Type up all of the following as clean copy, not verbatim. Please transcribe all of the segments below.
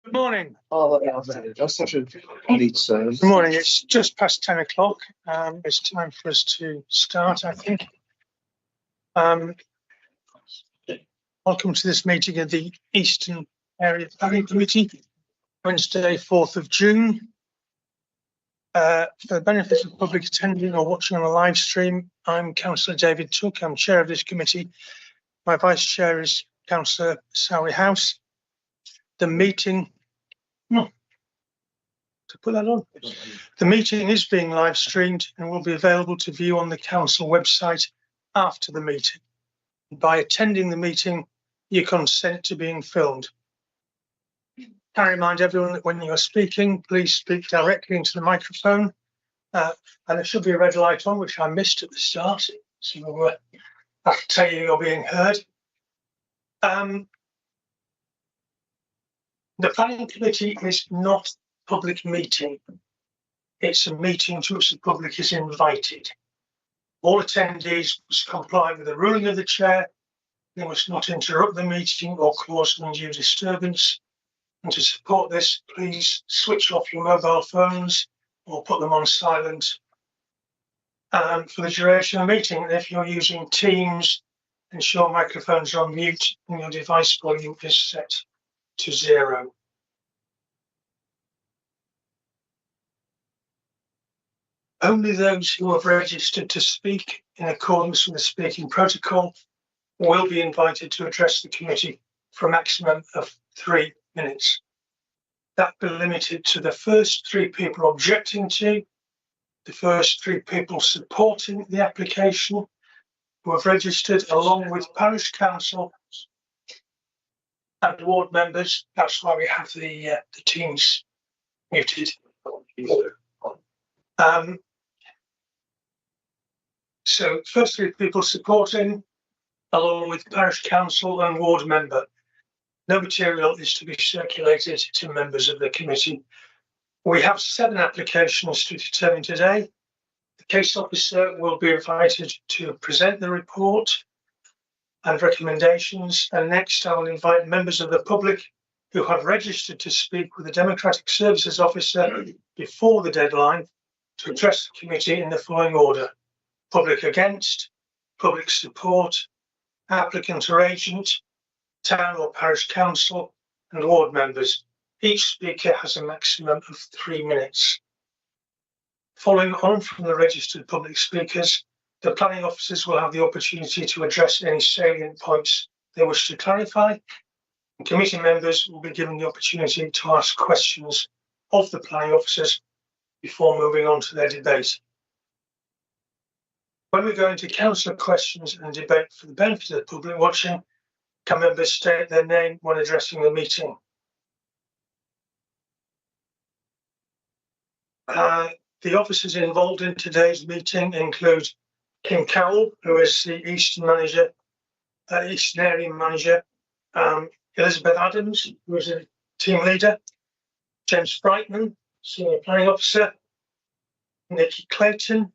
Good morning. That's such a neat service. Good morning. It's just past 10 o'clock. It's time for us to start, I think. Welcome to this meeting of the Eastern Area Planning Committee, Wednesday, 4th of June. For the benefit of the public attending or watching on a live stream, I'm Councillor David Tuck. I'm chair of this committee. My vice chair is Councillor Sally House. The meeting, to put that on. The meeting is being live streamed and will be available to view on the council website after the meeting. By attending the meeting, you consent to being filmed. I remind everyone that when you are speaking, please speak directly into the microphone. And there should be a red light on, which I missed at the start. So I can tell you you're being heard. The planning committee is not a public meeting. It's a meeting to which the public is invited. All attendees must comply with the ruling of the chair. They must not interrupt the meeting or cause undue disturbance. And to support this, please switch off your mobile phones or put them on silent for the duration of the meeting. And if you're using Teams, ensure microphones are on mute and your device volume is set to 0. Only those who have registered to speak in accordance with the speaking protocol will be invited to address the committee for a maximum of 3 minutes. That will be limited to the first 3 people objecting to, the first 3 people supporting the application who have registered, along with parish council and ward members. That's why we have the teams muted. So first 3 people supporting, along with parish council and ward member. No material is to be circulated to members of the committee. We have 7 applications to determine today. The case officer will be invited to present the report and recommendations. And next, I will invite members of the public who have registered to speak with the Democratic Services Officer before the deadline to address the committee in the following order: public against, public support, applicant or agent, town or parish council, and ward members. Each speaker has a maximum of 3 minutes. Following on from the registered public speakers, the planning officers will have the opportunity to address any salient points they wish to clarify. And committee members will be given the opportunity to ask questions of the planning officers before moving on to their debate. When we go into councillor questions and debate for the benefit of the public watching, can members state their name when addressing the meeting? The officers involved in today's meeting include Kim Cowell, who is the Eastern Area Manager, Elizabeth Adams, who is a team leader, James Brightman, Senior Planning Officer, Nikki Clayton,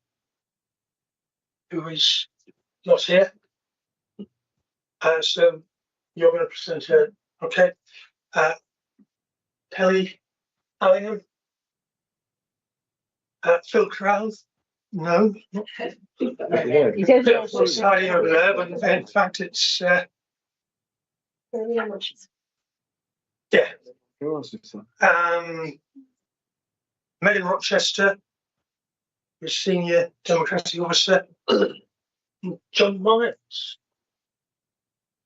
who is not here. So you're going to present her, okay? Kelly Allingham, Phil Crowell, no. Phil's hiding over there, but in fact it's yeah. Megan Rochester, the Senior Democratic Officer, John Myers,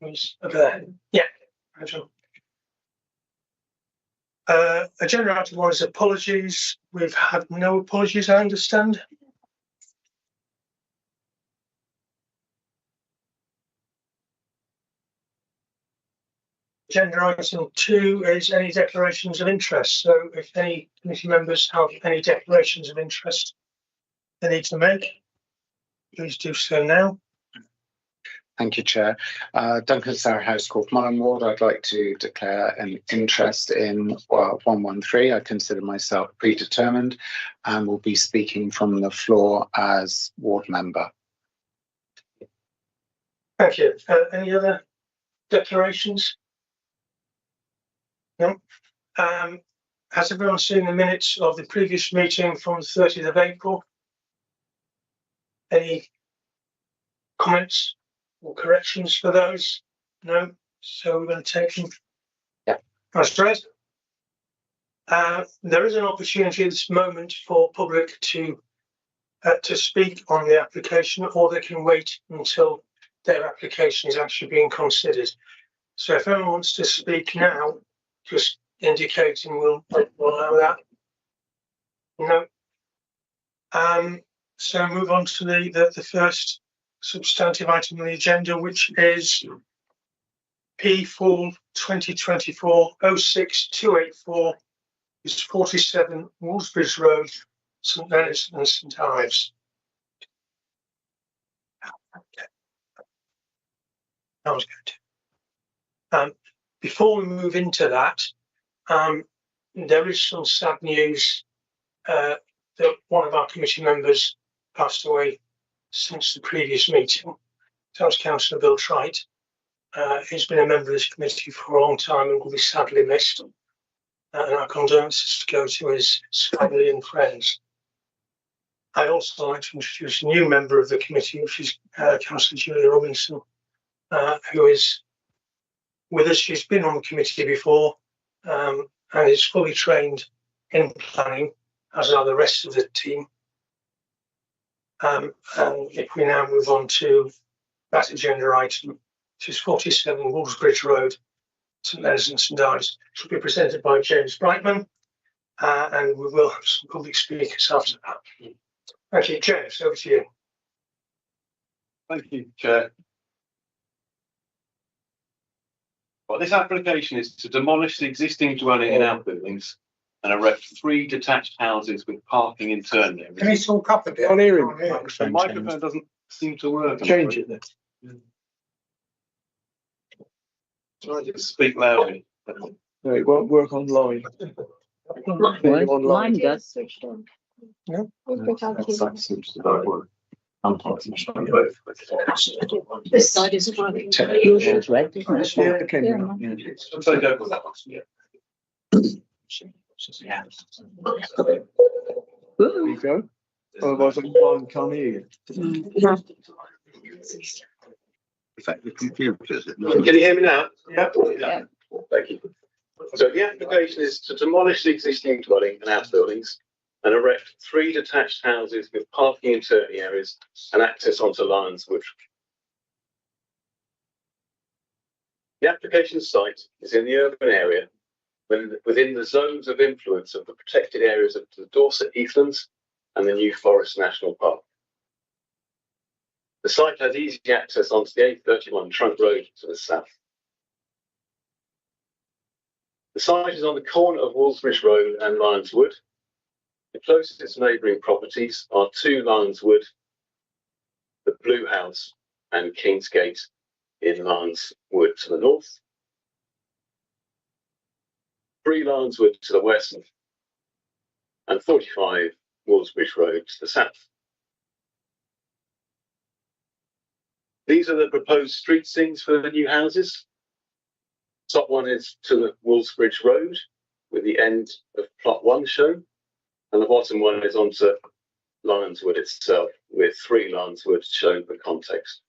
who's over there. Yeah, John. Agenda item 1 is apologies. We've had no apologies, I understand. Agenda item 2 is any declarations of interest. So if any committee members have any declarations of interest they need to make, please do so now. Thank you, Chair. Duncan Sarah House, Courtmillan Ward. I'd like to declare an interest in 113. I consider myself predetermined and will be speaking from the floor as ward member. Thank you. Any other declarations? No. Has everyone seen the minutes of the previous meeting from the 30th of April? Any comments or corrections for those? No? So we're going to take them. Yeah. That's right. There is an opportunity at this moment for public to speak on the application, or they can wait until their application is actually being considered. So if anyone wants to speak now, just indicating we'll allow that. No. So move on to the first substantive item on the agenda, which is P Fall 2024-06284, is 47 Woolsbridge Road, St Leonard's and St Ives. That was good. Before we move into that, there is some sad news that one of our committee members passed away since the previous meeting. That was Councillor Bill Trite. He's been a member of this committee for a long time and will be sadly missed. And our condolences go to his family and friends. I'd also like to introduce a new member of the committee, which is Councillor Julia Robinson, who is with us. She's been on the committee before and is fully trained in planning, as are the rest of the team. And if we now move on to that agenda item, which is 47 Woolsbridge Road, St Leonard's and St Ives, which will be presented by James Brightman, and we will have some public speakers after that. Thank you, James, over to you. Thank you, Chair. Well, this application is to demolish the existing dwelling in outbuildings and erect 3 detached houses with parking internally. Can you talk up a bit? Can't hear him. The microphone doesn't seem to work. Change it then. Try to speak loudly. No, it won't work online. Mine does. No? This side isn't working. Yours is red, isn't It's not the camera. Yeah. So go with that one. There you go. Otherwise, I can't hear you. In fact, the computers. Can you hear me now? Yeah. Yeah. Thank you. So the application is to demolish the existing dwelling and outbuildings and erect 3 detached houses with parking in certain areas and access onto Lions Wood. The application site is in the urban area within the zones of influence of the protected areas of the Dorset Heathlands and the New Forest National Park. The site has easy access onto the A31 trunk road to the south. The site is on the corner of Woolsbridge Road and Lions Wood. The closest neighbouring properties are 2 Lions Wood, the Blue House and Kingsgate in Lions Wood to the north, 3 Lions Wood to the west, and 45 Woolsbridge Road to the south. These are the proposed street scenes for the new houses. Top one is to the Woolsbridge Road, with the end of plot 1 shown, and the bottom one is onto Lions Wood itself, with 3 Lions Wood shown for context.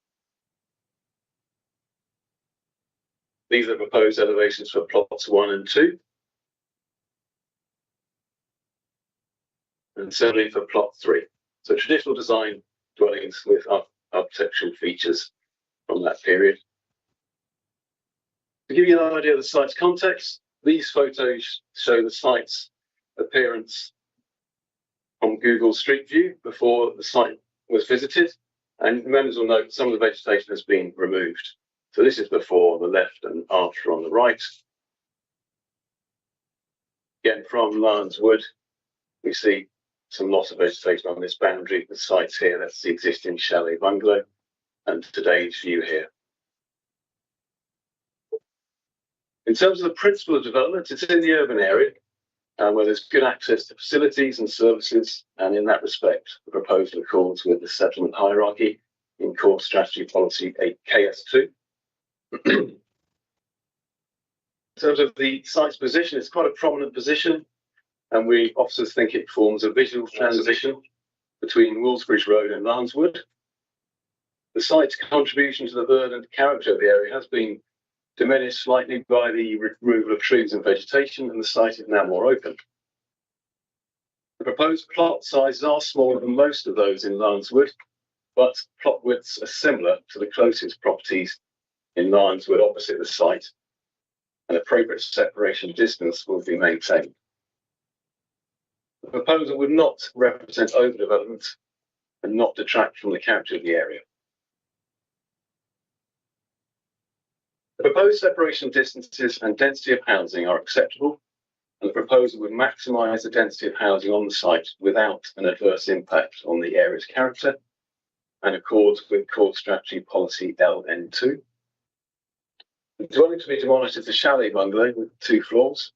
These are proposed elevations for plots 1 and 2, and similarly for plot 3. So traditional design dwellings with architectural features from that period. To give you an idea of the site's context, these photos show the site's appearance from Google Street View before the site was visited, and members will note some of the vegetation has been removed. So this is before on the left and after on the right. Again, from Lions Wood, we see some loss of vegetation on this boundary. The site's here, that's the existing chalet bungalow, and today's view here. In terms of the principle of development, it's in the urban area where there's good access to facilities and services, and in that respect, the proposal accords with the settlement hierarchy in Core Strategy Policy 8 KS2. In terms of the site's position, it's quite a prominent position, and we officers think it forms a visual transition between Woolsbridge Road and Lanswood. The site's contribution to the verdant character of the area has been diminished slightly by the removal of trees and vegetation, and the site is now more open. The proposed plot sizes are smaller than most of those in Lanswood, but plot widths are similar to the closest properties in Lanswood opposite the site, and appropriate separation distance will be maintained. The proposal would not represent overdevelopment and not detract from the character of the area. The proposed separation distances and density of housing are acceptable, and the proposal would maximise the density of housing on the site without an adverse impact on the area's character and accords with core strategy policy LN2. The dwelling to be demolished is a chalet bungalow with 2 floors,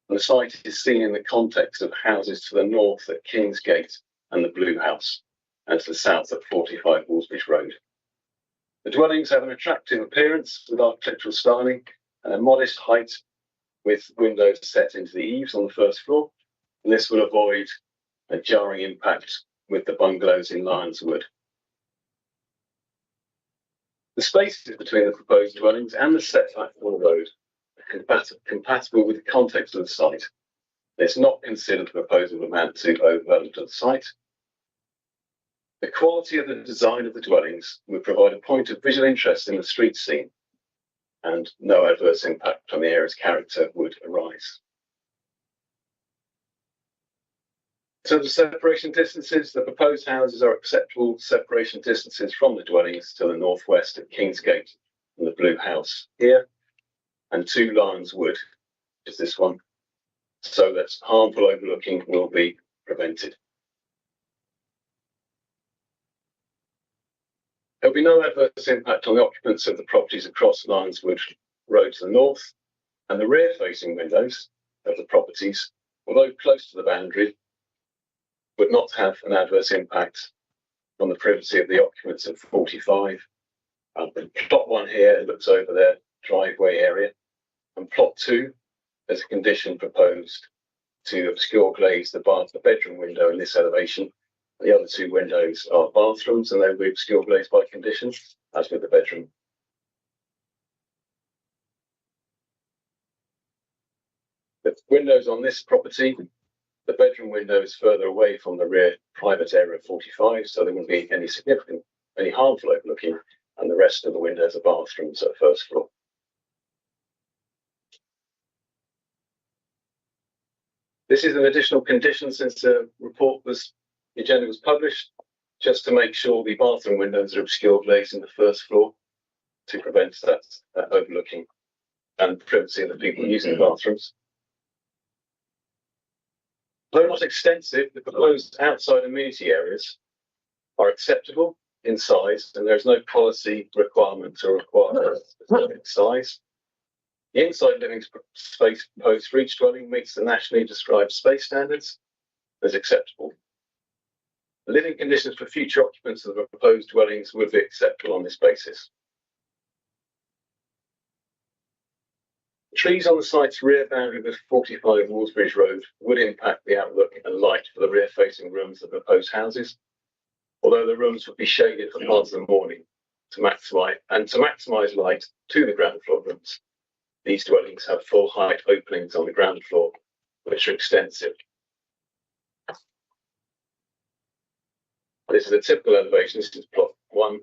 and the site is seen in the context of houses to the north at Kingsgate and the Blue House, and to the south at 45 Woolsbridge Road. The dwellings have an attractive appearance with architectural styling and a modest height with windows set into the eaves on the first floor, and this will avoid a jarring impact with the bungalows in Lionswood. The spaces between the proposed dwellings and the setback from the road are compatible with the context of the site. It's not considered the proposal will amount to overdevelopment of the site. The quality of the design of the dwellings would provide a point of visual interest in the street scene, and no adverse impact on the area's character would arise. In terms of separation distances, the proposed houses are acceptable separation distances from the dwellings to the northwest at Kingsgate and the Blue House here, and to Lionswood, which is this one, so that harmful overlooking will be prevented. There will be no adverse impact on the occupants of the properties across Lionswood Road to the north, and the rear-facing windows of the properties, although close to the boundary, would not have an adverse impact on the privacy of the occupants of 45. Plot 1 here looks over their driveway area, and plot 2, there's a condition proposed to obscure glaze the bedroom window in this elevation. The other 2 windows are bathrooms, and they will be obscure glazed by condition, as with the bedroom. The windows on this property, the bedroom window is further away from the rear private area of 45, so there won't be any harmful overlooking, and the rest of the windows are bathrooms at the first floor. This is an additional condition since the agenda was published, just to make sure the bathroom windows are obscure glazed in the first floor to prevent that overlooking and privacy of the people using the bathrooms. Though not extensive, the proposed outside amenity areas are acceptable in size, and there is no policy requirement to require a specific size. The inside living space proposed for each dwelling meets the nationally described space standards as acceptable. The living conditions for future occupants of the proposed dwellings would be acceptable on this basis. Trees on the site's rear boundary with 45 Woolsbridge Road would impact the outlook and light for the rear-facing rooms of the proposed houses, although the rooms would be shaded for parts of the morning to maximise light to the ground floor rooms. These dwellings have full height openings on the ground floor, which are extensive. This is a typical elevation. This is plot 1.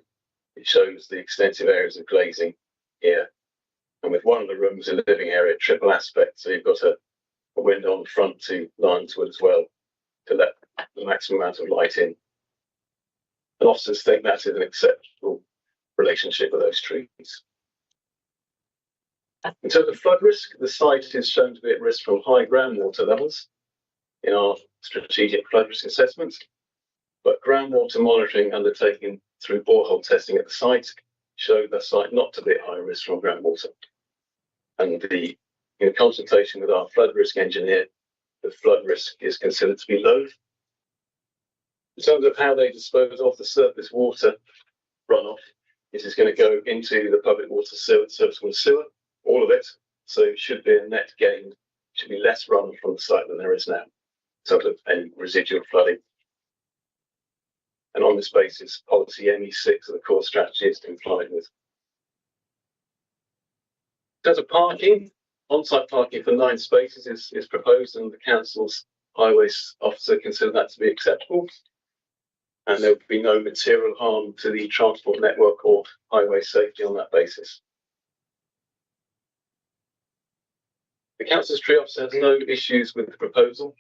It shows the extensive areas of glazing here. And with one of the rooms, a living area, triple aspect. So you've got a window on the front to Lionswood as well to let the maximum amount of light in. And officers think that is an acceptable relationship with those trees. In terms of flood risk, the site is shown to be at risk from high groundwater levels in our strategic flood risk assessments, but groundwater monitoring undertaken through borehole testing at the site showed the site not to be at high risk from groundwater. And in consultation with our flood risk engineer, the flood risk is considered to be low. In terms of how they dispose of the surface water runoff, it is going to go into the public water service water sewer, all of it, so it should be a net gain, should be less run from the site than there is now, so of any residual flooding. And on this basis, policy ME6 of the core strategy is complied with. In terms of parking, on-site parking for 9 spaces is proposed, and the council's highways officer considered that to be acceptable. And there would be no material harm to the transport network or highway safety on that basis. The council's tree officer has no issues with the proposal,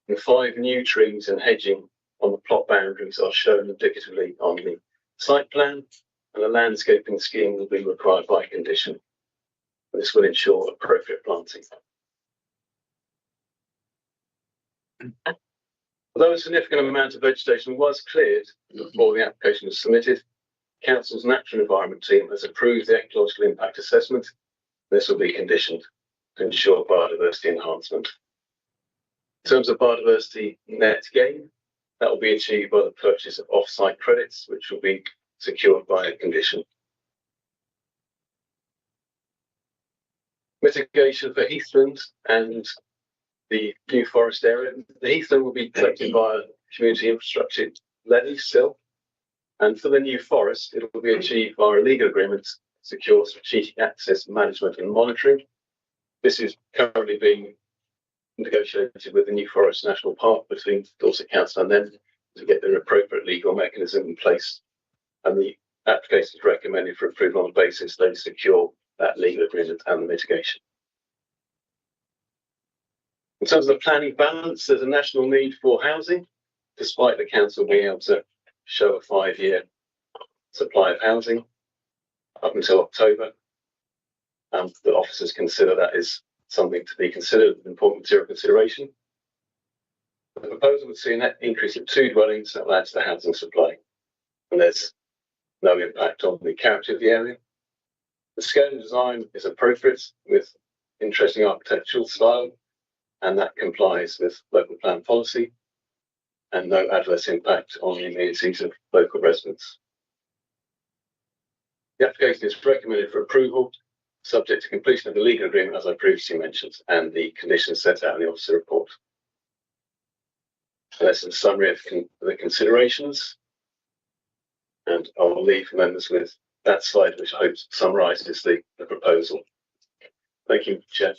and 5 new trees and hedging on the plot boundaries are shown indicatively on the site plan, and a landscaping scheme will be required by condition. This will ensure appropriate planting. Although a significant amount of vegetation was cleared before the application was submitted, Council's Natural Environment team has approved the ecological impact assessment. This will be conditioned to ensure biodiversity enhancement. In terms of biodiversity net gain, that will be achieved by the purchase of off-site credits, which will be secured by a condition. Mitigation for heathland and the New Forest area. The heathland will be collected via community infrastructure levy still, and for the New Forest, it will be achieved via a legal agreement to secure strategic access management and monitoring. This is currently being negotiated with the New Forest National Park between Dorset Council and them to get their appropriate legal mechanism in place. And the application is recommended for approval on the basis they secure that legal agreement and the mitigation. In terms of the planning balance, there's a national need for housing, despite the council being able to show a 5-year supply of housing up until October. The officers consider that is something to be considered, an important material consideration. The proposal would see a net increase of 2 dwellings that will add to the housing supply, and there's no impact on the character of the area. The scale and design is appropriate with interesting architectural style, and that complies with local plan policy, and no adverse impact on the amenities of local residents. The application is recommended for approval, subject to completion of the legal agreement, as I previously mentioned, and the conditions set out in the officer report. So that's a summary of the considerations, and I'll leave members with that slide, which I hope summarises the proposal. Thank you, Chair.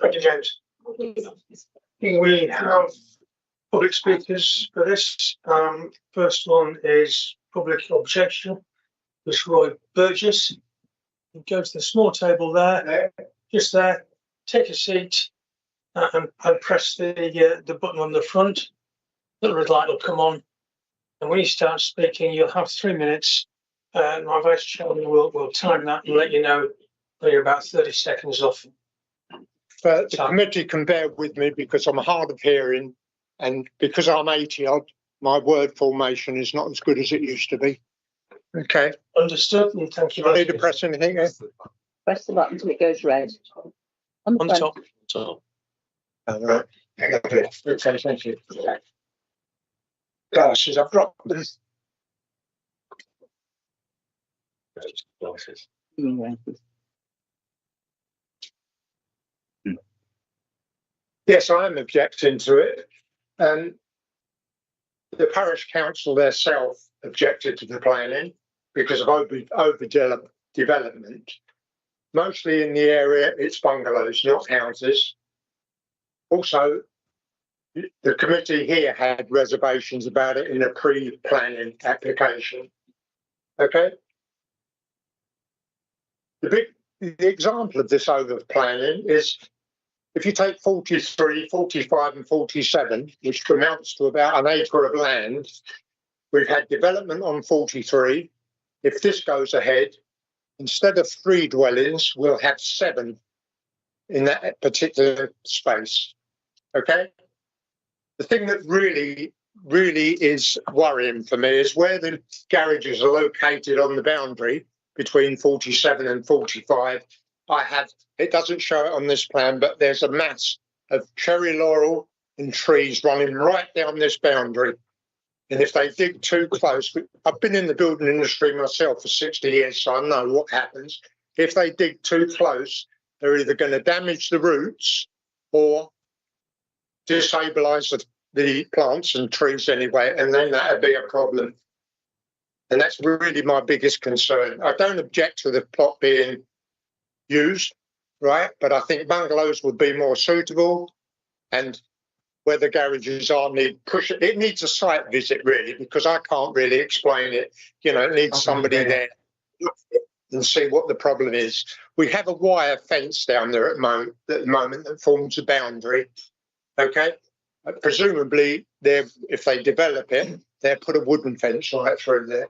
Thank you, James. We have public speakers for this. First one is public objection. It's Roy Burgess. You go to the small table there, just there, take a seat and press the button on the front. The red light will come on. And when you start speaking, you'll have 3 minutes. My vice chairman will time that and let you know that you're about 30 seconds off. But the committee can bear with me because I'm hard of hearing, and because I'm 80 odd, my word formation is not as good as it used to be. Okay. Understood, and thank you. Do I need to press anything here? Press the button until it goes red. On On the the front. top. All right. Okay, thank you. Glasses, I've dropped them. Yes, I am objecting to it. The parish council themselves objected to the planning because of overdevelopment. Mostly in the area, it's bungalows, not houses. Also, the committee here had reservations about it in a pre-planning application. Okay. The example of this over planning is if you take 43, 45 and 47, which amounts to about an acre of land, we've had development on 43. If this goes ahead, instead of 3 dwellings, we'll have 7 in that particular space. Okay? The thing that really is worrying for me is where the garages are located on the boundary between 47 and 45. It doesn't show it on this plan, but there's a mass of cherry laurel and trees running right down this boundary. And if they dig too close, I've been in the building industry myself for 60 years, so I know what happens. If they dig too close, they're either going to damage the roots or disabilise the plants and trees anyway, and then that would be a problem. And that's really my biggest concern. I don't object to the plot being used, right? But I think bungalows would be more suitable, and where the garages are it needs a site visit really, because I can't really explain it. You know, it needs somebody there and see what the problem is. We have a wire fence down there at the moment that forms a boundary. Okay, presumably if they develop it, they'll put a wooden fence right through there.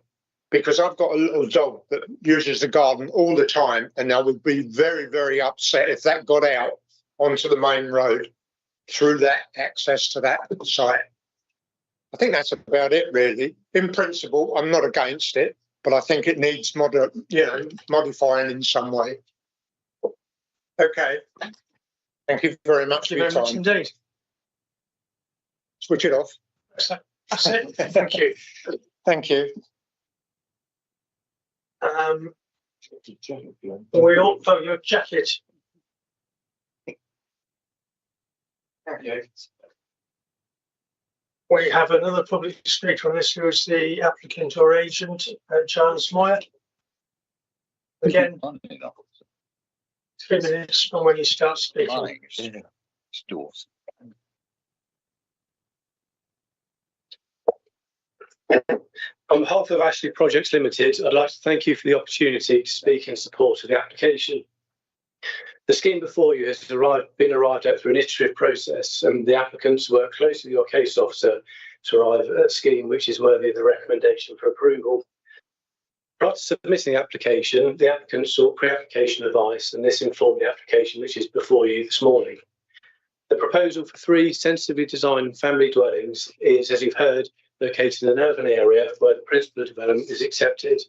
Because I've got a little dog that uses the garden all the time, and I would be very, very upset if that got out onto the main road through that access to that site. I think that's about it, really. In principle, I'm not against it, but I think it needs modifying in some way. Okay. Thank you very much for your Thank you time. very much indeed. Switch it off. That's it. Thank you. Thank you. We all vote your jacket. We have another public speaker on this, who is the applicant or agent, Giles Moyer. Again, 3 minutes from when you start speaking. On behalf of Ashley Projects Limited, I'd like to thank you for the opportunity to speak in support of the application. The scheme before you has been arrived at through an iterative process, and the applicants work closely with your case officer to arrive at a scheme which is worthy of the recommendation for approval. Prior to submitting the application, the applicant sought pre-application advice, and this informed the application which is before you this morning. The proposal for 3 sensitively designed family dwellings is, as you've heard, located in an urban area where the principle of development is accepted.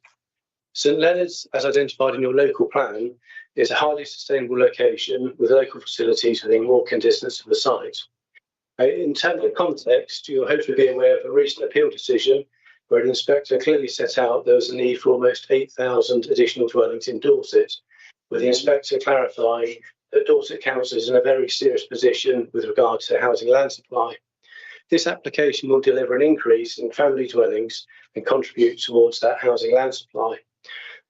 St Leonard's, as identified in your local plan, is a highly sustainable location with local facilities within walking distance of the site. In terms of context, you'll hopefully be aware of a recent appeal decision where an inspector clearly set out there was a need for almost 8,000 additional dwellings in Dorset, with the inspector clarifying that Dorset Council is in a very serious position with regard to housing land supply. This application will deliver an increase in family dwellings and contribute towards that housing land supply.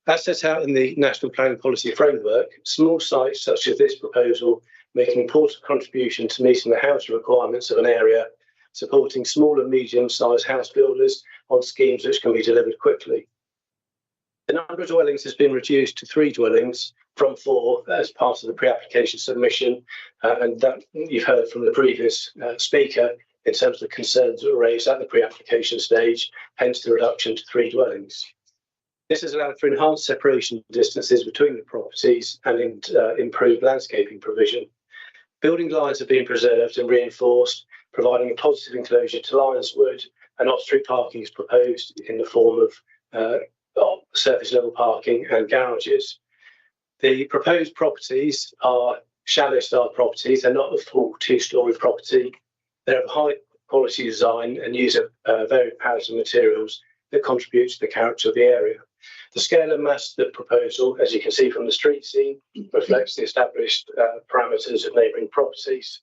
As set out in the National Planning Policy Framework, small sites such as this proposal make an important contribution to meeting the housing requirements of an area, supporting small and medium-sized house builders on schemes which can be delivered quickly. The number of dwellings has been reduced to 3 dwellings from 4 as part of the pre-application submission, and that you've heard from the previous speaker in terms of the concerns that were raised at the pre-application stage, hence the reduction to 3 dwellings. This has allowed for enhanced separation distances between the properties and improved landscaping provision. Building lines have been preserved and reinforced, providing a positive enclosure to Lionswood, and off-street parking is proposed in the form of surface level parking and garages. The proposed properties are chalet style properties. They're not a full 2-storey property. They're of high quality design and use a varied palette of materials that contribute to the character of the area. The scale and mass of the proposal, as you can see from the street scene, reflects the established parameters of neighbouring properties.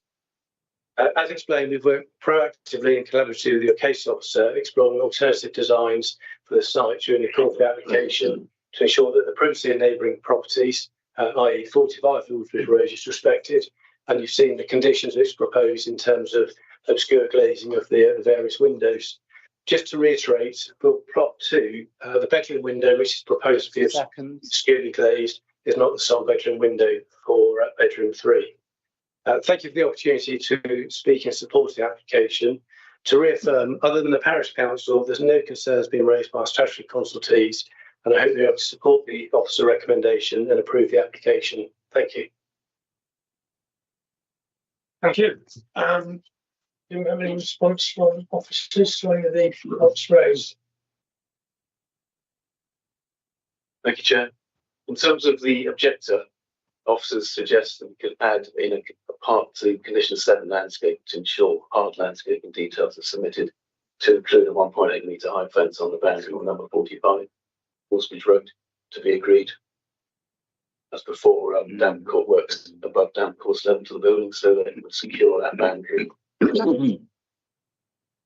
As explained, we've worked proactively and collaboratively with your case officer, exploring alternative designs for the site during the course of the application to ensure that the privacy of neighbouring properties, i.e. 45 Woolsbridge Road, is respected. And you've seen the conditions which proposed in terms of obscure glazing of the various windows. Just to reiterate, for plot 2, the bedroom window, which is proposed to be obscurely glazed, is not the sole bedroom window for bedroom 3. Thank you for the opportunity to speak in support of the application. To reaffirm, other than the Parish Council, there's no concerns being raised by our statutory consultees, and I hope you're able to support the officer recommendation and approve the application. Thank you. Thank you. Do you have any response from officers to any of the points raised? Thank you, Chair. In terms of the objector, officers suggest that we could add in a part to condition 7 landscape to ensure hard landscaping details are submitted to include a 1.8 metre high fence on the boundary of number 45, Woolsbridge Road, to be agreed. That's before damp court works above damp course level to the building, so that it would secure that boundary.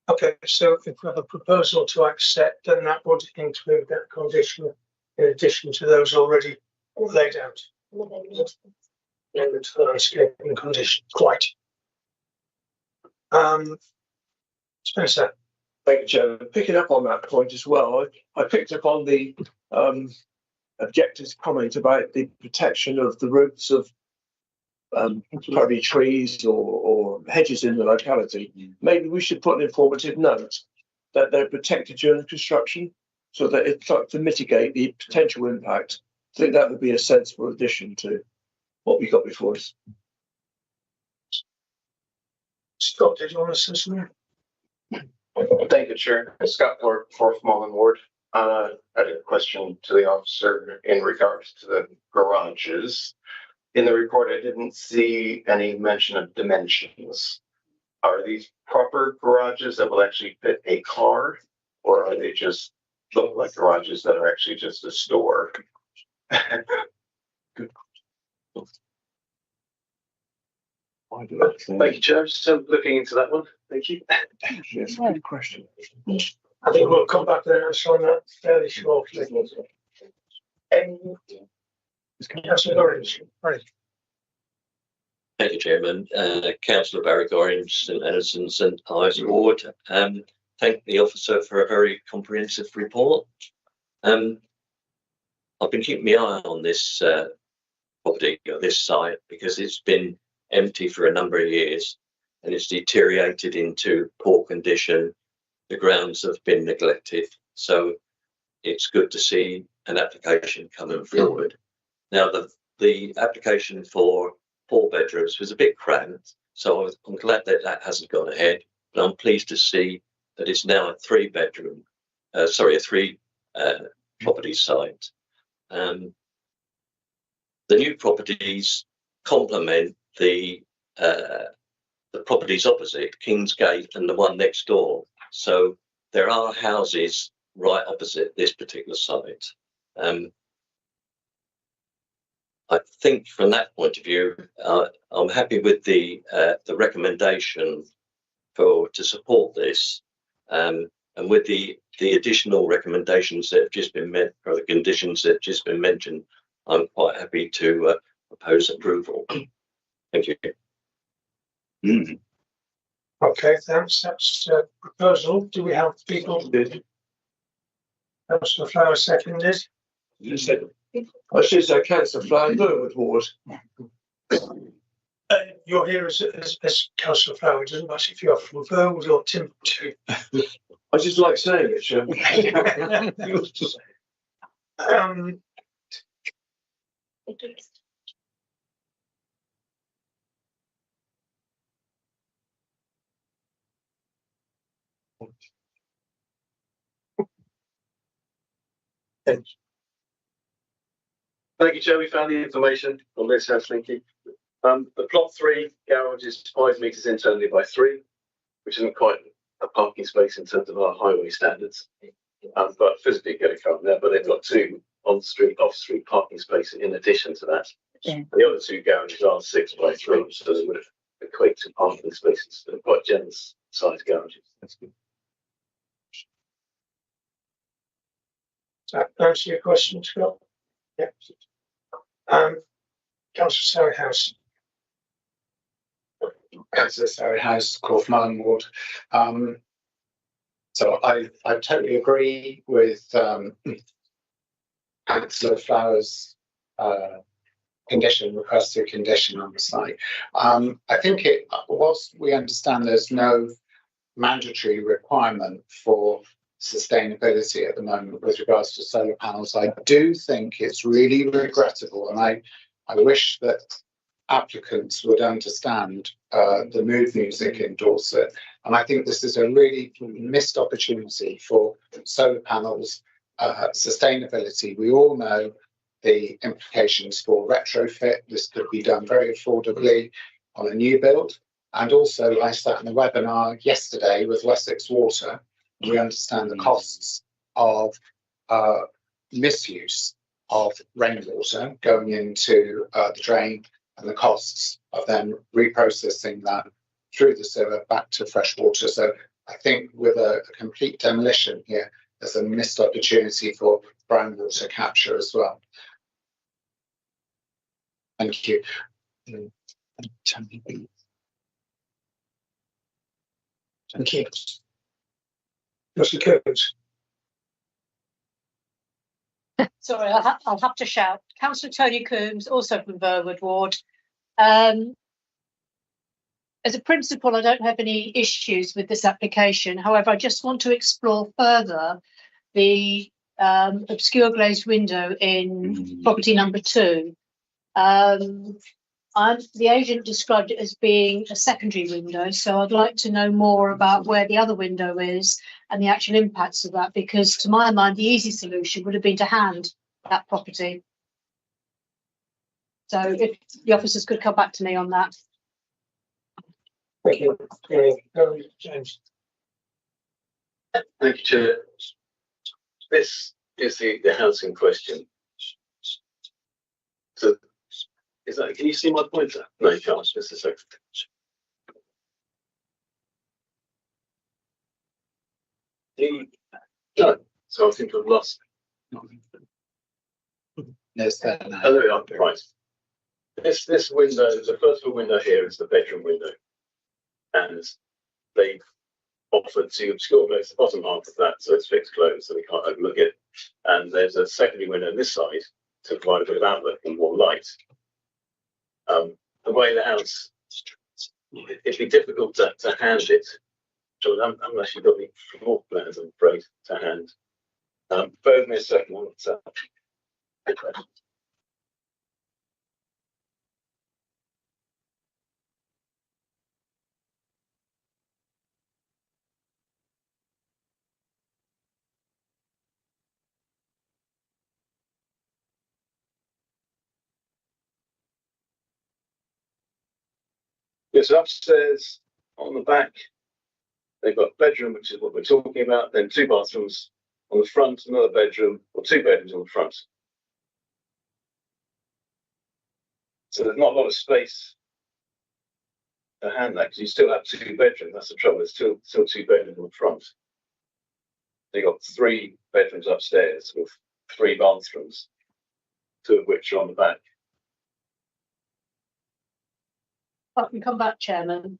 Okay, so if we have a proposal to accept, then that would include that condition in addition to those already laid out. And the landscaping conditions, quite. Spencer. Thank you, Chairman. Picking up on that point as well, I picked up on the objective's comment about the protection of the roots of probably trees or hedges in the locality. Maybe we should put an informative note that they're protected during construction, so that it's to mitigate the potential impact. I think that would be a sensible addition to what we got before us. Scott, did you want to say something? Thank you, Chair. Scott Thorpe, 4th Mullen Ward. I had a question to the officer in regards to the garages. In the report, I didn't see any mention of dimensions. Are these proper garages that will actually fit a car, or are they just look like garages that are actually just a store? Good. Thank you, Chair. So looking into that one. Thank you. Yes, good question. I think we'll come back to the answer on that fairly shortly. Councillor Orange. Right. Thank you, Chairman. Councillor Barry Orange, St Anderson, St Ives Ward. Thank the officer for a very comprehensive report. I've been keeping my eye on this property, or this site, because it's been empty for a number of years and it's deteriorated into poor condition. The grounds have been neglected, so it's good to see an application coming forward. Now, the application for 4 bedrooms was a bit cramped, so I'm glad that that hasn't gone ahead. But I'm pleased to see that it's now a 3 property site. The new properties complement the properties opposite, Kingsgate and the one next door. So there are houses right opposite this particular site. I think from that point of view, I'm happy with the recommendation to support this, and with the additional recommendations that have just been met, or the conditions that have just been mentioned, I'm quite happy to propose approval. Thank you. Okay, thanks. That's a proposal. Do we have people? Councillor Flower seconded. I should say Councillor Flower, Burwood Ward. You're here as Councillor Flower. It doesn't matter if you're from Burwood or Timbuktu. I just like saying it, Chair. Thank you, Joe. We found the information on this house. Thank you. The plot 3 garage is 5 metres internally by 3, which isn't quite a parking space in terms of our highway standards. But physically get a car there, but they've got 2 on-street, off-street parking spaces in addition to that. Yeah. The other 2 garages are 6 by 3, so they would equate to parking spaces. They're quite generous sized garages. That's good. Does that answer your question, Scott? Yeah. Councillor Surreyhouse. Councillor Surreyhouse, 4th Mullen Ward. So I totally agree with Councillor Flower's requested condition on the site. I think whilst we understand there's no mandatory requirement for sustainability at the moment with regards to solar panels, I do think it's really regrettable, and I wish that applicants would understand the mood music in Dorset, and I think this is a really missed opportunity for solar panels, sustainability. We all know the implications for retrofit. This could be done very affordably on a new build. And also, I sat in a webinar yesterday with Wessex Water. We understand the costs of misuse of rainwater going into the drain and the costs of then reprocessing that through the sewer back to fresh water. So I think with a complete demolition here, there's a missed opportunity for groundwater capture as well. Thank you. Thank you. Councillor Coombs. Sorry, I'll have to shout. Councillor Tony Coombs, also from Burwood Ward. As a principle, I don't have any issues with this application. However, I just want to explore further the obscure glazed window in property number 2. The agent described it as being a secondary window, so I'd like to know more about where the other window is and the actual impacts of that, because to my mind, the easy solution would have been to hand that property. So if the officers could come back to me on that. Thank you. James. Thank you, Chair. This is the house in question. So, can you see my pointer? No, you can't. Just a second. No, so I think I've lost. There's that now. Oh, there we are. Right. This window, the first window here is the bedroom window, and they've offered to obscure the bottom half of that, so it's fixed closed, so we can't overlook it. And there's a secondary window on this side to provide a bit of outlook and more light. The way the house, it'd be difficult to hand it. So I haven't actually got any floor plans, I'm afraid, to hand. Bear with me a second. Yes, upstairs on the back, they've got a bedroom, which is what we're talking about, then 2 bathrooms on the front, another bedroom, or 2 bedrooms on the front. So there's not a lot of space to hand that, because you still have 2 bedrooms. That's the trouble, there's still 2 bedrooms on the front. They've got 3 bedrooms upstairs with 3 bathrooms, 2 of which are on the back. I can come back, Chairman.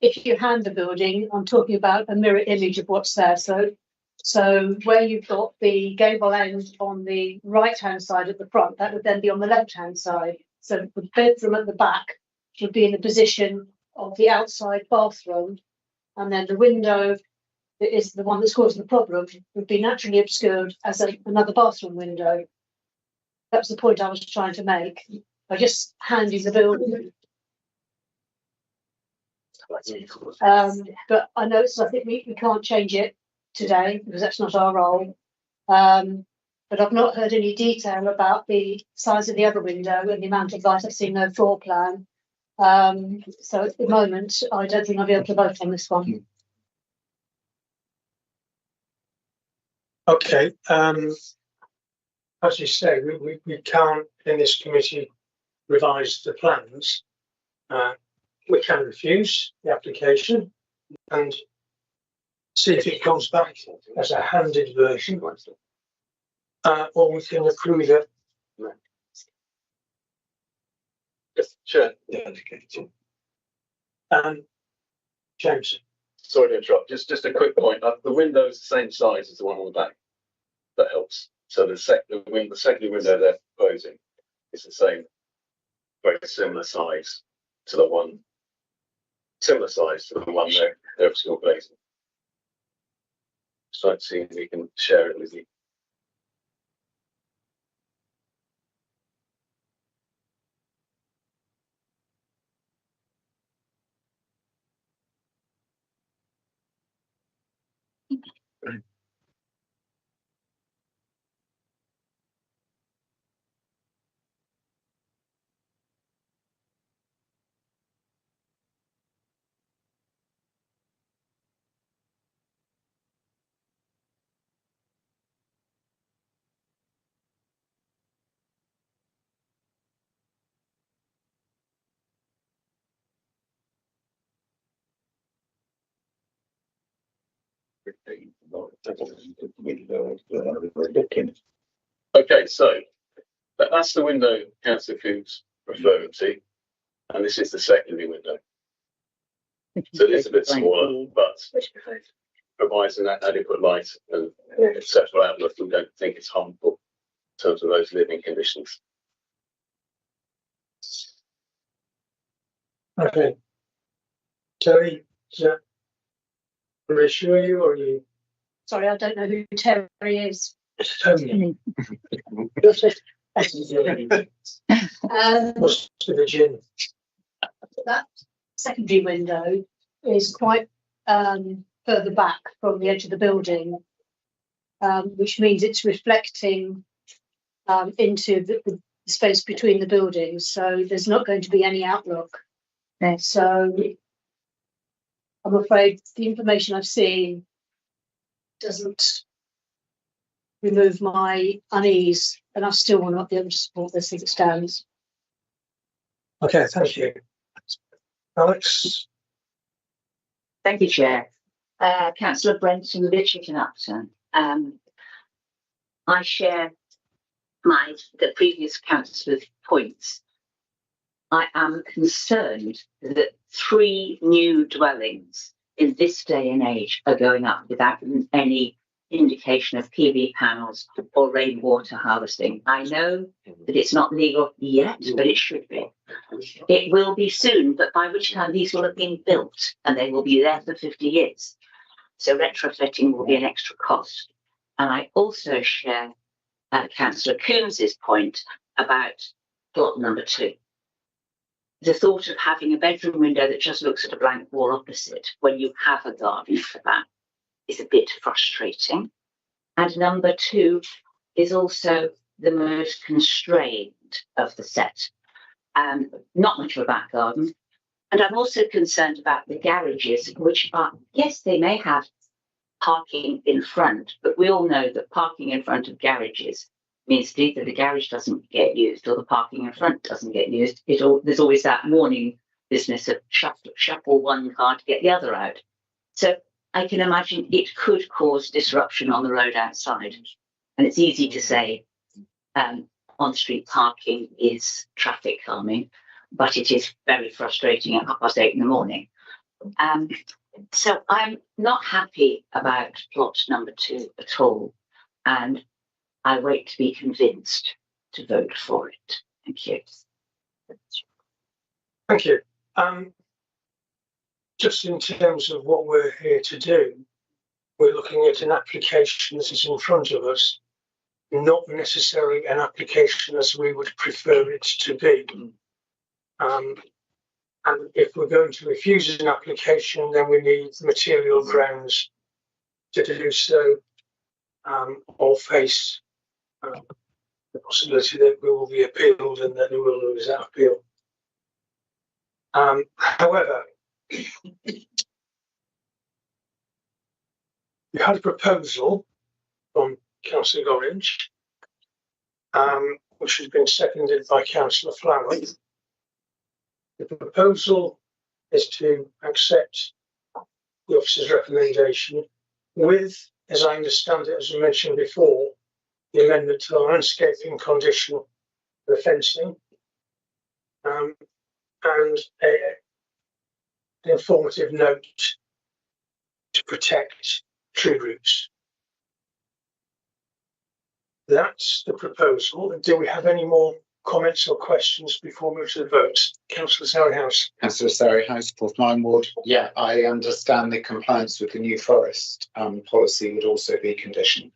If you hand the building, I'm talking about a mirror image of what's there. So where you've got the gable end on the right-hand side at the front, that would then be on the left-hand side. So the bedroom at the back would be in the position of the outside bathroom, and then the window that is the one that's causing the problem would be naturally obscured as another bathroom window. That's the point I was trying to make. I just hand you the building. But I know I think we can't change it today because that's not our role. But I've not heard any detail about the size of the other window and the amount of light. I've seen no floor plan. So at the moment, I don't think I'll be able to vote on this one. Okay. As you say, we can't in this committee revise the plans. We can refuse the application and see if it comes back as a handed version, or we can approve it. Yes, Chair. James. Sorry to interrupt. Just a quick point. The window is the same size as the one on the back. That helps. So the secondary window they're proposing is the same, very similar size to the one. Similar size to the one they're obscure glazing. Just like to see if we can share it with you. Okay, so that's the window Councillor Coombs referring to, and this is the secondary window. So it is a bit smaller, but provides an adequate light and acceptable outlook. We don't think it's harmful in terms of those living conditions. Okay. Terry, is that reassure you, or are you? Sorry, I don't know who Terry is. Tony. What's the gin? That secondary window is quite further back from the edge of the building, which means it's reflecting into the space between the buildings. So there's not going to be any outlook. So I'm afraid the information I've seen doesn't remove my unease, and I still will not be able to support this as it stands. Okay, thank you. Alex? Thank you, Chair. Councillor Brenton, Richard and Upton. I share the previous councillor's points. I am concerned that 3 new dwellings in this day and age are going up without any indication of PV panels or rainwater harvesting. I know that it's not legal yet, but it should be. It will be soon, but by which time these will have been built and they will be there for 50 years. So retrofitting will be an extra cost. And I also share Councillor Coombs's point about plot number 2. The thought of having a bedroom window that just looks at a blank wall opposite when you have a garden for that is a bit frustrating. And number 2 is also the most constrained of the set. Not much of a back garden. And I'm also concerned about the garages, which are, yes, they may have parking in front, but we all know that parking in front of garages means either the garage doesn't get used or the parking in front doesn't get used. There's always that warning business of shuffle one car to get the other out. So I can imagine it could cause disruption on the road outside. And it's easy to say on-street parking is traffic calming, but it is very frustrating at 8:30 in the morning. So I'm not happy about plot number 2 at all. And I wait to be convinced to vote for it. Thank you. Thank you. Just in terms of what we're here to do, we're looking at an application that is in front of us, not necessarily an application as we would prefer it to be. And if we're going to refuse an application, then we need material grounds to do so, or face the possibility that we will be appealed and that we will lose that appeal. However, you had a proposal from Councillor Gorringe, which has been seconded by Councillor Flower. The proposal is to accept the officer's recommendation with, as I understand it, as we mentioned before, the amendment to the landscaping condition of the fencing, and an informative note to protect tree roots. That's the proposal. Do we have any more comments or questions before we move to the vote? Councillor Surryhouse. Councillor Surryhouse, Porthmorton Ward. Yeah, I understand the compliance with the New Forest policy would also be conditioned.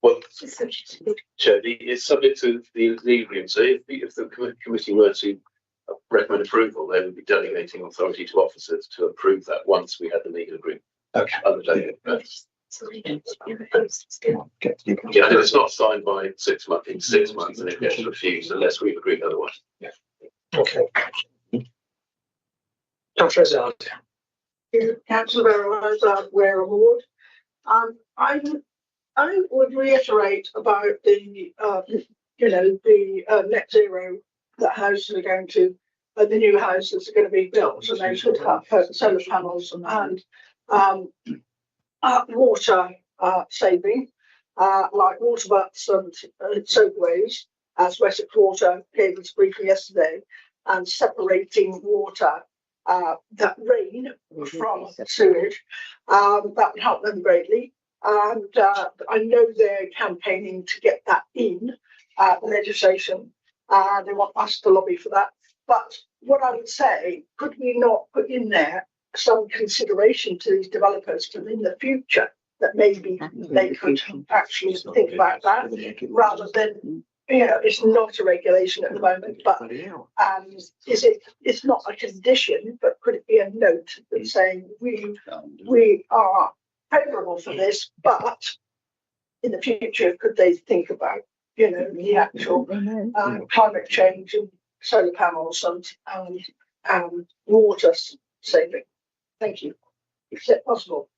Well, Chair, it's subject to the legal agreement. So if the committee were to recommend approval, they would be delegating authority to officers to approve that once we had the legal agreement. Okay. Yeah, and if it's not signed by 6 months, in 6 months, and it gets refused unless we've agreed otherwise. Yeah. Okay. Councillor Azad. Councillor Ware Ward. I would reiterate about the net zero that houses are going to the new houses are going to be built, and they should have solar panels and water saving, like water butts and soakways, as Wessex Water gave us briefly yesterday, and separating water that rain from sewage. That would help them greatly. And I know they're campaigning to get that in legislation. They want us to lobby for that. But what I would say, could we not put in there some consideration to these developers for in the future that maybe they could actually think about that rather than, it's not a regulation at the moment, but it's not a condition, but could it be a note that's saying we are favourable for this, but in the future, could they think about, the actual climate change and solar panels and water saving? Thank you. Is it possible?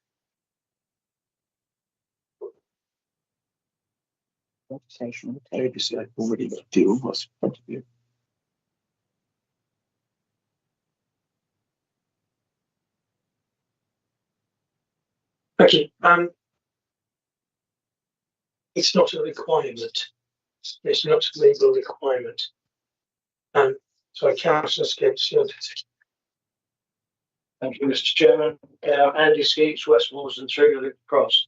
Already deal was front of you. Thank you. It's not a requirement. It's not a legal requirement. So Councillor Skeets. Thank you, Mr. Chairman. Andy Skeets, West Walsden, Trigger Cross.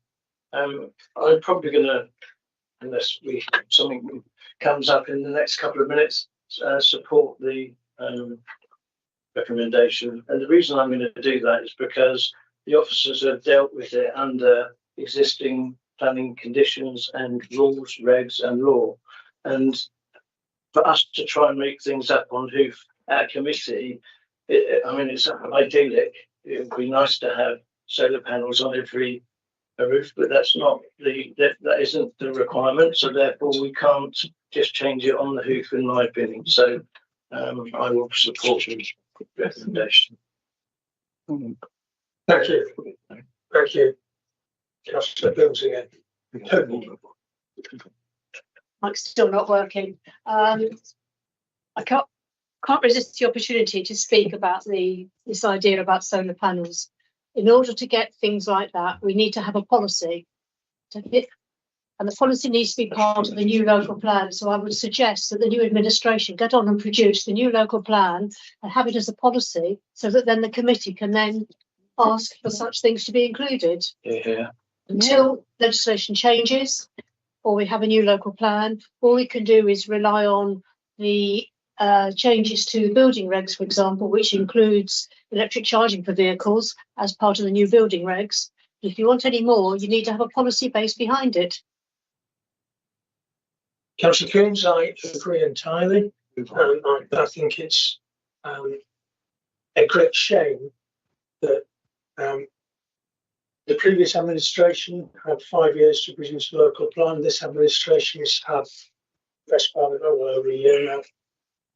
I'm probably going to, unless something comes up in the next couple of minutes, support the recommendation. And the reason I'm going to do that is because the officers have dealt with it under existing planning conditions and rules, regs and law. And for us to try and make things up on hoof at committee, it's idyllic. It would be nice to have solar panels on every roof, but that isn't the requirement. So therefore we can't just change it on the hoof, in my opinion. So I will support the recommendation. Thank you. Thank you. Councillor Bills again. Mike's still not working. I can't resist the opportunity to speak about this idea about solar panels. In order to get things like that, we need to have a policy. And the policy needs to be part of the new local plan. So I would suggest that the new administration get on and produce the new local plan and have it as a policy, so that then the committee can then ask for such things to be included. Yeah. Until legislation changes or we have a new local plan, all we can do is rely on the changes to building regs, for example, which includes electric charging for vehicles as part of the new building regs. If you want any more, you need to have a policy base behind it. Councillor Coombs, I agree entirely. I think it's a great shame that the previous administration had 5 years to produce a local plan. This administration has had best part of over a year now.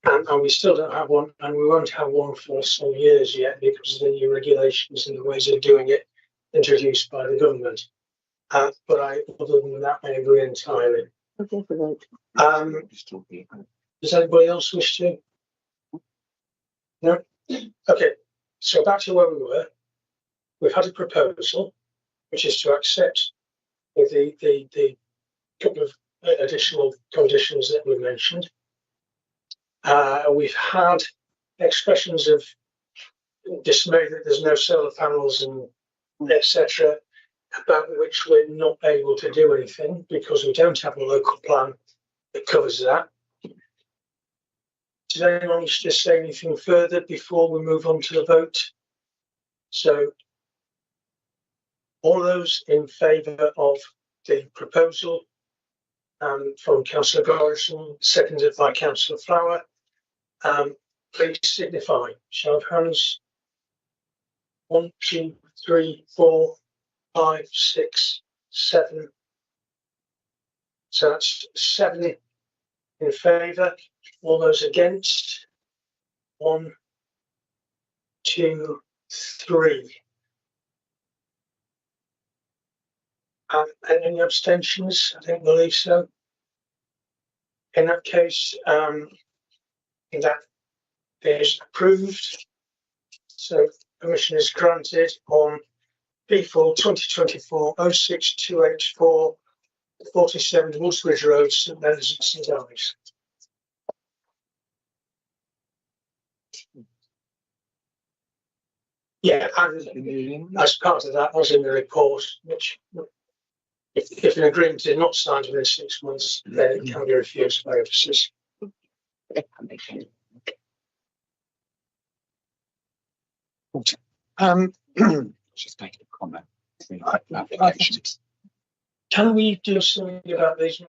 And we still don't have one, and we won't have one for some years yet because of the new regulations and the ways of doing it introduced by the government. But other than that, I agree entirely. Okay, for Does anybody else wish to? No? Okay, so back to where we were. We've had a proposal, which is to accept with the couple of additional conditions that we mentioned. We've had expressions of dismay that there's no solar panels and etc., about which we're not able to do anything because we don't have a local plan that covers that. Does anyone wish to say anything further before we move on to the vote? So, all those in favour of the proposal from Councillor Garrison, seconded by Councillor Flower, please signify. Show of hands. 1, 2, 3, 4, 5, 6, 7. So that's 7 in favour. All those against. 1, 2, 3. And any abstentions? I don't believe so. In that case, that is approved. So permission is granted on P4 2024-06284 47 Woolsbridge Road, St Leonards and St Ives. Yeah, and as part of that, as in the report, which if an agreement is not signed within 6 months, then it can be refused by officers. Just making a comment. Can we do something about these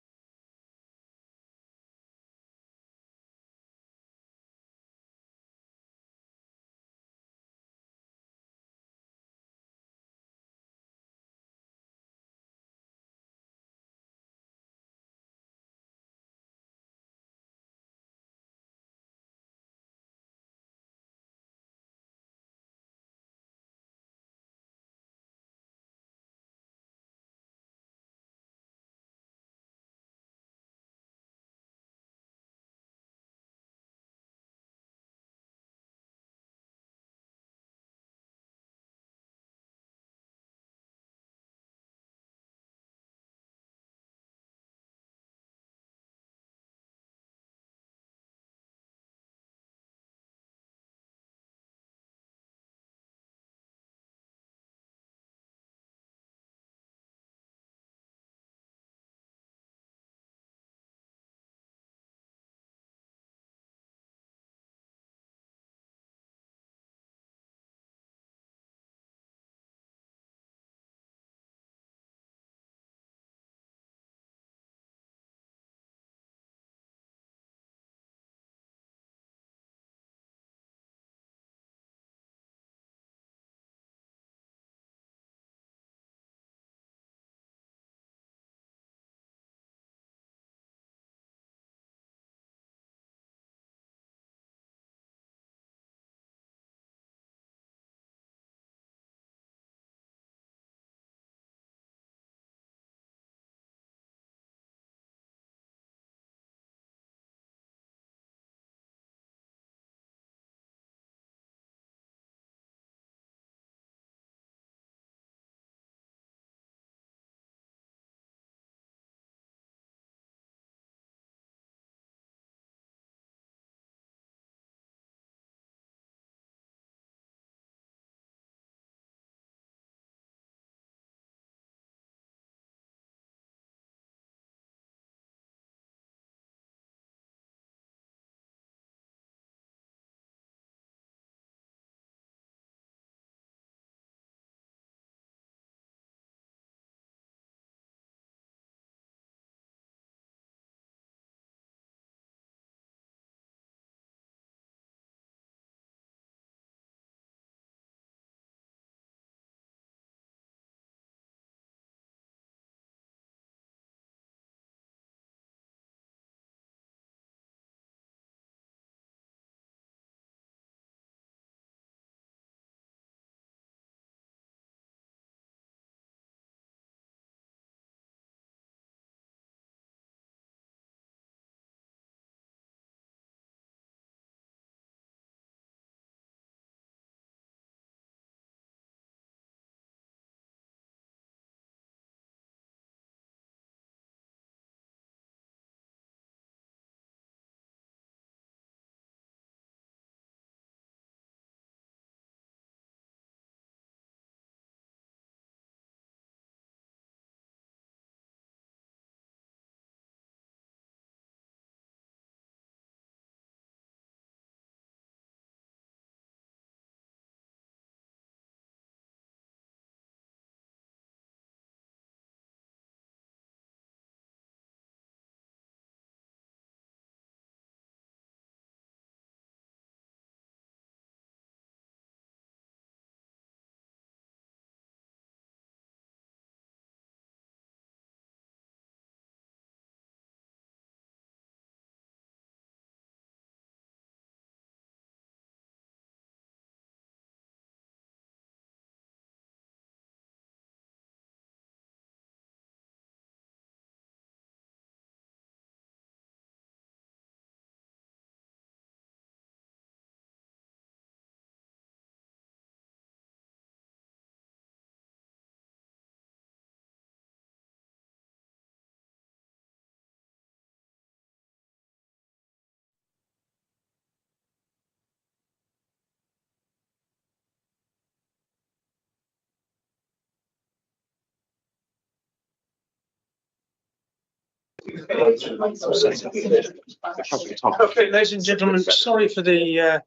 Okay, ladies and gentlemen, sorry for the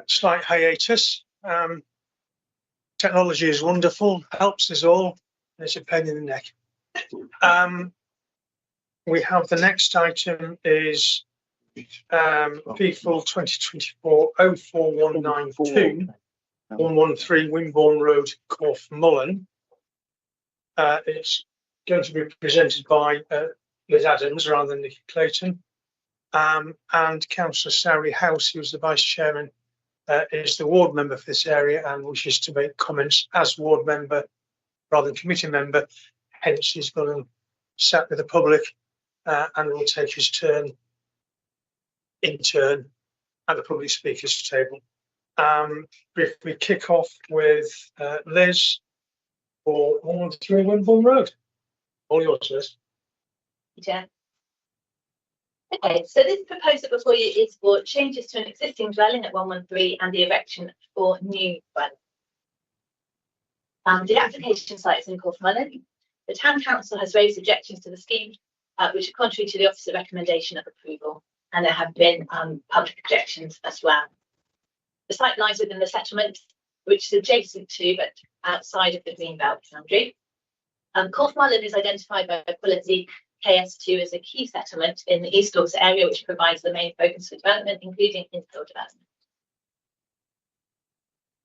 slight hiatus. Technology is wonderful, helps us all, and it's a pain in the neck. We have the next item is P4 2024-04192 113 Wimborne Road, Corfe Mullen. It's going to be presented by Liz Adams rather than Nicky Clayton. And Councillor Sari House, who's the Vice Chairman, is the ward member for this area and wishes to make comments as ward member rather than committee member. Hence, he's going to sat with the public and will take his turn in turn at the public speakers table. If we kick off with Liz for 113 Wimborne Road. All yours, Liz. Yeah. Okay, so this proposal before you is for changes to an existing dwelling at 113 and the erection for new dwelling. The application site is in Corfe Mullen. The Town Council has raised objections to the scheme, which are contrary to the Officer recommendation of approval, and there have been public objections as well. The site lies within the settlement, which is adjacent to but outside of the Greenbelt boundary. Corfe Mullen is identified by Quality KS2 as a key settlement in the East Dorset area, which provides the main focus for development, including infill development.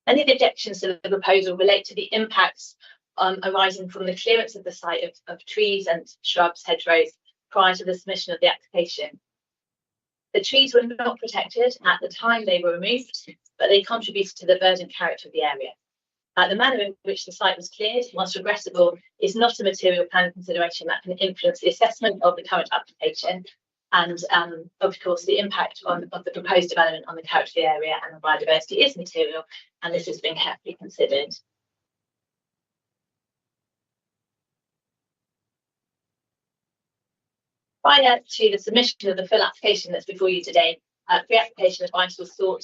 Any of the objections to the proposal relate to the impacts arising from the clearance of the site of trees and shrubs, hedgerows, prior to the submission of the application. The trees were not protected at the time they were removed, but they contributed to the verdant character of the area. The manner in which the site was cleared, whilst regressible, is not a material plan consideration that can influence the assessment of the current application, and of course the impact of the proposed development on the character of the area and the biodiversity is material, and this has been carefully considered. Prior to the submission of the full application that's before you today, pre-application advice was sought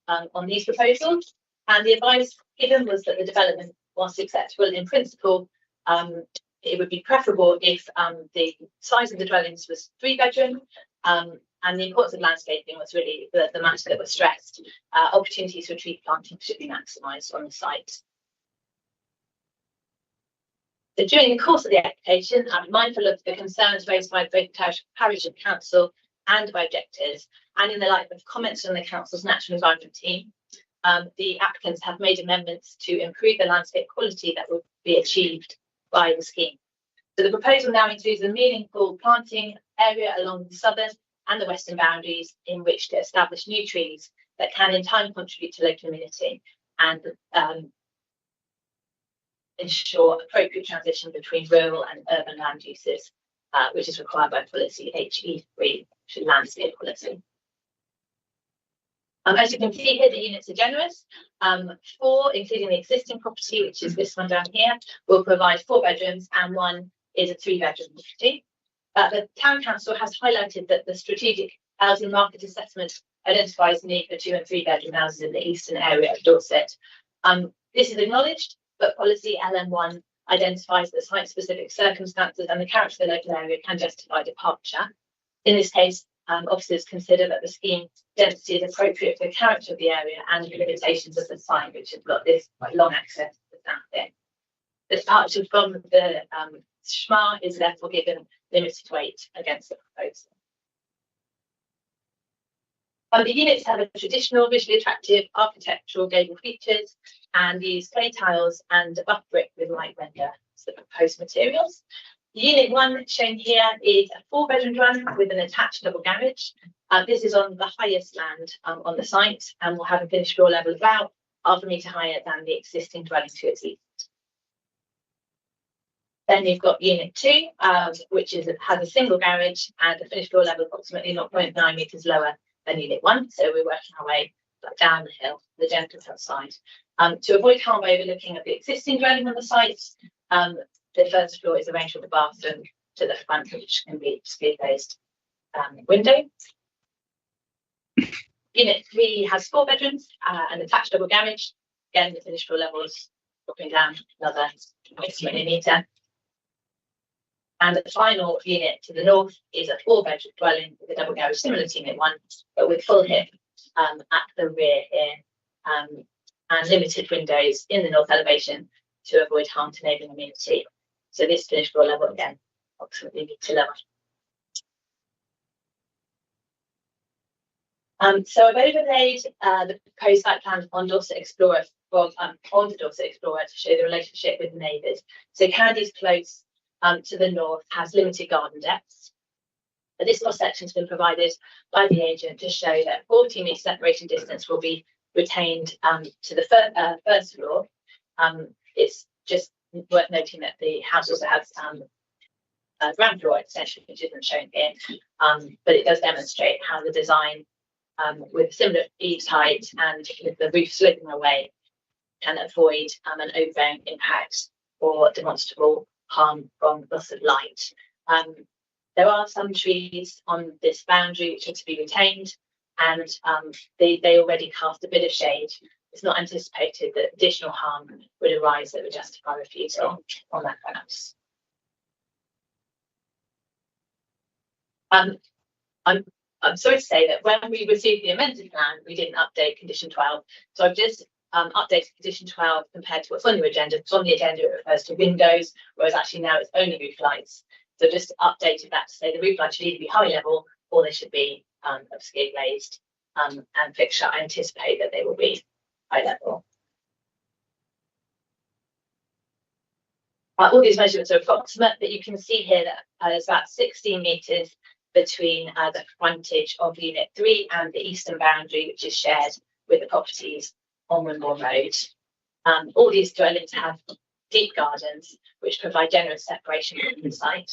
on these proposals, and the advice given was that the development was acceptable in principle. It would be preferable if the size of the dwellings was 3-bedroom, and the importance of landscaping was really the matter that was stressed. Opportunities for tree planting should be maximised on the site. So during the course of the application, I'm mindful of the concerns raised by both parish and council and by objectors, and in the light of comments from the council's natural environment team, the applicants have made amendments to improve the landscape quality that will be achieved by the scheme. So the proposal now includes a meaningful planting area along the southern and the western boundaries in which to establish new trees that can in time contribute to local immunity and ensure appropriate transition between rural and urban land uses, which is required by policy HE3, landscape policy. As you can see here, the units are generous. 4, including the existing property, which is this one down here, will provide 4 bedrooms, and 1 is a 3-bedroom property. The Town Council has highlighted that the strategic housing market assessment identifies the need for 2- and 3-bedroom houses in the eastern area of Dorset. This is acknowledged, but policy LM1 identifies the site-specific circumstances and the character of the local area can justify departure. In this case, officers consider that the scheme density is appropriate for the character of the area and the limitations of the site, which has got this quite long access to down there. The departure from the SHMA is therefore given limited weight against the proposal. The units have a traditional, visually attractive architectural gable features and use clay tiles and buff brick with light render as the proposed materials. Unit 1 shown here is a 4-bedroom dwelling with an attached double garage. This is on the highest land on the site and will have a finished floor level about 0.5 metre higher than the existing dwelling to its east. Then you've got Unit 2, which has a single garage and a finished floor level approximately 0.9 metres lower than Unit 1. So we're working our way down the hill, the gentle hillside. To avoid harm by overlooking at the existing dwelling on the site, the first floor is arranged with a bathroom to the front, which can be display-based window. Unit 3 has 4 bedrooms, an attached double garage. Again, the finished floor levels dropping down another approximately metre. And the final unit to the north is a 4-bedroom dwelling with a double garage similar to Unit 1, but with full hip at the rear here, and limited windows in the north elevation to avoid harm to neighbouring amenity. So this finished floor level again, approximately mid to level. So I've overlaid the proposed site plan on Dorset Explorer onto Dorset Explorer to show the relationship with the neighbours. So Candy's Close to the north has limited garden depths. But this cross section has been provided by the agent to show that 14-metre separation distance will be retained to the first floor. It's just worth noting that the house also has ground floor extension, which isn't shown here, but it does demonstrate how the design with similar eaves height and with the roof sloping away can avoid an overbearing impact or demonstrable harm from loss of light. There are some trees on this boundary which are to be retained, and they already cast a bit of shade. It's not anticipated that additional harm would arise that would justify refusal on that grounds. I'm sorry to say that when we received the amended plan, we didn't update condition 12. So I've just updated condition 12 compared to what's on your agenda. Because on the agenda it refers to windows, whereas actually now it's only roof lights. So just updated that to say the roof lights should either be high level or they should be obscure glazed and fixture. I anticipate that they will be high level. All these measurements are approximate, but you can see here that there's about 16 metres between the frontage of Unit 3 and the eastern boundary, which is shared with the properties on Wimborne Road. All these dwellings have deep gardens, which provide generous separation from the site.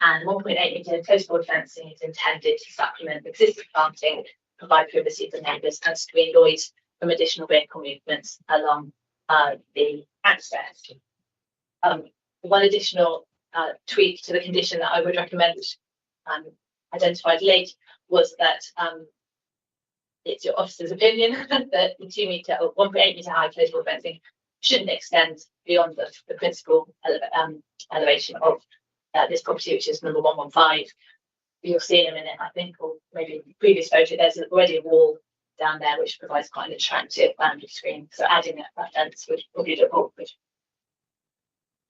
And 1.8 metre close board fencing is intended to supplement existing planting, provide privacy for neighbours, and screen noise from additional vehicle movements along the access. One additional tweak to the condition that I would recommend, identified late, was that it's your officer's opinion that the 2 metre or 1.8 metre high close board fencing shouldn't extend beyond the principal elevation of this property, which is number 115. You'll see in a minute, I think, or maybe in the previous photo, there's already a wall down there which provides quite an attractive boundary screen. So adding that fence would be awkward.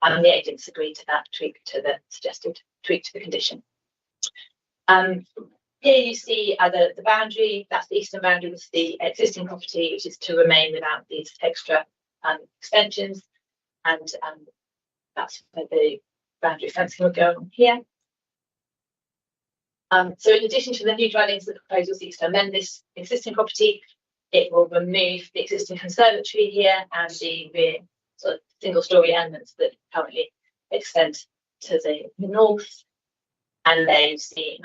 And the agents agreed to that tweak to the suggested tweak to the condition. Here you see the boundary, that's the eastern boundary, this is the existing property, which is to remain without these extra extensions, and that's where the boundary fencing will go on here. So in addition to the new dwellings, the proposal seeks to amend this existing property. It will remove the existing conservatory here and the rear sort of single-storey elements that currently extend to the north. And there you see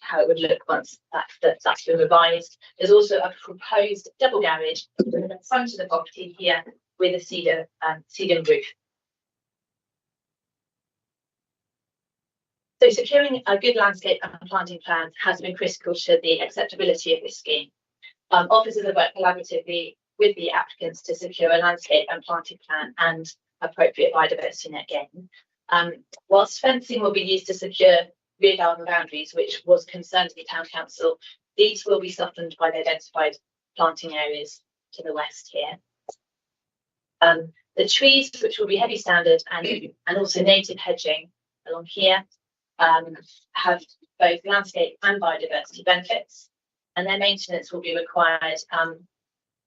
how it would look once that's been revised. There's also a proposed double garage in the front of the property here with a cedar roof. So securing a good landscape and planting plan has been critical to the acceptability of this scheme. Officers have worked collaboratively with the applicants to secure a landscape and planting plan and appropriate biodiversity net gain. Whilst fencing will be used to secure rear garden boundaries, which was concerned to the Town Council, these will be softened by the identified planting areas to the west here. The trees, which will be heavy standard and also native hedging along here, have both landscape and biodiversity benefits, and their maintenance will be required.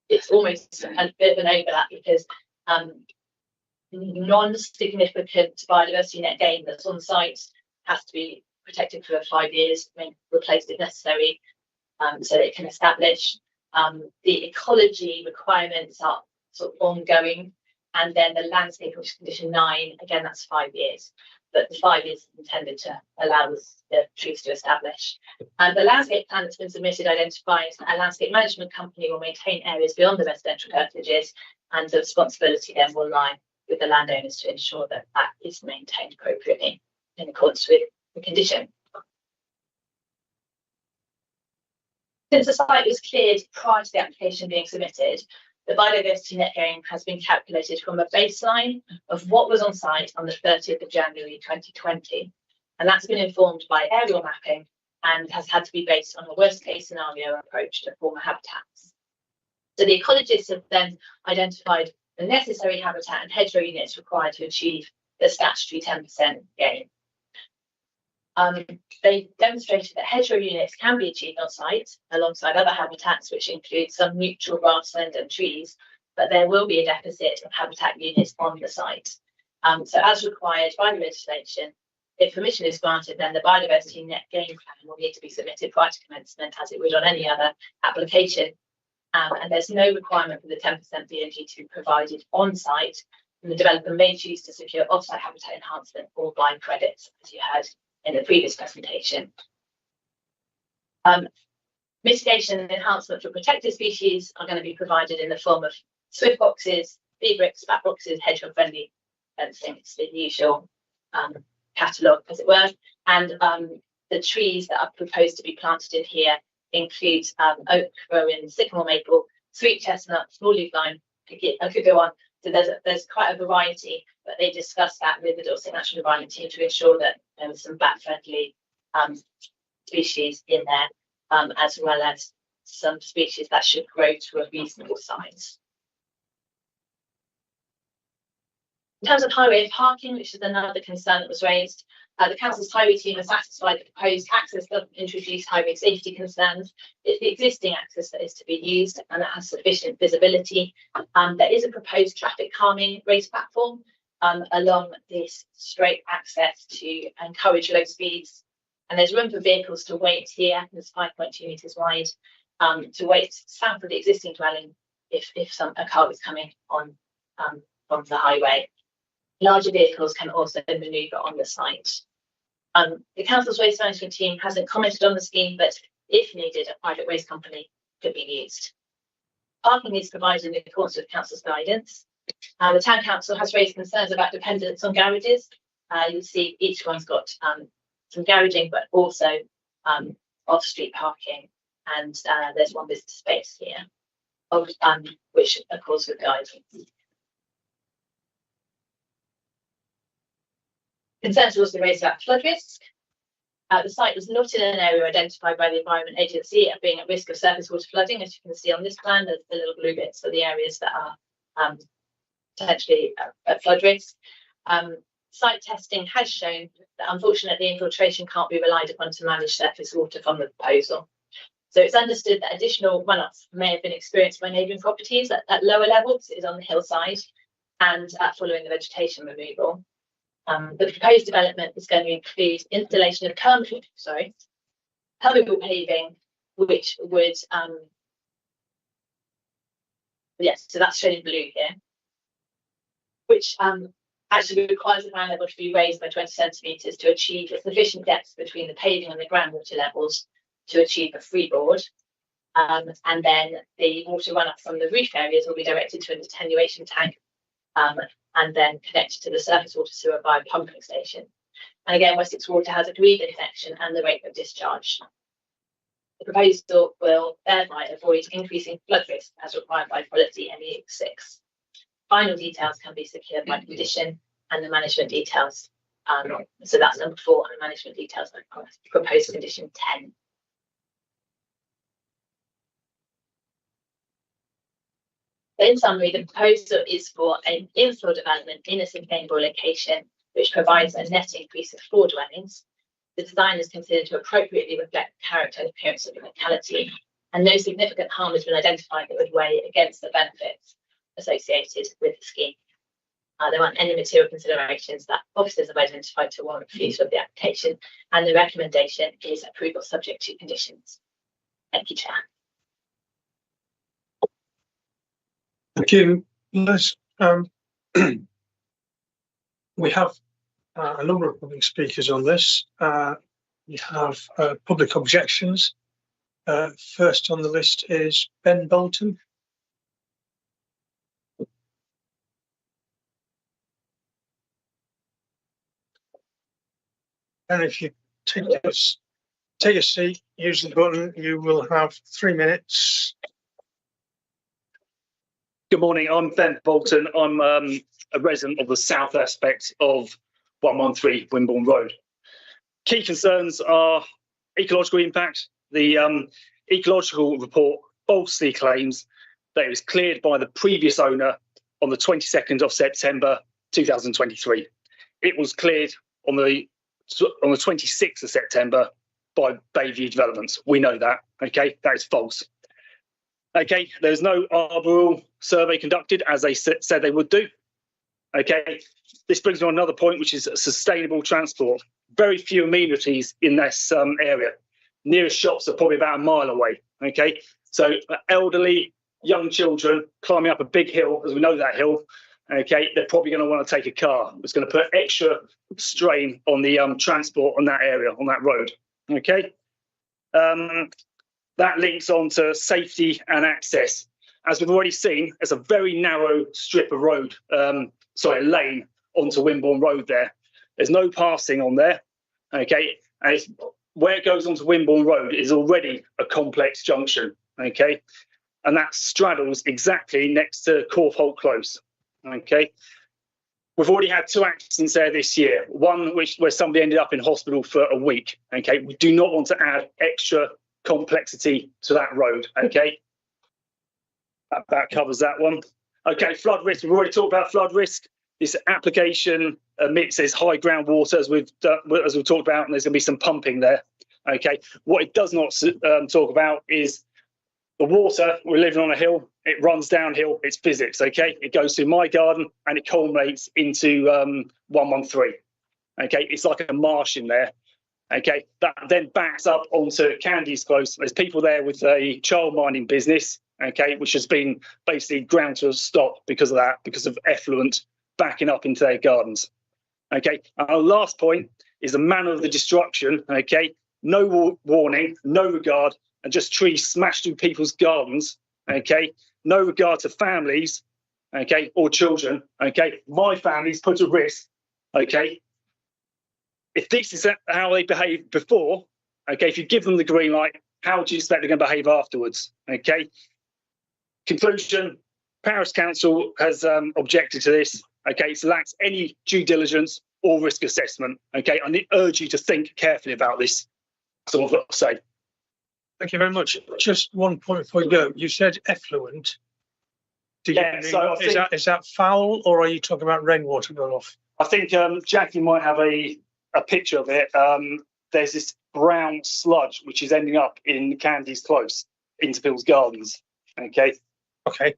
It's almost a bit of an overlap because non-significant biodiversity net gain that's on site has to be protected for 5 years, replaced if necessary, so that it can establish. The ecology requirements are sort of ongoing, and then the landscape, which is condition 9, again, that's 5 years. But the 5 years is intended to allow the trees to establish. And the landscape plan that's been submitted identifies that a landscape management company will maintain areas beyond the residential curtilages, and the responsibility then will lie with the landowners to ensure that that is maintained appropriately in accordance with the condition. Since the site was cleared prior to the application being submitted, the biodiversity net gain has been calculated from a baseline of what was on site on the 30th of January 2020. And that's been informed by aerial mapping and has had to be based on a worst case scenario approach to former habitats. So the ecologists have then identified the necessary habitat and hedgerow units required to achieve the statutory 10% gain. They demonstrated that hedgerow units can be achieved on site alongside other habitats, which include some neutral grassland and trees, but there will be a deficit of habitat units on the site. So as required by the legislation, if permission is granted, then the biodiversity net gain plan will need to be submitted prior to commencement, as it would on any other application. And there's no requirement for the 10% BNG to be provided on site, and the developer may choose to secure off-site habitat enhancement or buy credits, as you heard in the previous presentation. Mitigation and enhancement for protected species are going to be provided in the form of swift boxes, bee bricks, bat boxes, hedgehog friendly fencing. It's the usual catalogue, as it were. And the trees that are proposed to be planted in here include oak, rowan, sycamore maple, sweet chestnut, small leaf lime. I could go on. So there's quite a variety, but they discussed that with the Dorset Natural Environment team to ensure that there was some bat-friendly species in there, as well as some species that should grow to a reasonable size. In terms of highway parking, which is another concern that was raised, the council's highway team is satisfied that the proposed access doesn't introduce highway safety concerns. It's the existing access that is to be used, and that has sufficient visibility. There is a proposed traffic calming raised platform along this straight access to encourage low speeds, and there's room for vehicles to wait here. It's 5.2 metres wide, to wait south of the existing dwelling if a car was coming on from the highway. Larger vehicles can also manoeuvre on the site. The council's waste management team hasn't commented on the scheme, but if needed, a private waste company could be used. Parking is provided in accordance with council's guidance. The town council has raised concerns about dependence on garages. You'll see each one's got some garaging, but also off-street parking, and there's one visitor space here, which of course with guidance. Concerns were also raised about flood risk. The site was not in an area identified by the Environment Agency as being at risk of surface water flooding. As you can see on this plan, there's the little blue bits for the areas that are potentially at flood risk. Site testing has shown that unfortunately infiltration can't be relied upon to manage surface water from the proposal. So it's understood that additional runoff may have been experienced by neighbouring properties at lower levels, is on the hillside, and following the vegetation removal. The proposed development is going to include installation of permeable paving, which would, so that's shown in blue here, which actually requires the ground level to be raised by 20 centimetres to achieve a sufficient depth between the paving and the groundwater levels to achieve a freeboard. And then the water runoff from the roof areas will be directed to an attenuation tank, and then connected to the surface water sewer by a pumping station. And again, Wessex Water has agreed the connection and the rate of discharge. The proposal will thereby avoid increasing flood risk as required by policy ME6. Final details can be secured by condition and the management details. So that's number 4, and the management details are proposed condition 10. In summary, the proposal is for an infill development in a sustainable location, which provides a net increase of 4 dwellings. The design is considered to appropriately reflect the character and appearance of the locality, and no significant harm has been identified that would weigh against the benefits associated with the scheme. There aren't any material considerations that officers have identified to warrant refusal of the application, and the recommendation is approval subject to conditions. Thank you, Chair. Thank you, Liz. We have a number of public speakers on this. We have public objections. First on the list is Ben Bolton. And if you take a seat, use the button, you will have 3 minutes. Good morning, I'm Ben Bolton. I'm a resident of the south aspect of 113 Wimborne Road. Key concerns are ecological impact. The ecological report falsely claims that it was cleared by the previous owner on the 22nd of September 2023. It was cleared on the 26th of September by Bayview Developments. We know that. Okay, that is false. Okay, there's no arboreal survey conducted as they said they would do. Okay, this brings me on another point, which is sustainable transport. Very few amenities in this area. Nearest shops are probably about a mile away. Okay, so elderly, young children climbing up a big hill, as we know that hill, okay, they're probably going to want to take a car. It's going to put extra strain on the transport on that area, on that road. Okay, that links on to safety and access. As we've already seen, it's a very narrow strip of road, lane onto Wimborne Road there. There's no passing on there, okay, and where it goes onto Wimborne Road is already a complex junction, okay, and that straddles exactly next to Corfholt Close, okay. We've already had 2 accidents there this year, one where somebody ended up in hospital for a week, okay. We do not want to add extra complexity to that road, okay. That covers that one. Okay, flood risk. We've already talked about flood risk. This application admits there's high groundwater, as we've talked about, and there's going to be some pumping there. Okay, what it does not talk about is the water. We're living on a hill. It runs downhill. It's physics. Okay, it goes through my garden and it culminates into 113. Okay, it's like a marsh in there. Okay, that then backs up onto Candy's Close. There's people there with a child mining business, okay, which has been basically ground to a stop because of that, because of effluent backing up into their gardens. Okay, and our last point is the manner of the destruction. Okay, no warning, no regard, and just trees smashed through people's gardens. Okay, no regard to families, okay, or children. Okay, my family's put at risk. Okay. If this is how they behaved before, okay, if you give them the green light, how do you expect they're going to behave afterwards? Okay. Conclusion: Parish Council has objected to this. Okay, it lacks any due diligence or risk assessment. Okay, I urge you to think carefully about this. That's all I've got to say. Thank you very much. Just one point before you go. You said effluent. Is that foul, or are you talking about rainwater runoff? I think Jackie might have a picture of it. There's this brown sludge which is ending up in Candy's Close, into Bill's Gardens. Okay. Okay.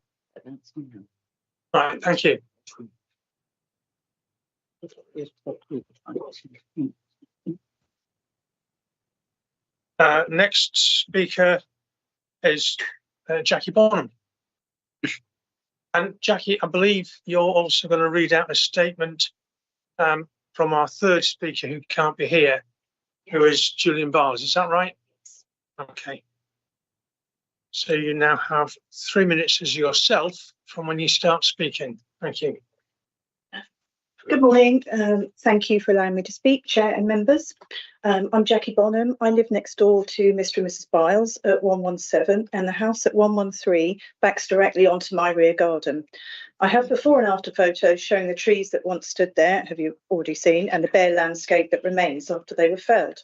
Right. Thank you. Next speaker is Jackie Bonham. And Jackie, I believe you're also going to read out a statement from our third speaker who can't be here, who is Julian Barnes. Is that right? Okay. So you now have 3 minutes as yourself from when you start speaking. Thank you. Good morning. Thank you for allowing me to speak, Chair and members. I'm Jackie Bonham. I live next door to Mr. and Mrs. Biles at 117, and the house at 113 backs directly onto my rear garden. I have before and after photos showing the trees that once stood there, have you already seen, and the bare landscape that remains after they were felled.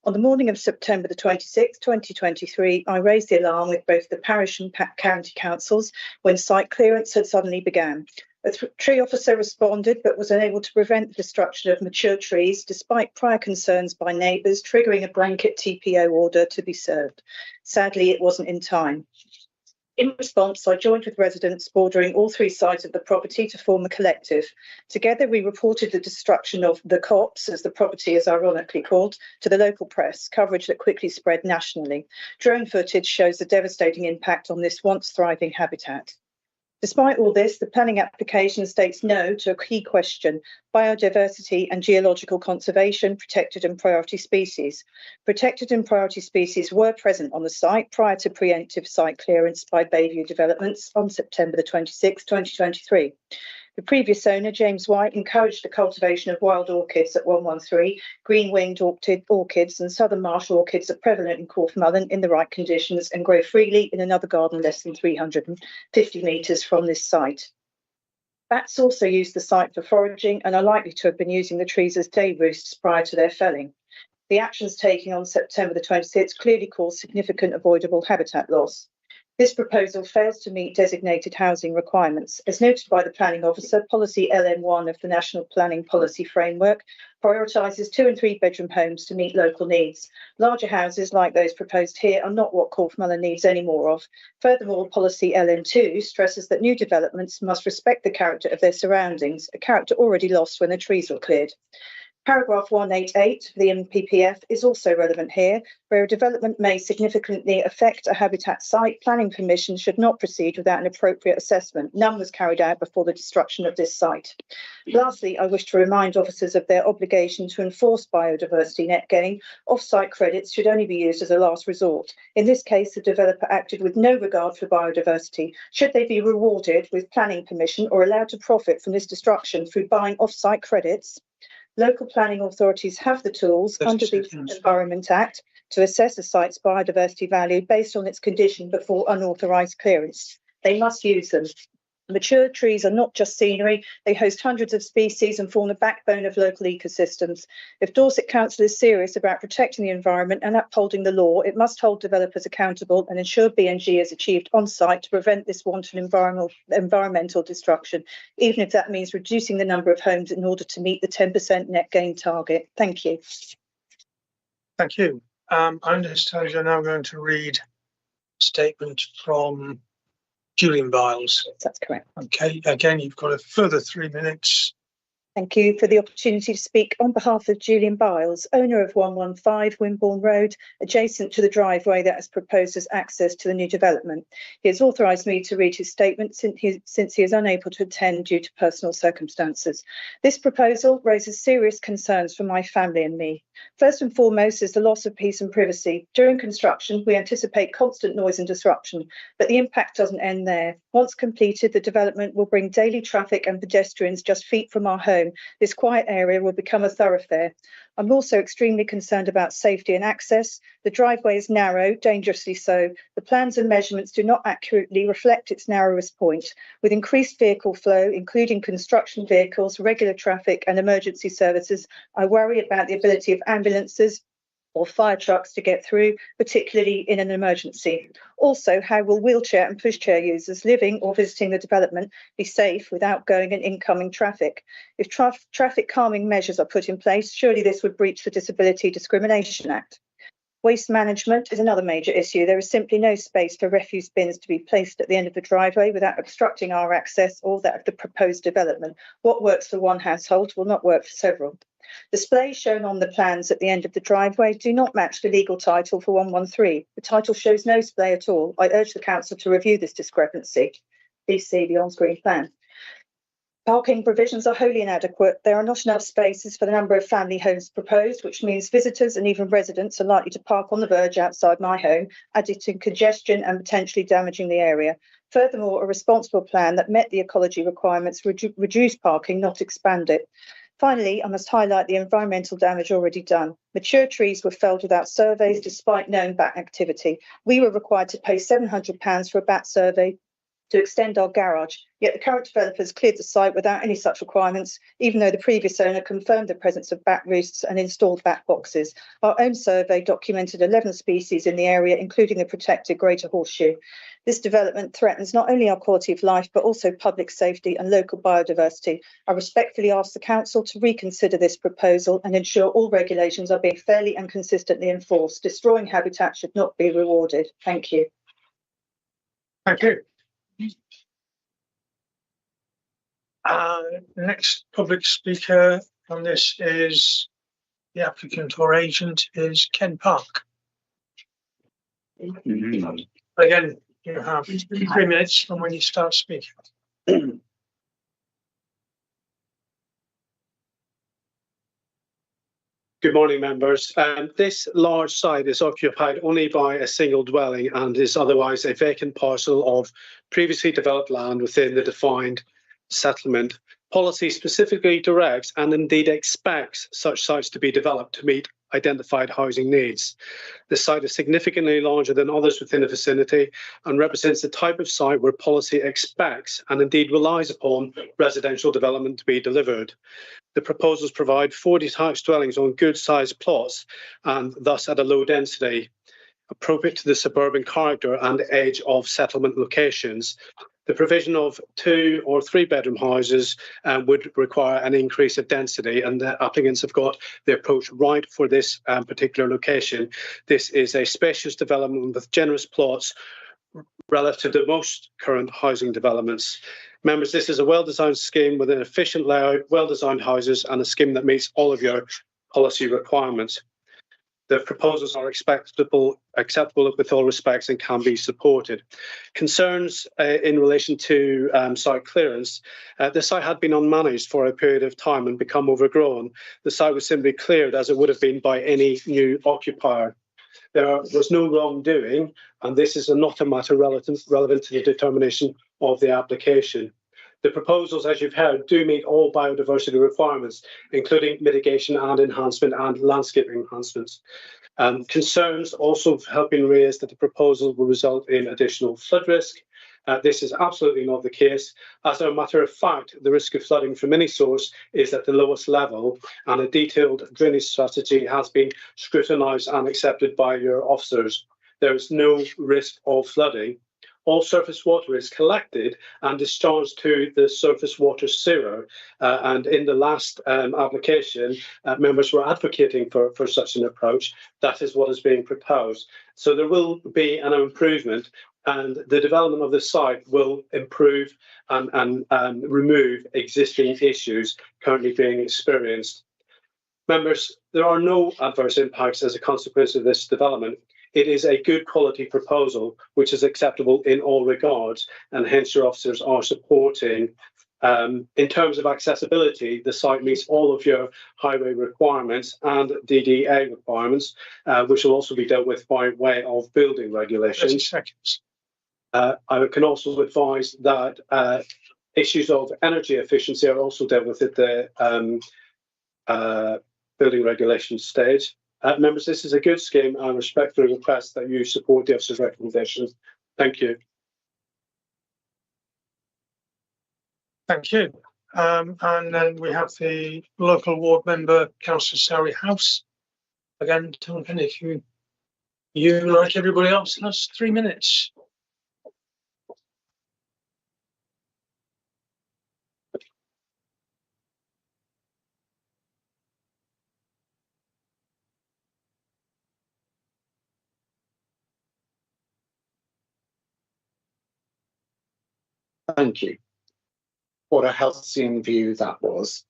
On the morning of September the 26th, 2023, I raised the alarm with both the parish and county councils when site clearance had suddenly begun. A tree officer responded but was unable to prevent the destruction of mature trees despite prior concerns by neighbours, triggering a blanket TPO order to be served. Sadly, it wasn't in time. In response, I joined with residents bordering all 3 sides of the property to form a collective. Together, we reported the destruction of the copse, as the property is ironically called, to the local press, coverage that quickly spread nationally. Drone footage shows the devastating impact on this once thriving habitat. Despite all this, the planning application states no to a key question: biodiversity and geological conservation, protected and priority species. Protected and priority species were present on the site prior to preemptive site clearance by Bayview Developments on September the 26th, 2023. The previous owner, James White, encouraged the cultivation of wild orchids at 113. Green-winged orchids and southern marsh orchids are prevalent in Corfmullen in the right conditions and grow freely in another garden less than 350 metres from this site. Bats also use the site for foraging and are likely to have been using the trees as day roosts prior to their felling. The actions taken on September the 26th clearly caused significant avoidable habitat loss. This proposal fails to meet designated housing requirements. As noted by the planning officer, policy LN1 of the National Planning Policy Framework prioritises 2 and 3 bedroom homes to meet local needs. Larger houses like those proposed here are not what Corfmuller needs any more of. Furthermore, policy LN2 stresses that new developments must respect the character of their surroundings, a character already lost when the trees were cleared. Paragraph 188 of the NPPF is also relevant here, where a development may significantly affect a habitat site. Planning permission should not proceed without an appropriate assessment. None was carried out before the destruction of this site. Lastly, I wish to remind officers of their obligation to enforce biodiversity net gain. Off-site credits should only be used as a last resort. In this case, the developer acted with no regard for biodiversity. Should they be rewarded with planning permission or allowed to profit from this destruction through buying off-site credits? Local planning authorities have the tools under the Environment Act to assess a site's biodiversity value based on its condition before unauthorised clearance. They must use them. Mature trees are not just scenery, they host hundreds of species and form the backbone of local ecosystems. If Dorset Council is serious about protecting the environment and upholding the law, it must hold developers accountable and ensure BNG is achieved on site to prevent this wanton environmental destruction, even if that means reducing the number of homes in order to meet the 10% net gain target. Thank you. Thank you. I understand you're now going to read a statement from Julian Biles. That's correct. Okay, again, you've got a further 3 minutes. Thank you for the opportunity to speak on behalf of Julian Biles, owner of 115 Wimborne Road, adjacent to the driveway that is proposed as access to the new development. He has authorised me to read his statement since he is unable to attend due to personal circumstances. This proposal raises serious concerns for my family and me. First and foremost is the loss of peace and privacy. During construction, we anticipate constant noise and disruption, but the impact doesn't end there. Once completed, the development will bring daily traffic and pedestrians just feet from our home. This quiet area will become a thoroughfare. I'm also extremely concerned about safety and access. The driveway is narrow, dangerously so. The plans and measurements do not accurately reflect its narrowest point. With increased vehicle flow, including construction vehicles, regular traffic and emergency services, I worry about the ability of ambulances or fire trucks to get through, particularly in an emergency. Also, how will wheelchair and pushchair users living or visiting the development be safe with outgoing and incoming traffic? If traffic calming measures are put in place, surely this would breach the Disability Discrimination Act. Waste management is another major issue. There is simply no space for refuse bins to be placed at the end of the driveway without obstructing our access or that of the proposed development. What works for one household will not work for several. Displays shown on the plans at the end of the driveway do not match the legal title for 113. The title shows no display at all. I urge the council to review this discrepancy. Please see the on-screen plan. Parking provisions are wholly inadequate. There are not enough spaces for the number of family homes proposed, which means visitors and even residents are likely to park on the verge outside my home, adding to congestion and potentially damaging the area. Furthermore, a responsible plan that met the ecology requirements reduce parking, not expand it. Finally, I must highlight the environmental damage already done. Mature trees were felled without surveys despite known bat activity. We were required to pay £700 for a bat survey to extend our garage, yet the current developers cleared the site without any such requirements, even though the previous owner confirmed the presence of bat roosts and installed bat boxes. Our own survey documented 11 species in the area, including the protected Greater Horseshoe. This development threatens not only our quality of life, but also public safety and local biodiversity. I respectfully ask the council to reconsider this proposal and ensure all regulations are being fairly and consistently enforced. Destroying habitat should not be rewarded. Thank you. Thank you. Next public speaker on this is the applicant or agent is Ken Park. Again, you have 3 minutes from when you start speaking. Good morning, members. This large site is occupied only by a single dwelling and is otherwise a vacant parcel of previously developed land within the defined settlement. Policy specifically directs and indeed expects such sites to be developed to meet identified housing needs. The site is significantly larger than others within the vicinity and represents the type of site where policy expects and indeed relies upon residential development to be delivered. The proposals provide 40 detached dwellings on good-sized plots and thus at a low density, appropriate to the suburban character and edge of settlement locations. The provision of 2 or 3 bedroom houses would require an increase of density, and the applicants have got the approach right for this particular location. This is a spacious development with generous plots relative to most current housing developments. Members, this is a well-designed scheme with an efficient layout, well-designed houses, and a scheme that meets all of your policy requirements. The proposals are acceptable with all respects and can be supported. Concerns in relation to site clearance. The site had been unmanaged for a period of time and become overgrown. The site was simply cleared as it would have been by any new occupier. There was no wrongdoing, and this is not a matter relevant to the determination of the application. The proposals, as you've heard, do meet all biodiversity requirements, including mitigation and enhancement and landscaping enhancements. Concerns also have been raised that the proposal will result in additional flood risk. This is absolutely not the case. As a matter of fact, the risk of flooding from any source is at the lowest level, and a detailed drainage strategy has been scrutinised and accepted by your officers. There is no risk of flooding. All surface water is collected and discharged to the surface water sewer. And in the last application, members were advocating for such an approach. That is what is being proposed. So there will be an improvement, and the development of the site will improve and remove existing issues currently being experienced. Members, there are no adverse impacts as a consequence of this development. It is a good quality proposal, which is acceptable in all regards, and hence your officers are supporting. In terms of accessibility, the site meets all of your highway requirements and DDA requirements, which will also be dealt with by way of building regulations. 30 seconds. I can also advise that issues of energy efficiency are also dealt with at the building regulation stage. Members, this is a good scheme. I respectfully request that you support the officer's recommendations. Thank you. Thank you. And then we have the local ward member, Councillor Sari House. Again, Duncan, if you like everybody else, has 3 minutes. Thank you. What a halcyon view that was.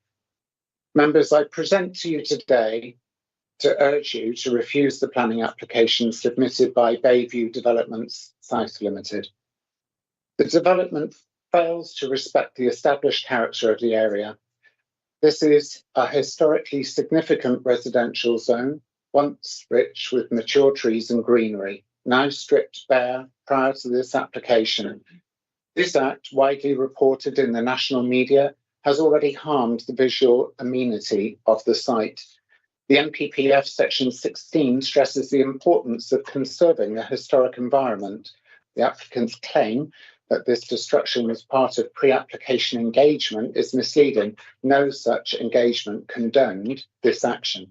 Members, I present to you today to urge you to refuse the planning application submitted by Bayview Developments South Limited. The development fails to respect the established character of the area. This is a historically significant residential zone, once rich with mature trees and greenery, now stripped bare prior to this application. This act, widely reported in the national media, has already harmed the visual amenity of the site. The NPPF Section 16 stresses the importance of conserving a historic environment. The applicant's claim that this destruction was part of pre-application engagement is misleading. No such engagement condoned this action.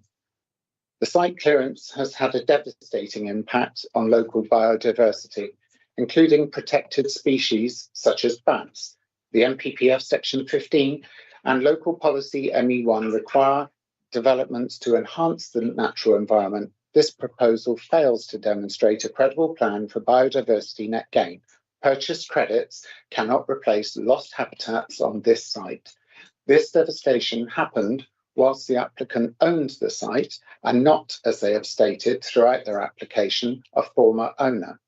The site clearance has had a devastating impact on local biodiversity, including protected species such as bats. The NPPF Section 15 and local policy ME1 require developments to enhance the natural environment. This proposal fails to demonstrate a credible plan for biodiversity net gain. Purchased credits cannot replace lost habitats on this site. This devastation happened whilst the applicant owned the site and not, as they have stated throughout their application, a former owner.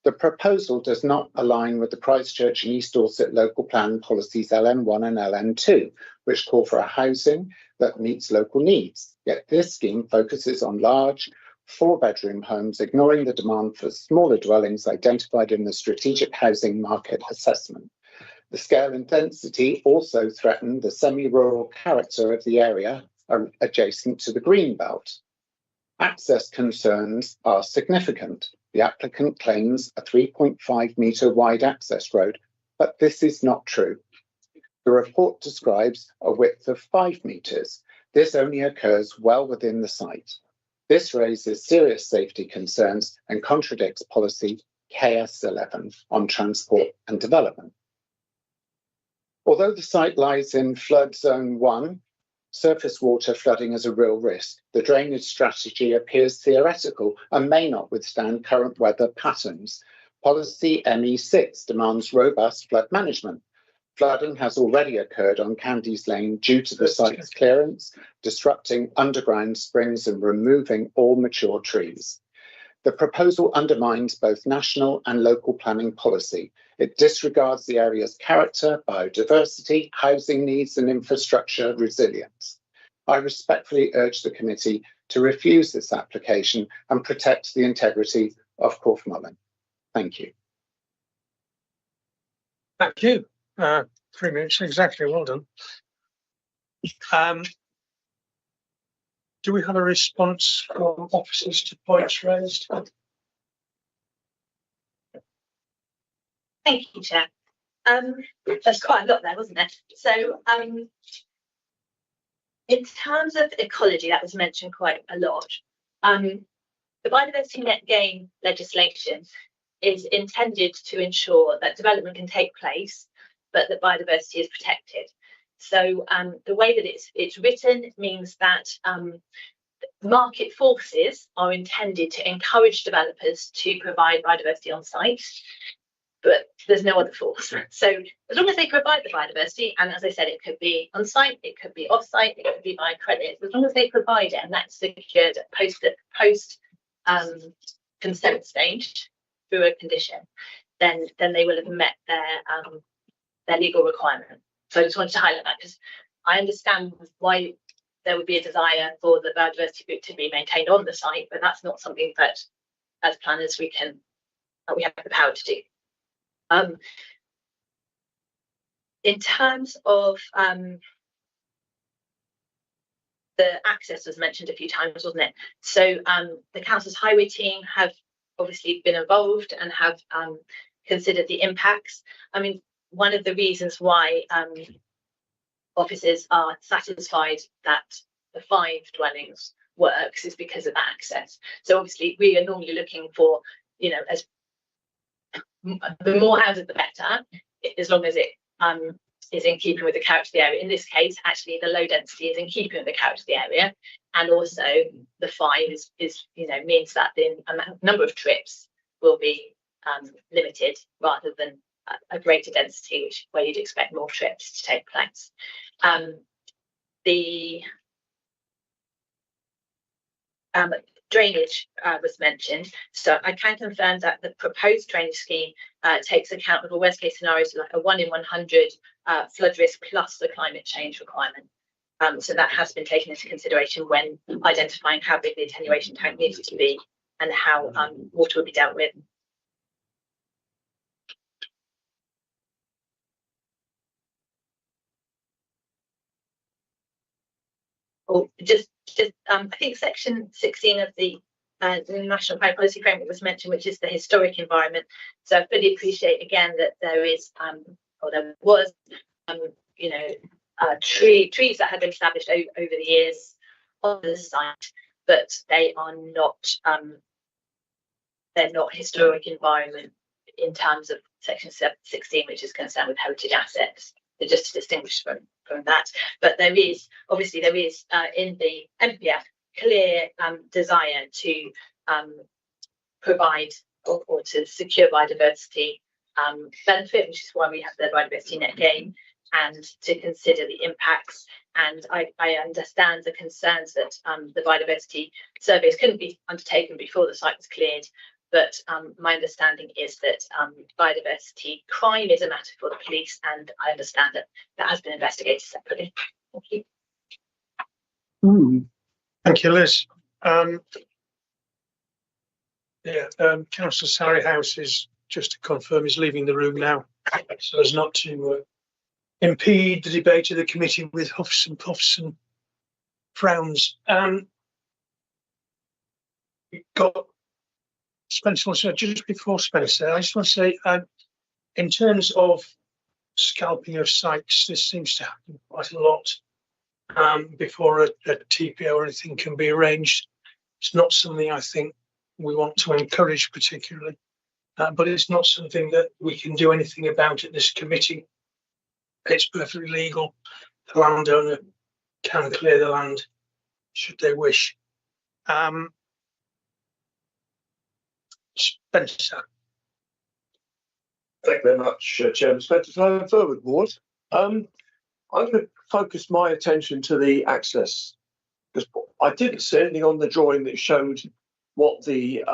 The proposal does not align with the Christchurch and East Dorset local plan policies LN1 and LN2, which call for a housing that meets local needs. Yet this scheme focuses on large 4-bedroom homes, ignoring the demand for smaller dwellings identified in the strategic housing market assessment. The scale and density also threaten the semi-rural character of the area adjacent to the green belt. Access concerns are significant. The applicant claims a 3.5 metre wide access road, but this is not true. The report describes a width of 5 metres. This only occurs well within the site. This raises serious safety concerns and contradicts policy KS11 on transport and development. Although the site lies in flood zone 1, surface water flooding is a real risk. The drainage strategy appears theoretical and may not withstand current weather patterns. Policy ME6 demands robust flood management. Flooding has already occurred on Candies Lane due to the site's clearance, disrupting underground springs and removing all mature trees. The proposal undermines both national and local planning policy. It disregards the area's character, biodiversity, housing needs and infrastructure resilience. I respectfully urge the committee to refuse this application and protect the integrity of Porthmullen. Thank you. Thank you. 3 minutes exactly, well done. Do we have a response from officers to points raised? Thank you, Chair. There's quite a lot there, wasn't there? So, in terms of ecology, that was mentioned quite a lot. The biodiversity net gain legislation is intended to ensure that development can take place, but that biodiversity is protected. So the way that it's written means that market forces are intended to encourage developers to provide biodiversity on site, but there's no other force. So as long as they provide the biodiversity, and as I said, it could be on site, it could be off site, it could be by credit, as long as they provide it and that's secured at post consent stage through a condition, then they will have met their legal requirement. So I just wanted to highlight that because I understand why there would be a desire for the biodiversity group to be maintained on the site, but that's not something that as planners we have the power to do. In terms of the access was mentioned a few times, wasn't it? So the council's highway team have obviously been involved and have considered the impacts. I mean, one of the reasons why officers are satisfied that the 5 dwellings works is because of access. So obviously we are normally looking for, you know, as the more houses the better, as long as it is in keeping with the character of the area. In this case, actually the low density is in keeping with the character of the area, and also the 5 is you know, means that the number of trips will be limited rather than a greater density, where you'd expect more trips to take place. The drainage was mentioned, so I can confirm that the proposed drainage scheme takes account of a worst case scenario, so like a 1 in 100 flood risk plus the climate change requirement. So that has been taken into consideration when identifying how big the attenuation tank needs to be and how water will be dealt with. Or just I think section 16 of the National Planning Policy Framework was mentioned, which is the historic environment. So I fully appreciate again that there is, or there was, you know, trees that have been established over the years on the site, but they are not, they're not historic environment in terms of section 16, which is concerned with heritage assets. So just to distinguish from that, but there is obviously in the MPF clear desire to provide or to secure biodiversity benefit, which is why we have the biodiversity net gain, and to consider the impacts. And I understand the concerns that the biodiversity surveys couldn't be undertaken before the site was cleared. But my understanding is that biodiversity crime is a matter for the police, and I understand that that has been investigated separately. Thank you. Thank you, Liz. Councillor Sally House is, just to confirm, is leaving the room now, so as not to impede the debate of the committee with huffs and puffs and frowns. got Spencer. Just before Spencer, I just want to say, in terms of scalping of sites, this seems to happen quite a lot before a TPO or anything can be arranged. It's not something I think we want to encourage particularly, but it's not something that we can do anything about at this committee. It's perfectly legal. The landowner can clear the land should they wish. Spencer. Thank you very much, Chairman Spencer. Furwood Ward. I'm going to focus my attention to the access, because I didn't see anything on the drawing that showed what the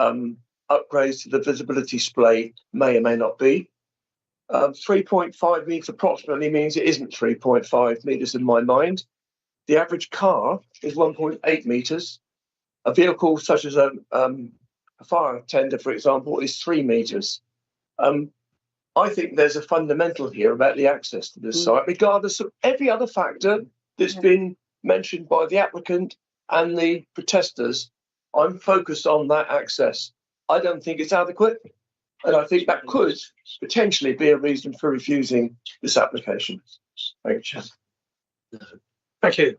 upgrades to the visibility display may or may not be. 3.5 metres approximately means it isn't 3.5 metres in my mind. The average car is 1.8 metres. A vehicle such as a fire tender, for example, is 3 metres. I think there's a fundamental here about the access to this site, regardless of every other factor that's been mentioned by the applicant and the protesters. I'm focused on that access. I don't think it's adequate, and I think that could potentially be a reason for refusing this application. Thank you, Chair. Thank you.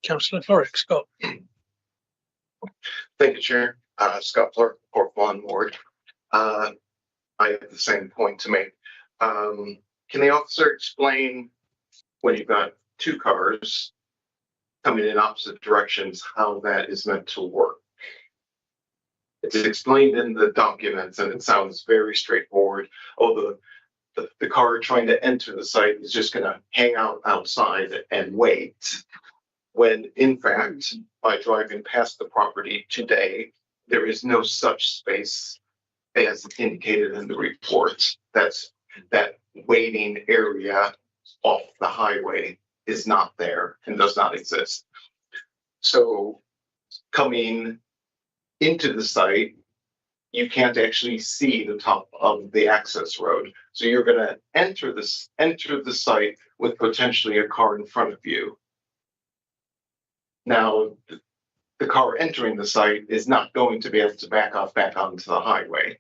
Councillor Florrick, Scott. Thank you, Chair. Scott Florrick, Portlawn Ward. I have the same point to make. Can the officer explain, when you've got two cars coming in opposite directions, how that is meant to work? It's explained in the documents and it sounds very straightforward. Oh, the car trying to enter the site is just going to hang out outside and wait. When in fact, by driving past the property today, there is no such space as indicated in the report. That waiting area off the highway is not there and does not exist. So coming into the site, you can't actually see the top of the access road. So you're going to enter the site with potentially a car in front of you. Now, the car entering the site is not going to be able to back off back onto the highway.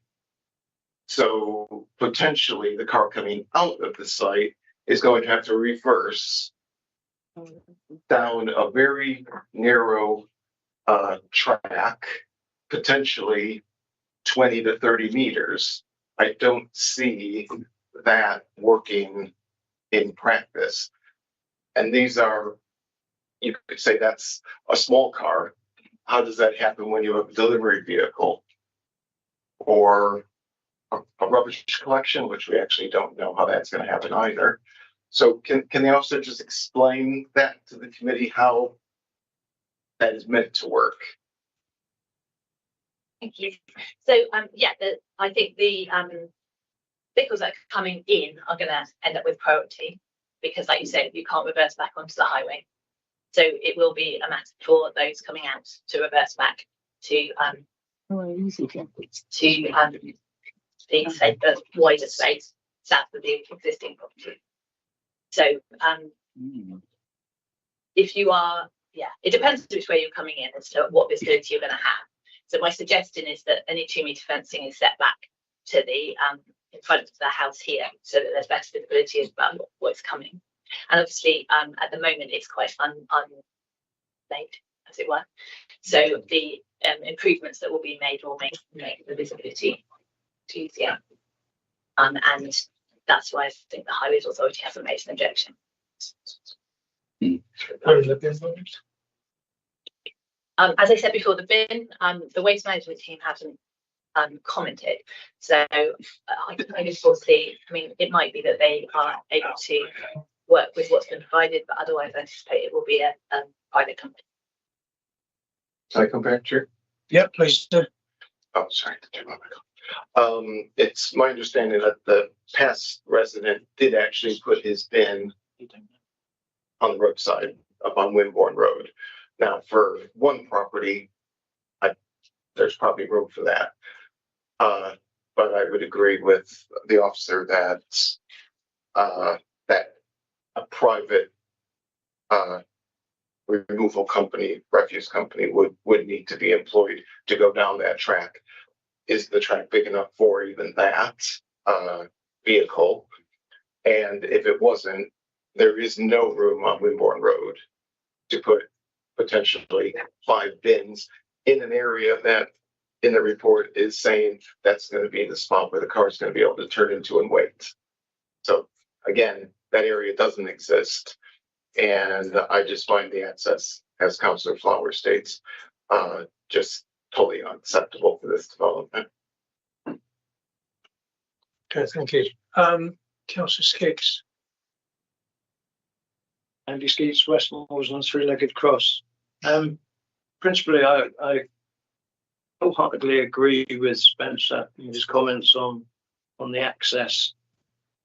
So potentially the car coming out of the site is going to have to reverse down a very narrow track, potentially 20 to 30 meters. I don't see that working in practice. And these are, you could say that's a small car. How does that happen when you have a delivery vehicle or a rubbish collection, which we actually don't know how that's going to happen either? So can the officer just explain that to the committee, how that is meant to work? Thank you. So I think the vehicles that are coming in are going to end up with priority because, like you said, you can't reverse back onto the highway. So it will be a matter for those coming out to reverse back to the wider space south of the existing property. So if you are, it depends which way you're coming in as to what visibility you're going to have. So my suggestion is that any 2 metre fencing is set back to the in front of the house here, so that there's better visibility about what's coming. And obviously, at the moment, it's quite unmade, as it were. So the improvements that will be made will make the visibility easier. And that's why I think the Highways Authority hasn't made an objection. As I said before, the bin, the waste management team hasn't commented. So I just foresee, it might be that they are able to work with what's been provided, but otherwise I anticipate it will be a private company. Can I come back, Chair? Yeah, please do. Oh, sorry. It's my understanding that the past resident did actually put his bin on the roadside up on Wimborne Road. Now, for one property, there's probably room for that. But I would agree with the officer that that a private removal company, refuse company would need to be employed to go down that track. Is the track big enough for even that vehicle? And if it wasn't, there is no room on Wimborne Road to put potentially 5 bins in an area that in the report is saying that's going to be the spot where the car is going to be able to turn into and wait. So again, that area doesn't exist. And I just find the access, as Councillor Flower states, just totally unacceptable for this development. Okay, thank you. Councillor Skiggs. Andy Skeets, West Morsland, Three-Legged Cross. Principally, I wholeheartedly agree with Spencer in his comments on the access.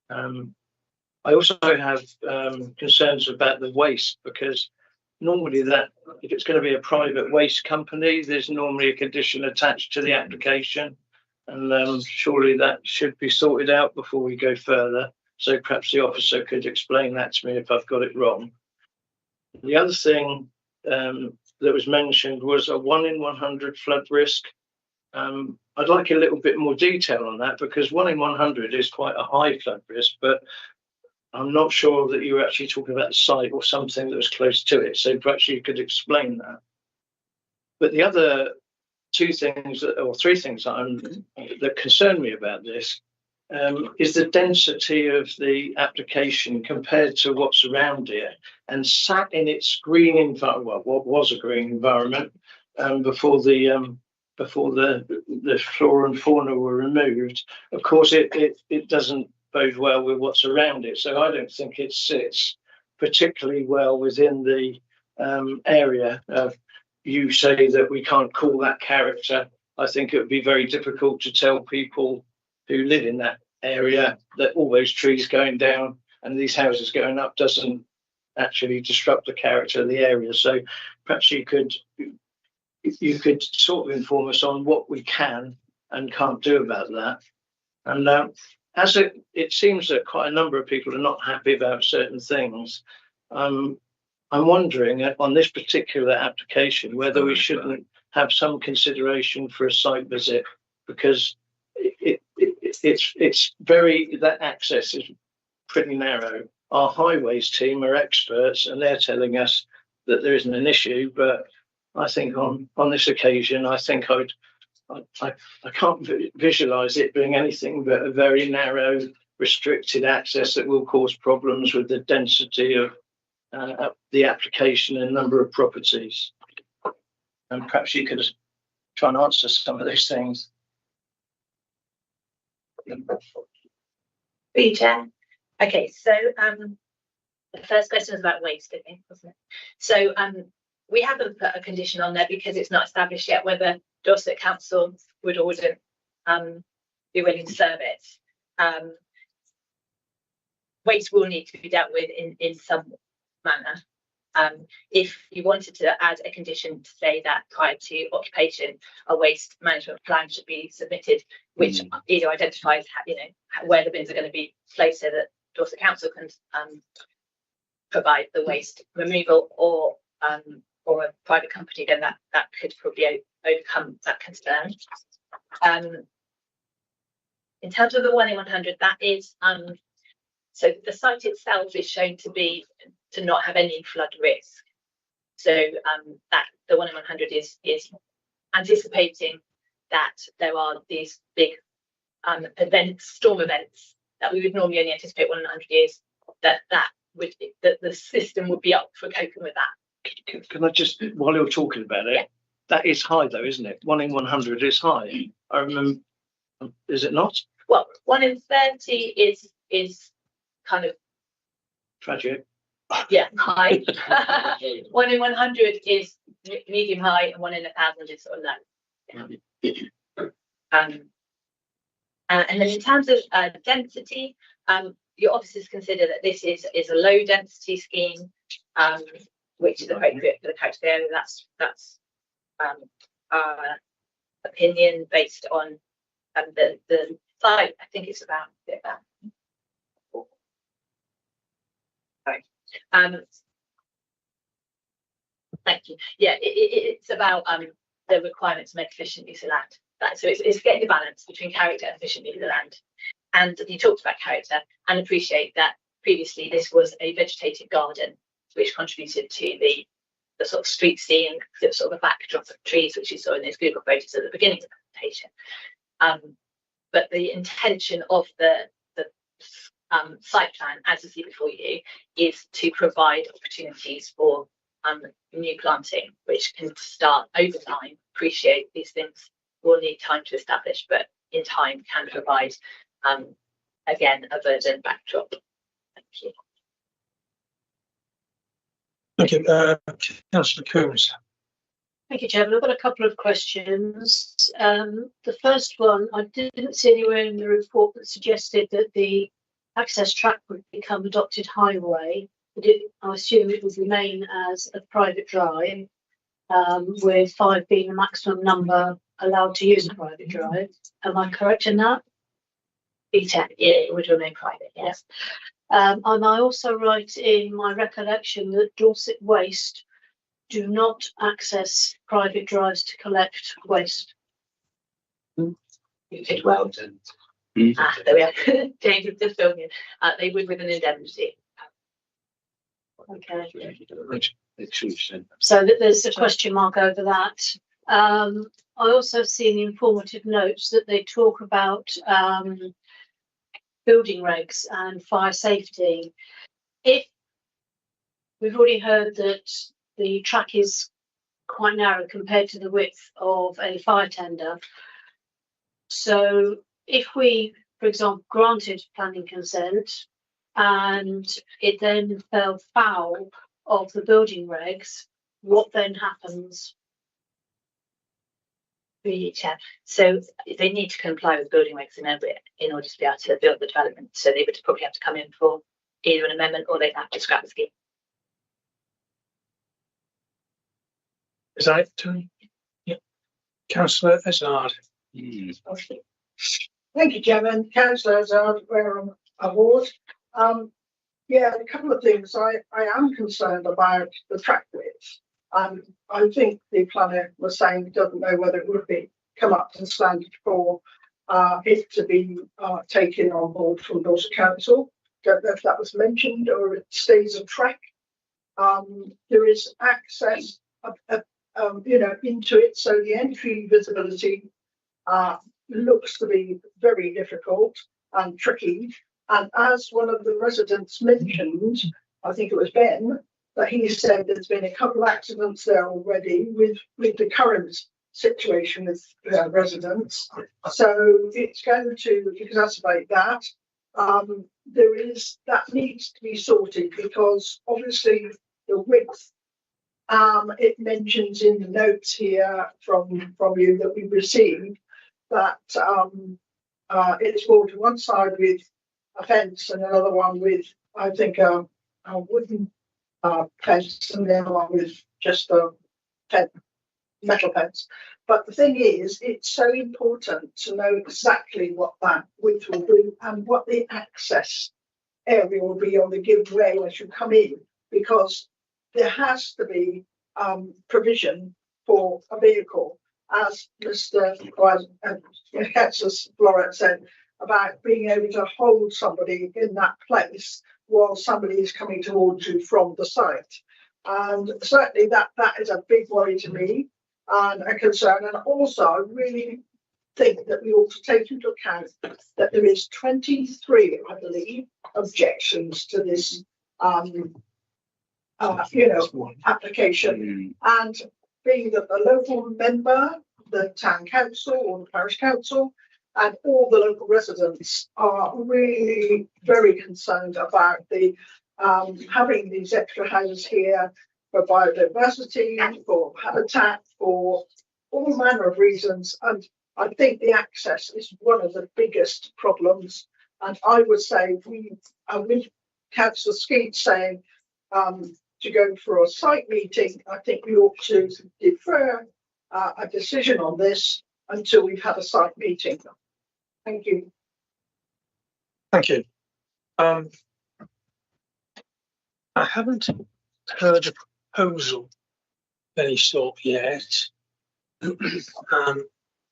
I also have concerns about the waste, because normally that if it's going to be a private waste company, there's normally a condition attached to the application, and surely that should be sorted out before we go further. So perhaps the officer could explain that to me if I've got it wrong. The other thing that was mentioned was a 1 in 100 flood risk. I'd like a little bit more detail on that, because 1 in 100 is quite a high flood risk, but I'm not sure that you were actually talking about the site or something that was close to it. So perhaps you could explain that. But the other 2 things or 3 things that concern me about this is the density of the application compared to what's around it, and sat in its green environment, well, what was a green environment before the flora and fauna were removed. Of course, it doesn't bode well with what's around it, so I don't think it sits particularly well within the area. You say that we can't call that character. I think it would be very difficult to tell people who live in that area that all those trees going down and these houses going up doesn't actually disrupt the character of the area. So perhaps you could sort of inform us on what we can and can't do about that. And as it seems that quite a number of people are not happy about certain things, I'm wondering on this particular application whether we shouldn't have some consideration for a site visit, because it's very, that access is pretty narrow. Our highways team are experts and they're telling us that there isn't an issue, but I think on this occasion, I think I can't visualize it being anything but a very narrow, restricted access that will cause problems with the density of the application and number of properties. And perhaps you could try and answer some of those things. Through you, Chair. Okay, so the first question was about waste, I think, wasn't it? So we haven't put a condition on there because it's not established yet whether Dorset Council would or wouldn't be willing to serve it. Waste will need to be dealt with in some manner. If you wanted to add a condition to say that prior to occupation, a waste management plan should be submitted, which either identifies, where the bins are going to be placed so that Dorset Council can provide the waste removal, or a private company, then that could probably overcome that concern. In terms of the 1 in 100, that is so the site itself is shown to not have any flood risk. So that the 1 in 100 is anticipating that there are these big storm events that we would normally only anticipate 1 in 100 years. That the system would be up for coping with that. Can I just, while you're talking about it, that is high though, isn't it? 1 in 100 is high. I remember, is it not? Well, 1 in 30 is kind of tragic. Yeah, high. 1 in 100 is medium high, and 1 in 1,000 is sort of low. And then in terms of density, your officers consider that this is a low density scheme, which is appropriate for the character area. That's our opinion based on the site. I think it's about Thank you. Yeah, it's about the requirement to make efficient use of land. Right, so it's getting the balance between character and efficient use of the land. And you talked about character, and appreciate that previously this was a vegetated garden, which contributed to the sort of street scene, the sort of a backdrop of trees, which you saw in those Google photos at the beginning of the presentation. But the intention of the site plan, as you see before you, is to provide opportunities for new planting, which can start over time. Appreciate these things will need time to establish, but in time can provide, again, a verdant backdrop. Thank you. Thank you, Councillor Coombs. Thank you, Chairman. I've got a couple of questions. The first one, I didn't see anywhere in the report that suggested that the access track would become adopted highway. I assume it would remain as a private drive, with 5 being the maximum number allowed to use a private drive. Am I correct in that? Yeah, it would remain private, yes. And I also write in my recollection that Dorset Waste do not access private drives to collect waste. You did well. There we are. James is just filming. They would with an indemnity. Okay. So there's a question mark over that. I also see in the informative notes that they talk about building regs and fire safety. If we've already heard that the track is quite narrow compared to the width of a fire tender, so if we, for example, granted planning consent and it then fell foul of the building regs, what then happens? So they need to comply with building regs in order to be able to build the development. So they would probably have to come in for either an amendment or they'd have to scrap the scheme. Is that it, Tony? Yeah. Councillor Hazard. Thank you, Chairman. Councillor Hazard, Wareham Award. Yeah, a couple of things. I am concerned about the track width. I think the planner was saying he doesn't know whether it would come up to the standard for it to be taken on board from Dorset Council. Don't know if that was mentioned or it stays a track. There is access, into it, so the entry visibility looks to be very difficult and tricky. And as one of the residents mentioned, I think it was Ben, that he said there's been a couple of accidents there already with the current situation with residents. So it's going to exacerbate that. That needs to be sorted because obviously the width, it mentions in the notes here from you that we received that it's brought to one side with a fence and another one with, I think, a wooden fence and the other one with just a metal fence. But the thing is, it's so important to know exactly what that width will be and what the access area will be on the give way as you come in, because there has to be provision for a vehicle, as Mr. Florence said, about being able to hold somebody in that place while somebody is coming towards you from the site. And certainly that is a big worry to me and a concern. And also, I really think that we ought to take into account that there is 23, I believe, objections to this application. And being that the local member, the town council or the parish council, and all the local residents are really very concerned about the having these extra houses here for biodiversity, for habitat, for all manner of reasons. And I think the access is one of the biggest problems. And I would say with Councillor Skeet saying to go for a site meeting, I think we ought to defer a decision on this until we've had a site meeting. Thank you. Thank you. I haven't heard a proposal any sort yet.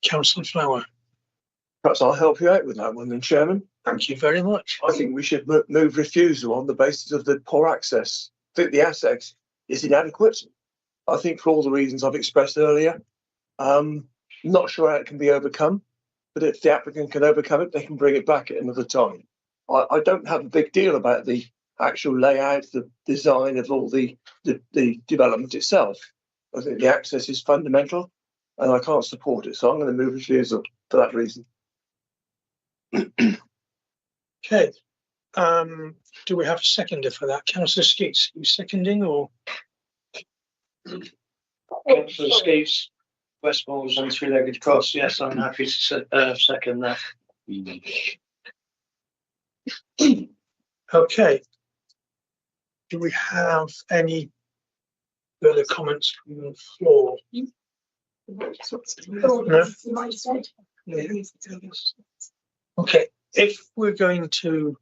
Councillor Flower. Perhaps I'll help you out with that one then, Chairman. Thank you very much. I think we should move refusal on the basis of the poor access. I think the access is inadequate. I think for all the reasons I've expressed earlier. Not sure how it can be overcome, but if the applicant can overcome it, they can bring it back at another time. I don't have a big deal about the actual layout, the design of all the development itself. I think the access is fundamental and I can't support it. So I'm going to move refusal for that reason. Okay. Do we have a seconder for that? Councillor Skeets, are you seconding or? Councillor Skeets, Westmoreland and Three-Legged Cross. Yes, I'm happy to second that. Okay. Do we have any further comments from the floor? No? Okay, if we're going to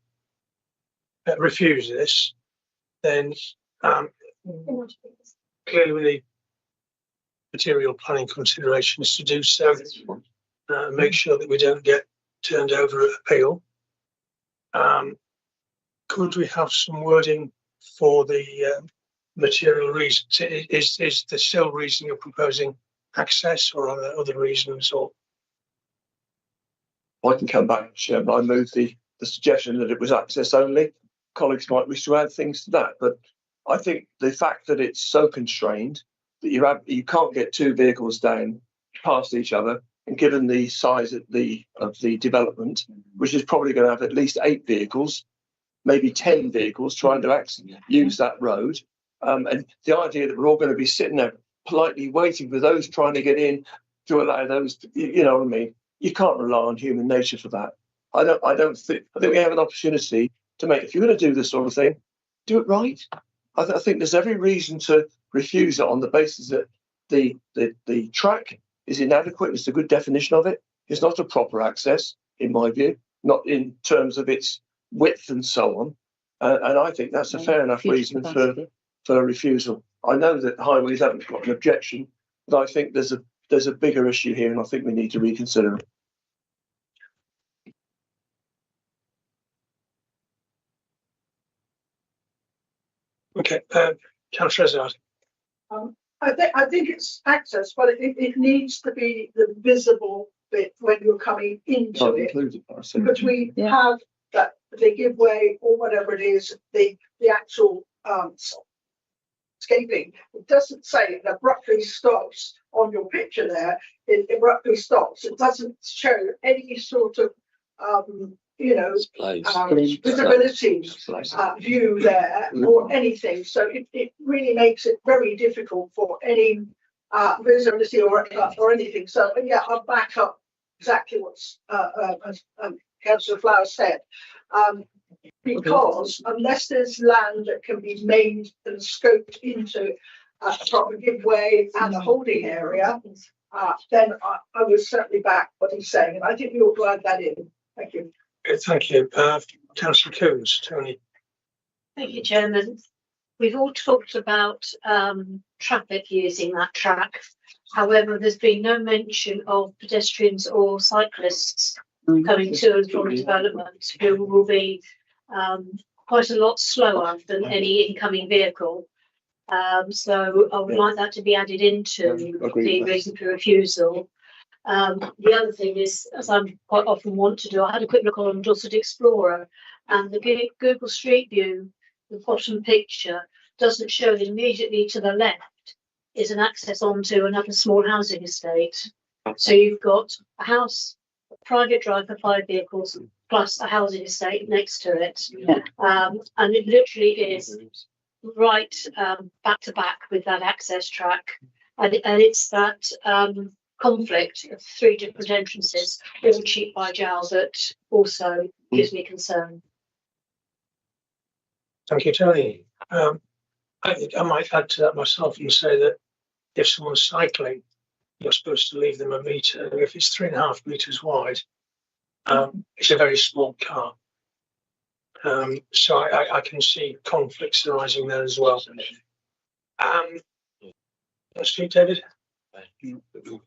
refuse this, then clearly we need material planning considerations to do so. Make sure that we don't get turned over at appeal. Could we have some wording for the material reasons? Is the sole reason you're proposing access, or are there other reasons? Or I can come back, Chairman. I moved the suggestion that it was access only. Colleagues might wish to add things to that, but I think the fact that it's so constrained that you can't get two vehicles down past each other, and given the size of the development, which is probably going to have at least 8 vehicles, maybe 10 vehicles trying to use that road, and the idea that we're all going to be sitting there politely waiting for those trying to get in to allow those, you know what I mean? You can't rely on human nature for that. I think we have an opportunity to make, if you're going to do this sort of thing, do it right. I think there's every reason to refuse it on the basis that the track is inadequate. It's a good definition of it. It's not a proper access, in my view, not in terms of its width and so on. And I think that's a fair enough reason for a refusal. I know that highways haven't got an objection, but I think there's a bigger issue here, and I think we need to reconsider it. Okay, Councillor Azad. I think it's access, but it needs to be the visible bit when you're coming into it. Because we have that they give way or whatever it is, the actual escaping. It doesn't say it abruptly stops on your picture there. It abruptly stops. It doesn't show any sort of visibility view there or anything. So it really makes it very difficult for any visibility or anything. So yeah, I'll back up exactly what's Councillor Flower said. Because unless there's land that can be made and scoped into a proper giveaway and a holding area, then I would certainly back what he's saying. And I think we ought to add that in. Thank you. Thank you. Councillor Coombs, Tony. Thank you, Chairman. We've all talked about traffic using that track. However, there's been no mention of pedestrians or cyclists coming to and from development who will be quite a lot slower than any incoming vehicle. So I would like that to be added into the reason for refusal. The other thing is, as I quite often want to do, I had a quick look on Dorset Explorer, and the Google Street View, the bottom picture, doesn't show that immediately to the left is an access onto another small housing estate. So you've got a house, a private drive for 5 vehicles, plus a housing estate next to it. And it literally is right back to back with that access track. And it's that conflict of 3 different entrances, all cheap by jowl, that also gives me concern. Thank you, Tony. I think I might add to that myself and say that if someone's cycling, you're supposed to leave them a metre. And if it's 3.5 metres wide, it's a very small car. So I can see conflicts arising there as well. Speak, David. You're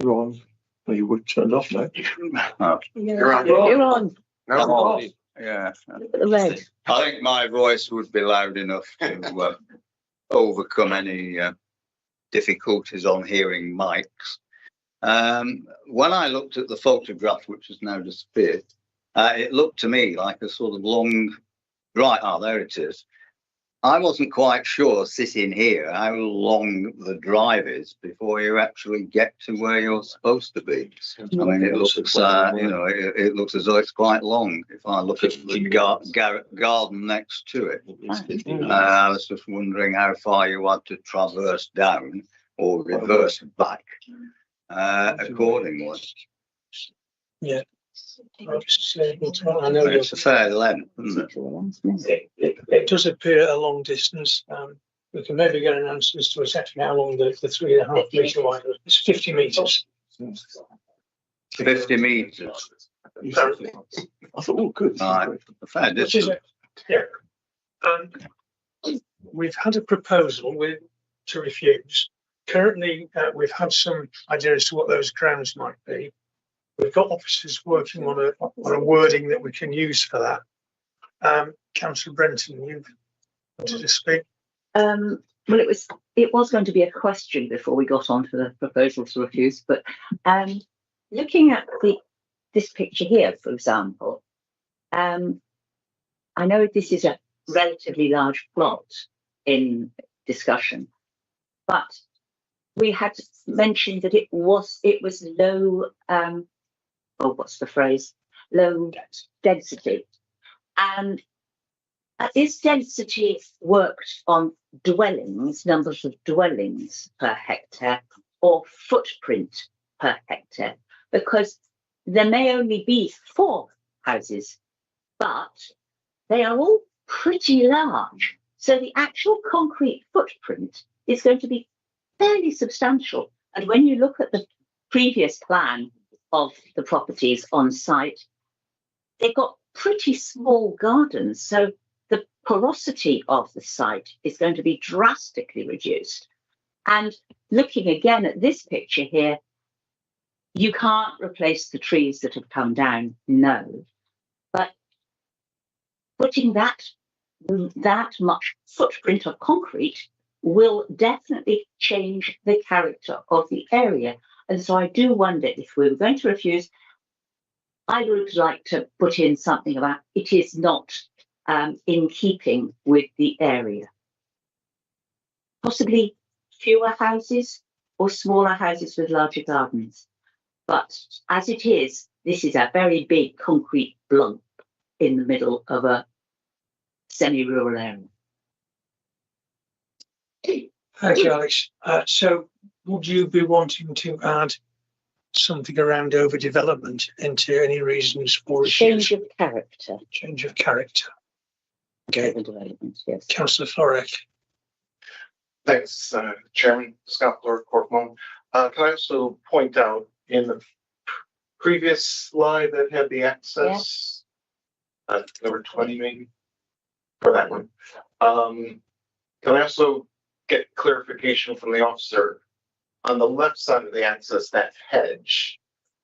on. Well, you would turn off now. Oh, You're on. You're on. no, yeah. Look at the red. I think my voice would be loud enough to overcome any difficulties on hearing mics. When I looked at the photograph, which has now disappeared, it looked to me like a sort of long, right, there it is. I wasn't quite sure sitting here how long the drive is before you actually get to where you're supposed to be. I mean, it looks, it looks as though it's quite long. If I look at the garden next to it, I was just wondering how far you had to traverse down or reverse back accordingly. Yeah. I know it's a fair length, isn't it? It does appear a long distance. We can maybe get an answer as to exactly how long the 3.5 metre wide is. It's 50 metres. 50 metres. I thought, oh, good. Right. A fair distance. Yeah. We've had a proposal to refuse. Currently, we've had some idea as to what those grounds might be. We've got officers working on a wording that we can use for that. Councillor Brenton, you wanted to speak? Well, it was going to be a question before we got on to the proposal to refuse, but looking at this picture here, for example, I know this is a relatively large plot in discussion, but we had mentioned that it was low. What's the phrase? Low density. And is density worked on dwellings, numbers of dwellings per hectare, or footprint per hectare? Because there may only be 4 houses, but they are all pretty large. So the actual concrete footprint is going to be fairly substantial. And when you look at the previous plan of the properties on site, they've got pretty small gardens. So the porosity of the site is going to be drastically reduced. And looking again at this picture here, you can't replace the trees that have come down, no. But putting that much footprint of concrete will definitely change the character of the area. And so I do wonder, if we were going to refuse, I would like to put in something about it is not in keeping with the area. Possibly fewer houses or smaller houses with larger gardens. But as it is, this is a very big concrete block in the middle of a semi-rural area. Thank you, Alex. So would you be wanting to add something around overdevelopment into any reasons for change of character? Change of character. Okay. Overdevelopment, yes. Councillor Florek. Thanks, Chairman. Scott Florek, Corfmont. Can I also point out in the previous slide that had the access, number 20 maybe, for that one. Can I also get clarification from the officer on the left side of the access, that hedge,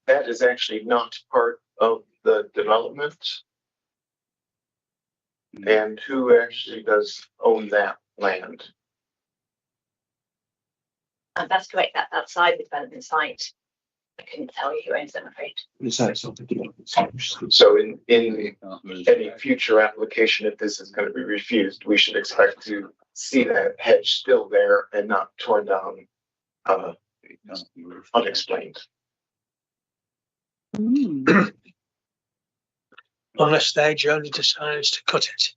that is actually not part of the development? And who actually does own that land? That's correct. That's outside the development site. I couldn't tell you who owns them, I'm afraid. So in any future application, if this is going to be refused, we should expect to see that hedge still there and not torn down unexplained. Unless the hedge owner decides to cut it.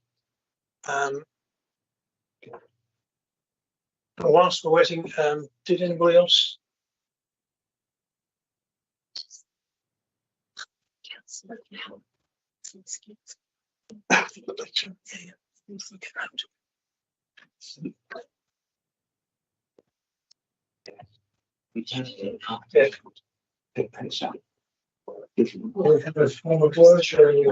Whilst we're waiting, did anybody else? We have a form of word showing.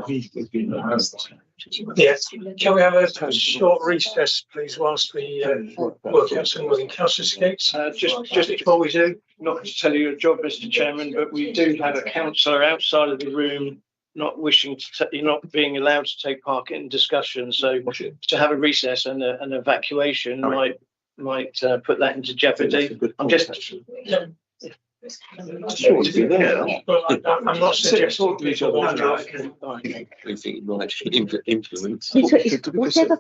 Yes, can we have a short recess, please, whilst we work out some of the council escapes? Just Before we do, not to tell you your job, Mr. Chairman, but we do have a councillor outside of the room not wishing to, you're not being allowed to take part in discussion. So to have a recess and an evacuation might put that into jeopardy. I'm just. Sure to be there. Well, I'm not suggesting people wander off. I think it might influence. Whatever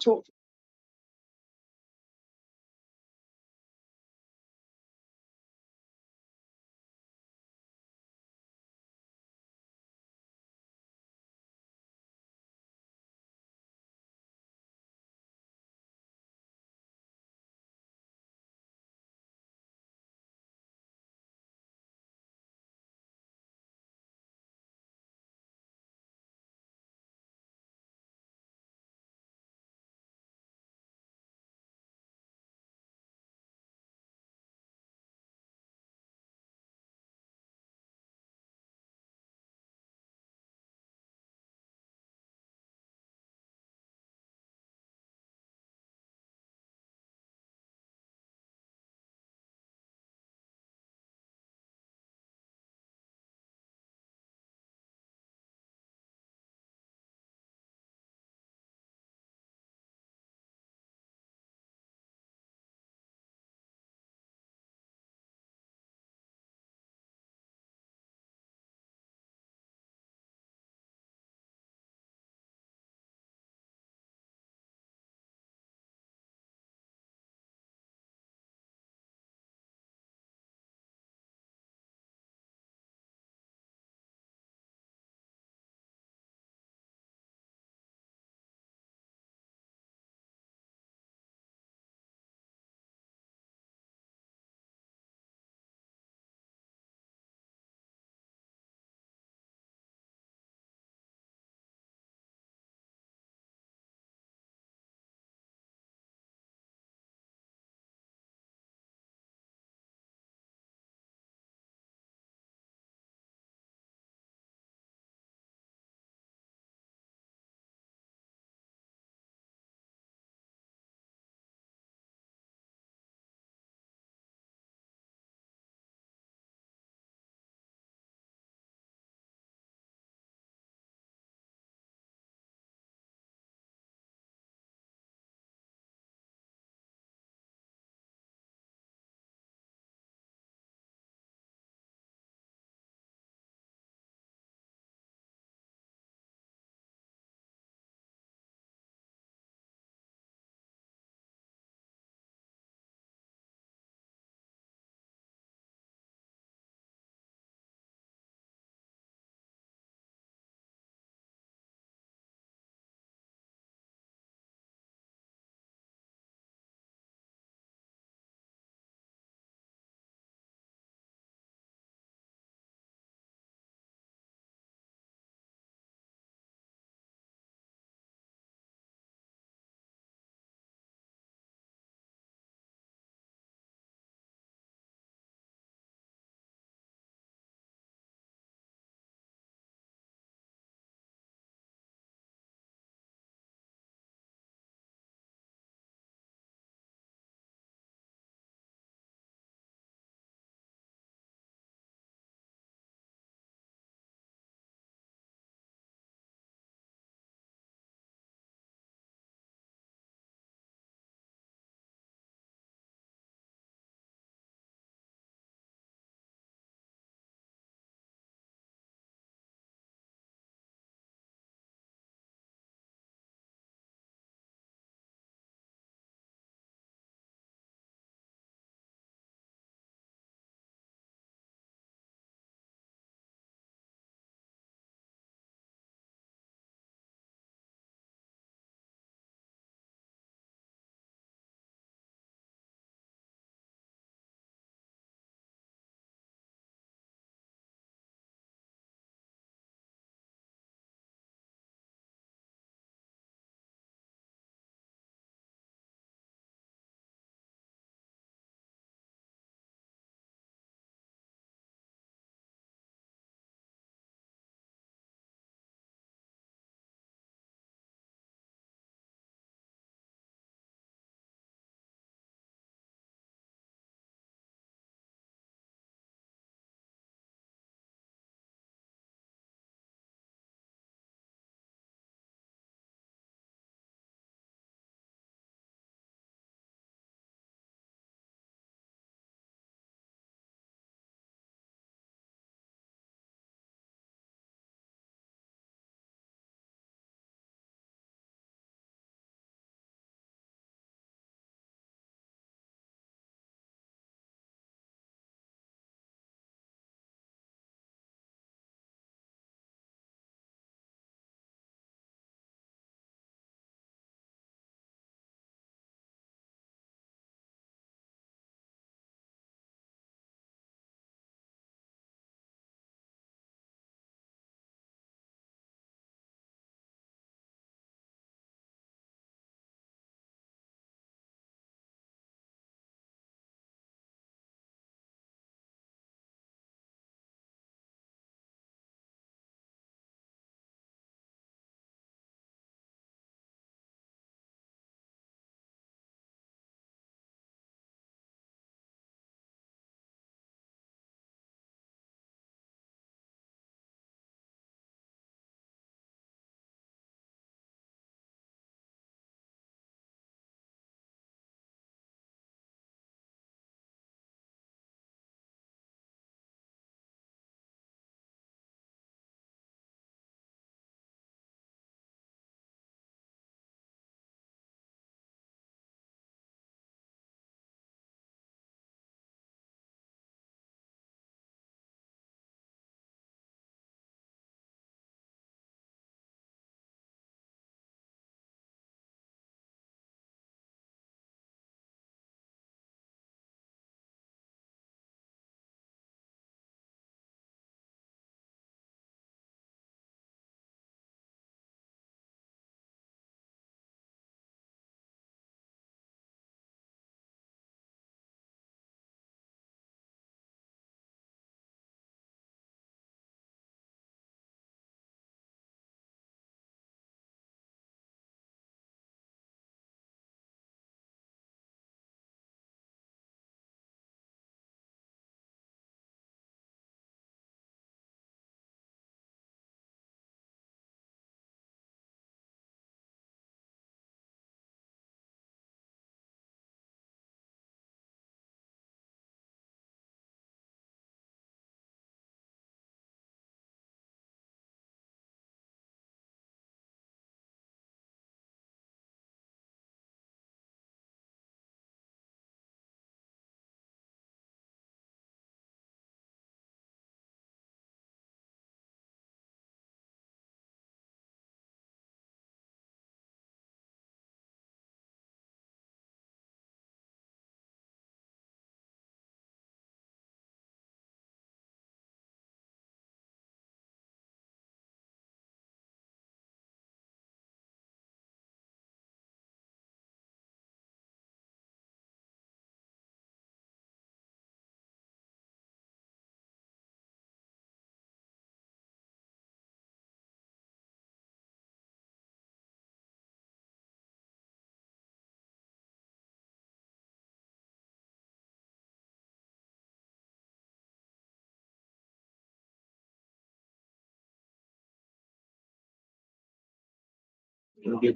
Okay,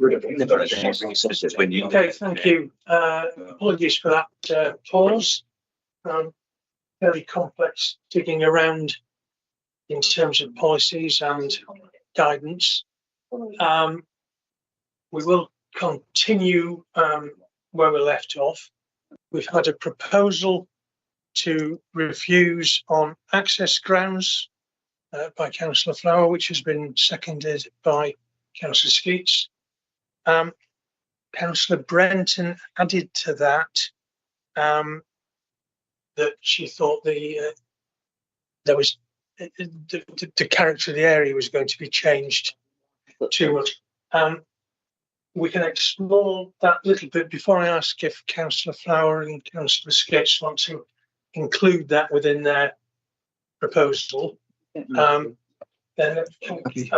thank you. Apologies for that pause. Very complex digging around in terms of policies and guidance. We will continue where we left off. We've had a proposal to refuse on access grounds by Councillor Flower, which has been seconded by Councillor Skeets. Councillor Brenton added to that that she thought the character of the area was going to be changed too much. We can explore that a little bit before I ask if Councillor Flower and Councillor Skeets want to include that within their proposal. Then I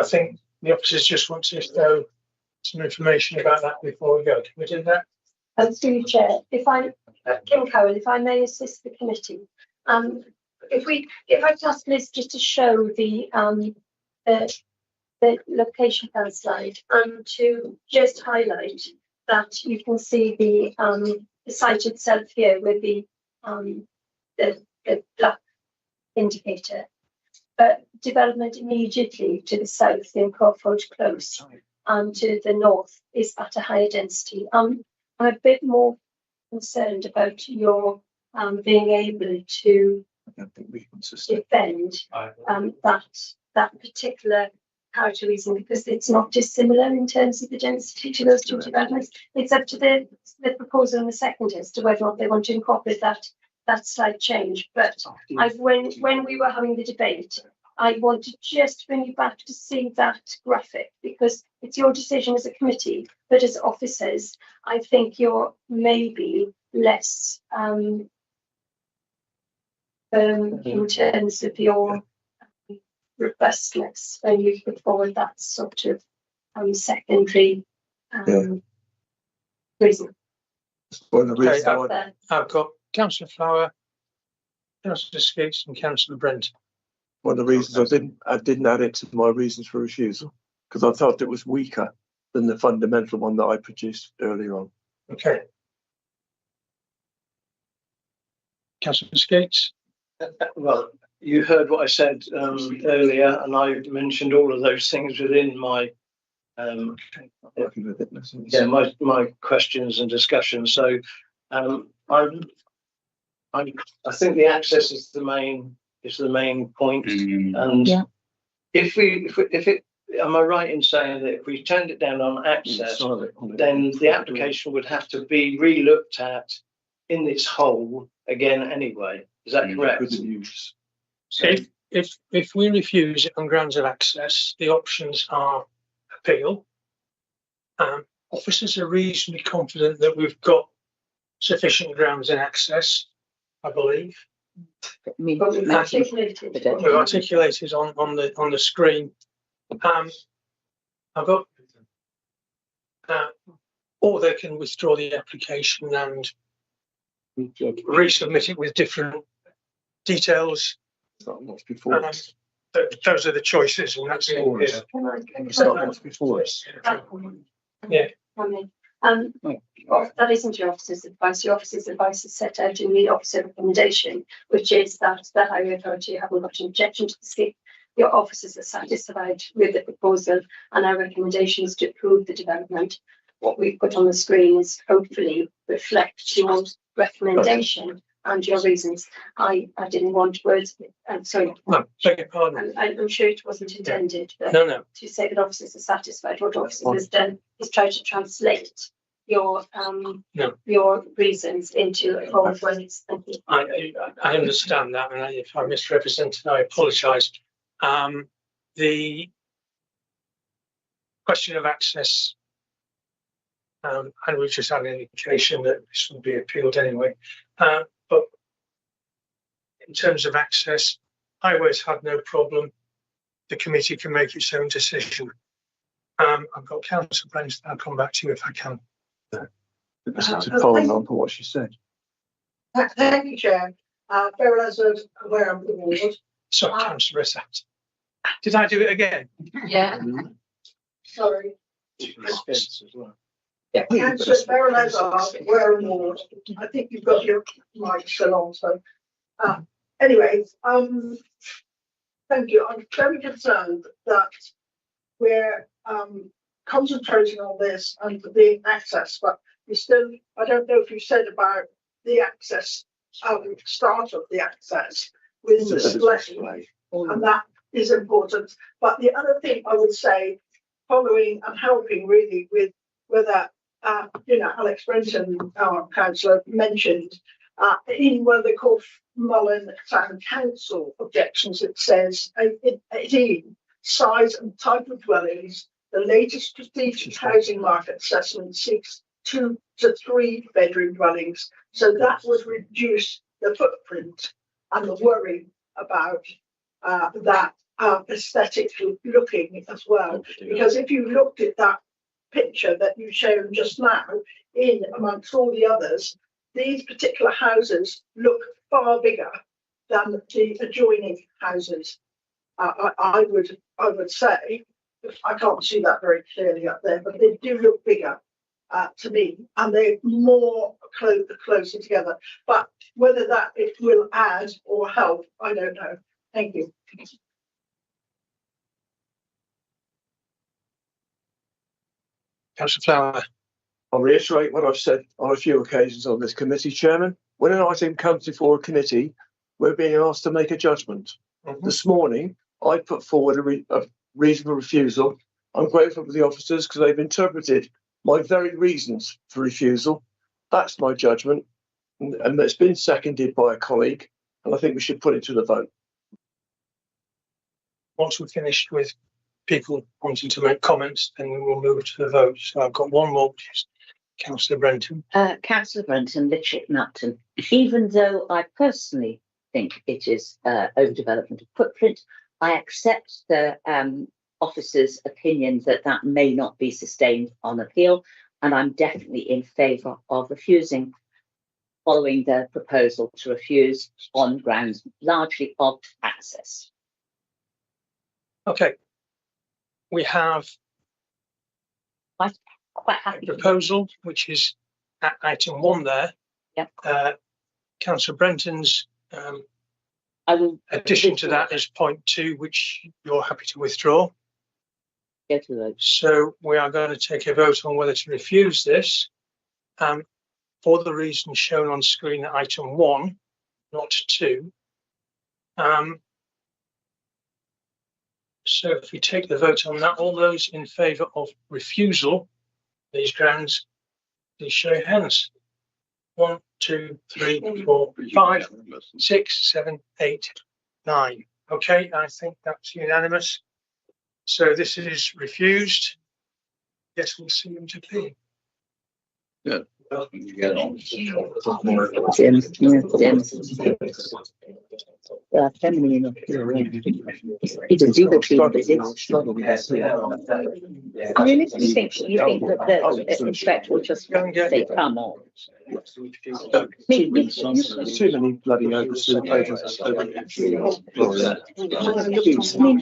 think the officers just want to throw some information about that before we go. Can we do that? Through you, Chair, Kim Cowan, if I may assist the committee, if I could ask Liz just to show the location plan slide and to just highlight that you can see the site itself here with the black indicator. Development immediately to the south in Crawford Close and to the north is at a higher density. I'm a bit more concerned about your being able to defend that particular character reason, because it's not dissimilar in terms of the density to those two developments. It's up to the proposal in the second as to whether or not they want to incorporate that slight change. But when we were having the debate, I want to just bring you back to see that graphic, because it's your decision as a committee, but as officers, I think you're maybe less in terms of your robustness when you put forward that sort of secondary reason. I've got Councillor Flower, Councillor Skeets and Councillor Brent. One of the reasons I didn't add it to my reasons for refusal, because I thought it was weaker than the fundamental one that I produced earlier on. Okay. Councillor Skeets. Well, you heard what I said earlier, and I mentioned all of those things within my my questions and discussions. So I think the access is the main point. And if it am I right in saying that if we turned it down on access, then the application would have to be re-looked at in its whole again anyway? Is that correct? If we refuse it on grounds of access, the options are appeal. Officers are reasonably confident that we've got sufficient grounds in access, I believe. We've articulated on the screen. I've got, or they can withdraw the application and resubmit it with different details. Those are the choices, and that's yeah. That isn't your officer's advice. Your officer's advice is set out in the officer recommendation, which is that the highway authority haven't got an objection to the scheme. Your officers are satisfied with the proposal, and our recommendation is to approve the development. What we've put on the screen is hopefully reflect your recommendation and your reasons. I didn't want words. I'm sorry. No, beg your pardon. I'm sure it wasn't intended. But no. To say that officers are satisfied, what officers has done is try to translate your reasons into forward words. Thank you. I understand that, and if I misrepresented, I apologise. The question of access, and we've just had an indication that this will be appealed anyway. But in terms of access, highways had no problem. The committee can make its own decision. I've got Councillor Brent. I'll come back to you if I can. To follow on from what she said. Thank you, Chair. Farrell as aware of the board. Sorry, Councillor Rissat. Did I do it again? Yeah. Sorry. Expense as well. Yeah, Councillor Beryl Ezard, Wareham Ward. I think you've got your mic still on, so. Anyway, thank you. I'm very concerned that we're concentrating on this and the access, but you still, I don't know if you said about the access, start of the access with display, and that is important. But the other thing I would say, following and helping really with whether, Alex Brenton, our councillor, mentioned in one of the Mullen Town Council objections, it says, 18, size and type of dwellings, the latest strategic housing market assessment seeks 2 to 3 bedroom dwellings. So that would reduce the footprint and the worry about that aesthetic looking as well. Because if you looked at that picture that you showed just now, in amongst all the others, these particular houses look far bigger than the adjoining houses. I would say, I can't see that very clearly up there, but they do look bigger to me, and they're more closer together. But whether that it will add or help, I don't know. Thank you. Councillor Flower. I'll reiterate what I've said on a few occasions on this committee, Chairman. When an item comes before a committee, we're being asked to make a judgment. This morning, I put forward a reasonable refusal. I'm grateful to the officers because they've interpreted my very reasons for refusal. That's my judgment, and it's been seconded by a colleague, and I think we should put it to the vote. Once we're finished with people wanting to make comments, then we will move to the vote. So I've got one more, which is Councillor Brenton. Councillor Brenton, Litchfield Napton. Even though I personally think it is overdevelopment of footprint, I accept the officer's opinion that that may not be sustained on appeal, and I'm definitely in favour of refusing, following the proposal to refuse on grounds largely of access. Okay. We have quite happy a proposal, which is at item 1 there. Yep. Councillor Brenton's addition to that is point 2, which you're happy to withdraw. Go to the vote. So we are going to take a vote on whether to refuse this, for the reasons shown on screen at item 1, not 2. So if we take the vote on that, all those in favour of refusal, these grounds, please show your hands. 1, 2, 3, 4, 5, 6, 7, 8, 9. Okay, I think that's unanimous. So this is refused. Yes, we'll see you to P. Good. Family enough. I really think that the inspector will just say, come on. There's too many bloody overs to the pages.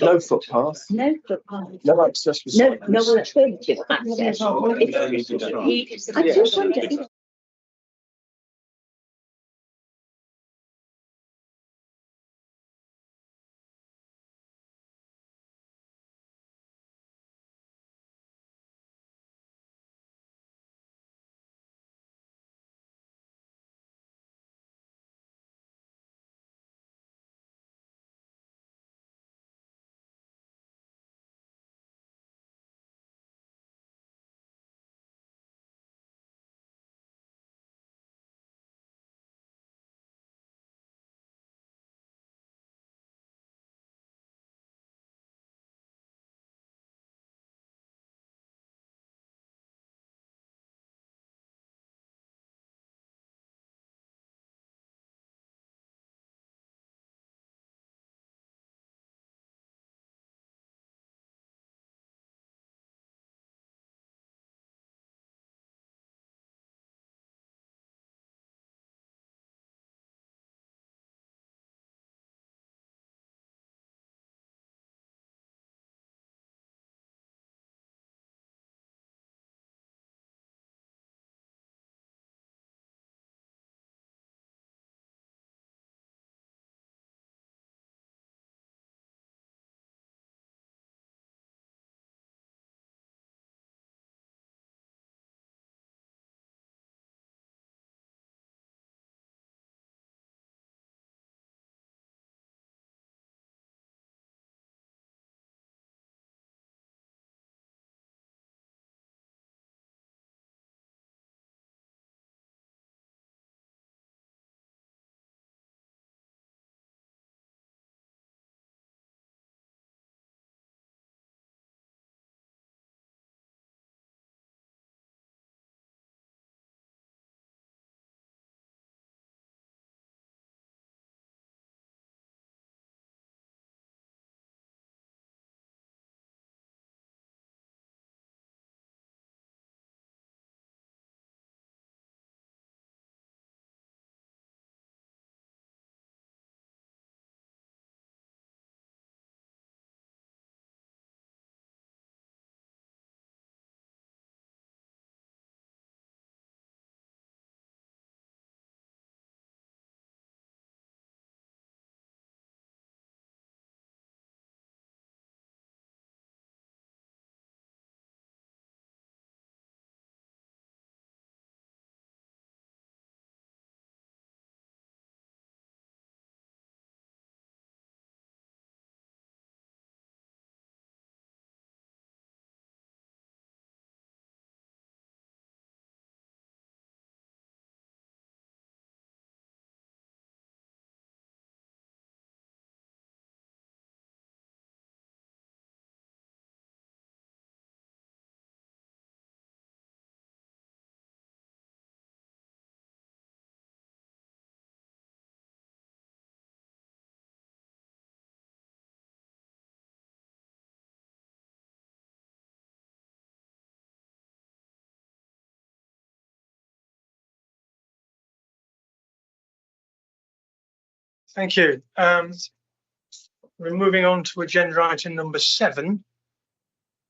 No footpath. No footpath. No access. No alternative access. I just wonder. Thank you. We're moving on to agenda item number 7,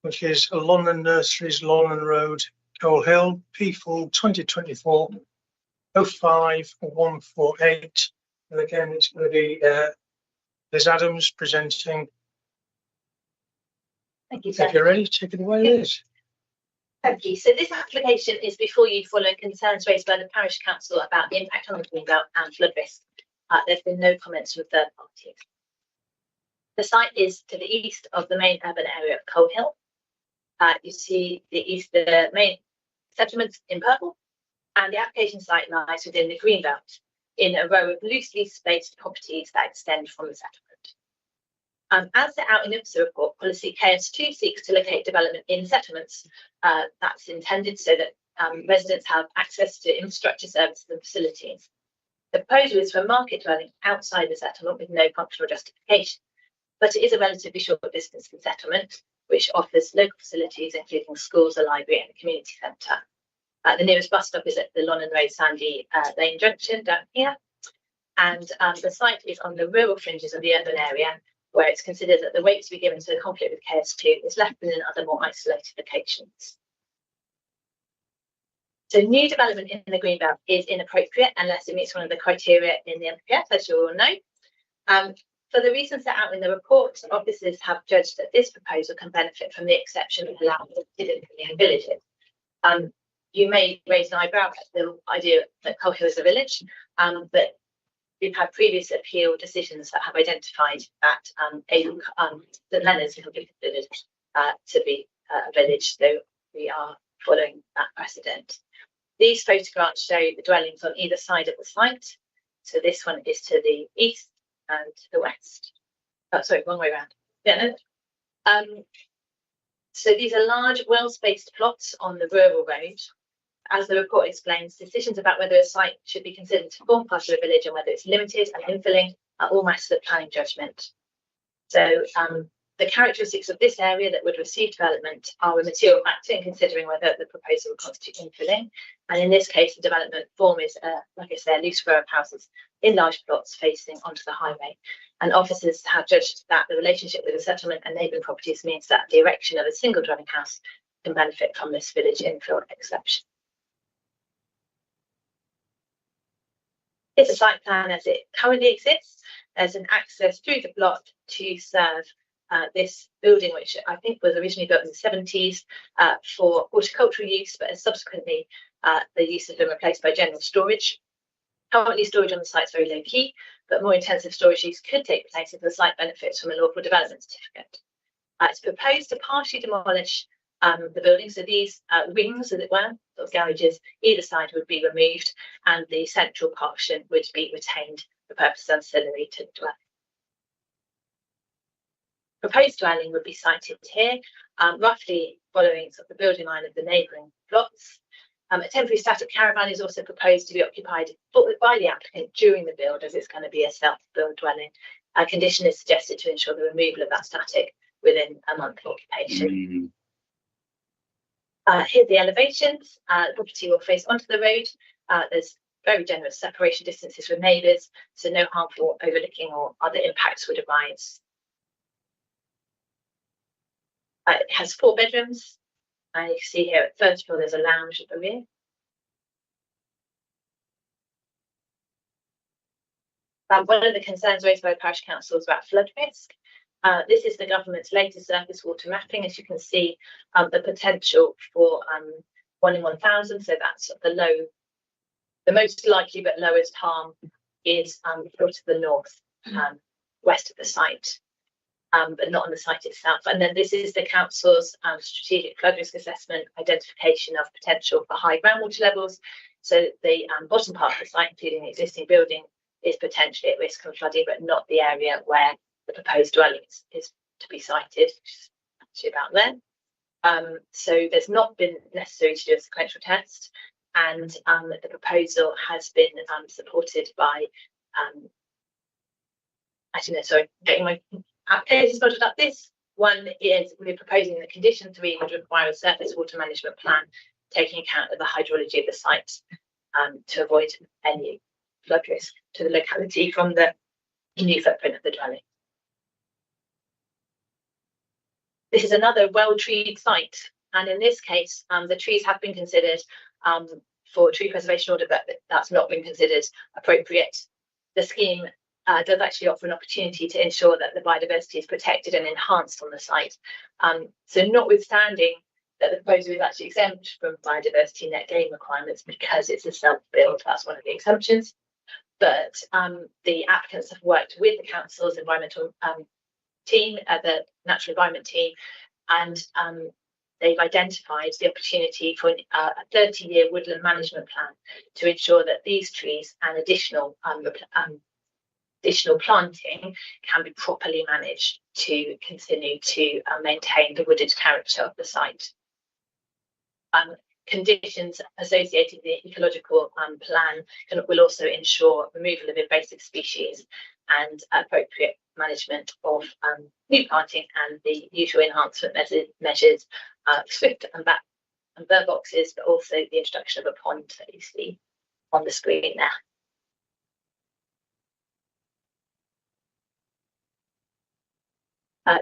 which is London Nurseries, Lawland Road, Coal Hill, P4 2024 05148. And again, it's going to be Liz Adams presenting. Thank you, If you're ready, take it away, Liz. Thank you. So this application is before you following concerns raised by the Parish Council about the impact on the greenbelt and flood risk. There's been no comments from third parties. The site is to the east of the main urban area of Coal Hill. You see the main settlements in purple, and the application site lies within the greenbelt in a row of loosely spaced properties that extend from the settlement. As set out in the officer report, policy KS2 seeks to locate development in settlements. That's intended so that residents have access to infrastructure services and facilities. The proposal is for a market dwelling outside the settlement with no functional justification, but it is a relatively short distance from settlement, which offers local facilities including schools, a library and a community centre. The nearest bus stop is at the London Road Sandy Lane Junction down here, and the site is on the rural fringes of the urban area, where it's considered that the weight to be given to the conflict with KS2 is left within other more isolated locations. So new development in the greenbelt is inappropriate unless it meets one of the criteria in the NPF, as you all know. For the reasons set out in the report, officers have judged that this proposal can benefit from the exception allowed in villages. You may raise an eyebrow at the idea that Coal Hill is a village, but we've had previous appeal decisions that have identified that that Leonards can be considered to be a village, so we are following that precedent. These photographs show the dwellings on either side of the site. So this one is to the east and to the west. Oh, sorry, wrong way around. Yeah, no. So these are large, well-spaced plots on the rural road. As the report explains, decisions about whether a site should be considered to form part of a village and whether it's limited and infilling are all matters of planning judgment. So the characteristics of this area that would receive development are a material factor in considering whether the proposal would constitute infilling. And in this case, the development form is, like I said, a loose row of houses in large plots facing onto the highway. And officers have judged that the relationship with the settlement and neighbouring properties means that the erection of a single dwelling house can benefit from this village infill exception. It's a site plan as it currently exists. There's an access through the plot to serve this building, which I think was originally built in the 70s for horticultural use, but has subsequently the use has been replaced by general storage. Currently, storage on the site is very low key, but more intensive storage use could take place if the site benefits from a lawful development certificate. It's proposed to partially demolish the building, so these wings, as it were, sort of garages, either side would be removed, and the central portion would be retained for purposes ancillary to the dwelling. Proposed dwelling would be sited here, roughly following sort of the building line of the neighbouring plots. A temporary static caravan is also proposed to be occupied by the applicant during the build, as it's going to be a self-build dwelling. A condition is suggested to ensure the removal of that static within a month of occupation. Here are the elevations. The property will face onto the road. There's very generous separation distances with neighbours, so no harmful overlooking or other impacts would arise. It has 4 bedrooms, and you can see here at first floor there's a lounge at the rear. One of the concerns raised by the Parish Council is about flood risk. This is the government's latest surface water mapping. As you can see, the potential for 1 in 1,000, so that's the most likely but lowest harm is to the north, west of the site. But not on the site itself. And then this is the council's strategic flood risk assessment, identification of potential for high groundwater levels. So the bottom part of the site, including the existing building, is potentially at risk of flooding, but not the area where the proposed dwelling is to be sited, which is actually about there. So there's not been necessary to do a sequential test, and the proposal has been supported by, getting my applications bottled up. This one is we're proposing that condition 3 would require a surface water management plan taking account of the hydrology of the site to avoid any flood risk to the locality from the new footprint of the dwelling. This is another well-treed site, and in this case, the trees have been considered for tree preservation order, but that's not been considered appropriate. The scheme does actually offer an opportunity to ensure that the biodiversity is protected and enhanced on the site. So notwithstanding that the proposal is actually exempt from biodiversity net gain requirements because it's a self-build, that's one of the exemptions. But the applicants have worked with the council's environmental team, the natural environment team, and they've identified the opportunity for a 30-year woodland management plan to ensure that these trees and additional planting can be properly managed to continue to maintain the wooded character of the site. Conditions associated with the ecological plan will also ensure removal of invasive species and appropriate management of new planting and the usual enhancement measures, swift and bird boxes, but also the introduction of a pond that you see on the screen there.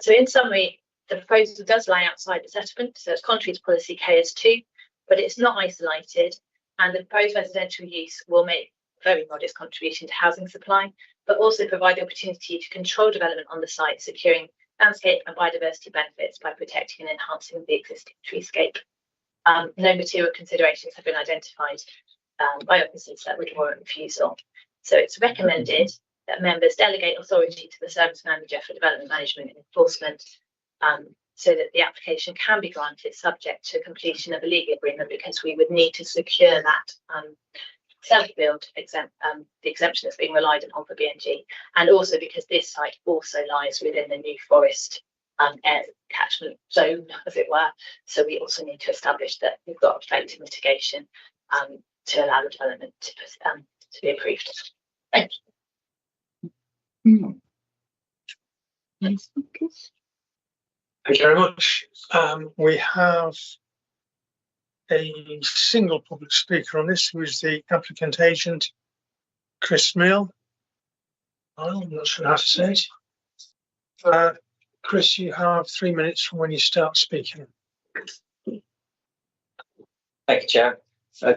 So in summary, the proposal does lie outside the settlement, so it's contrary to policy KS2, but it's not isolated, and the proposed residential use will make a very modest contribution to housing supply, but also provide the opportunity to control development on the site, securing landscape and biodiversity benefits by protecting and enhancing the existing treescape. No material considerations have been identified by officers that would warrant refusal. So it's recommended that members delegate authority to the service manager for development management and enforcement, so that the application can be granted subject to completion of a legal agreement, because we would need to secure that self-build the exemption that's being relied upon for BNG, and also because this site also lies within the New Forest catchment zone, as it were. So we also need to establish that we've got effective mitigation to allow the development to be approved. Thank you. Thank you very much. We have a single public speaker on this, who is the applicant agent, Chris Mill. I'm not sure how to say it. Chris, you have 3 minutes from when you start speaking. Thank you, Chair.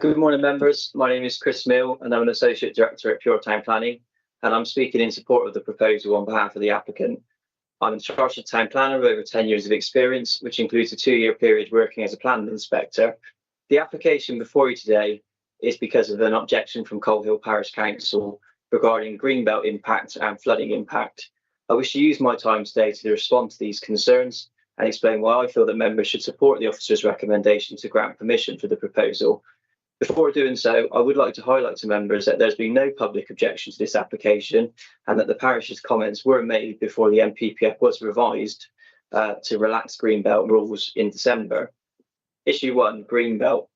Good morning, members. My name is Chris Mill, and I'm an Associate Director at Pure Town Planning, and I'm speaking in support of the proposal on behalf of the applicant. I'm a chartered town planner with over 10 years of experience, which includes a 2-year period working as a planning inspector. The application before you today is because of an objection from Coal Hill Parish Council regarding greenbelt impact and flooding impact. I wish to use my time today to respond to these concerns and explain why I feel that members should support the officer's recommendation to grant permission for the proposal. Before doing so, I would like to highlight to members that there's been no public objection to this application, and that the parish's comments were made before the NPPF was revised to relax greenbelt rules in December. Issue 1, greenbelt.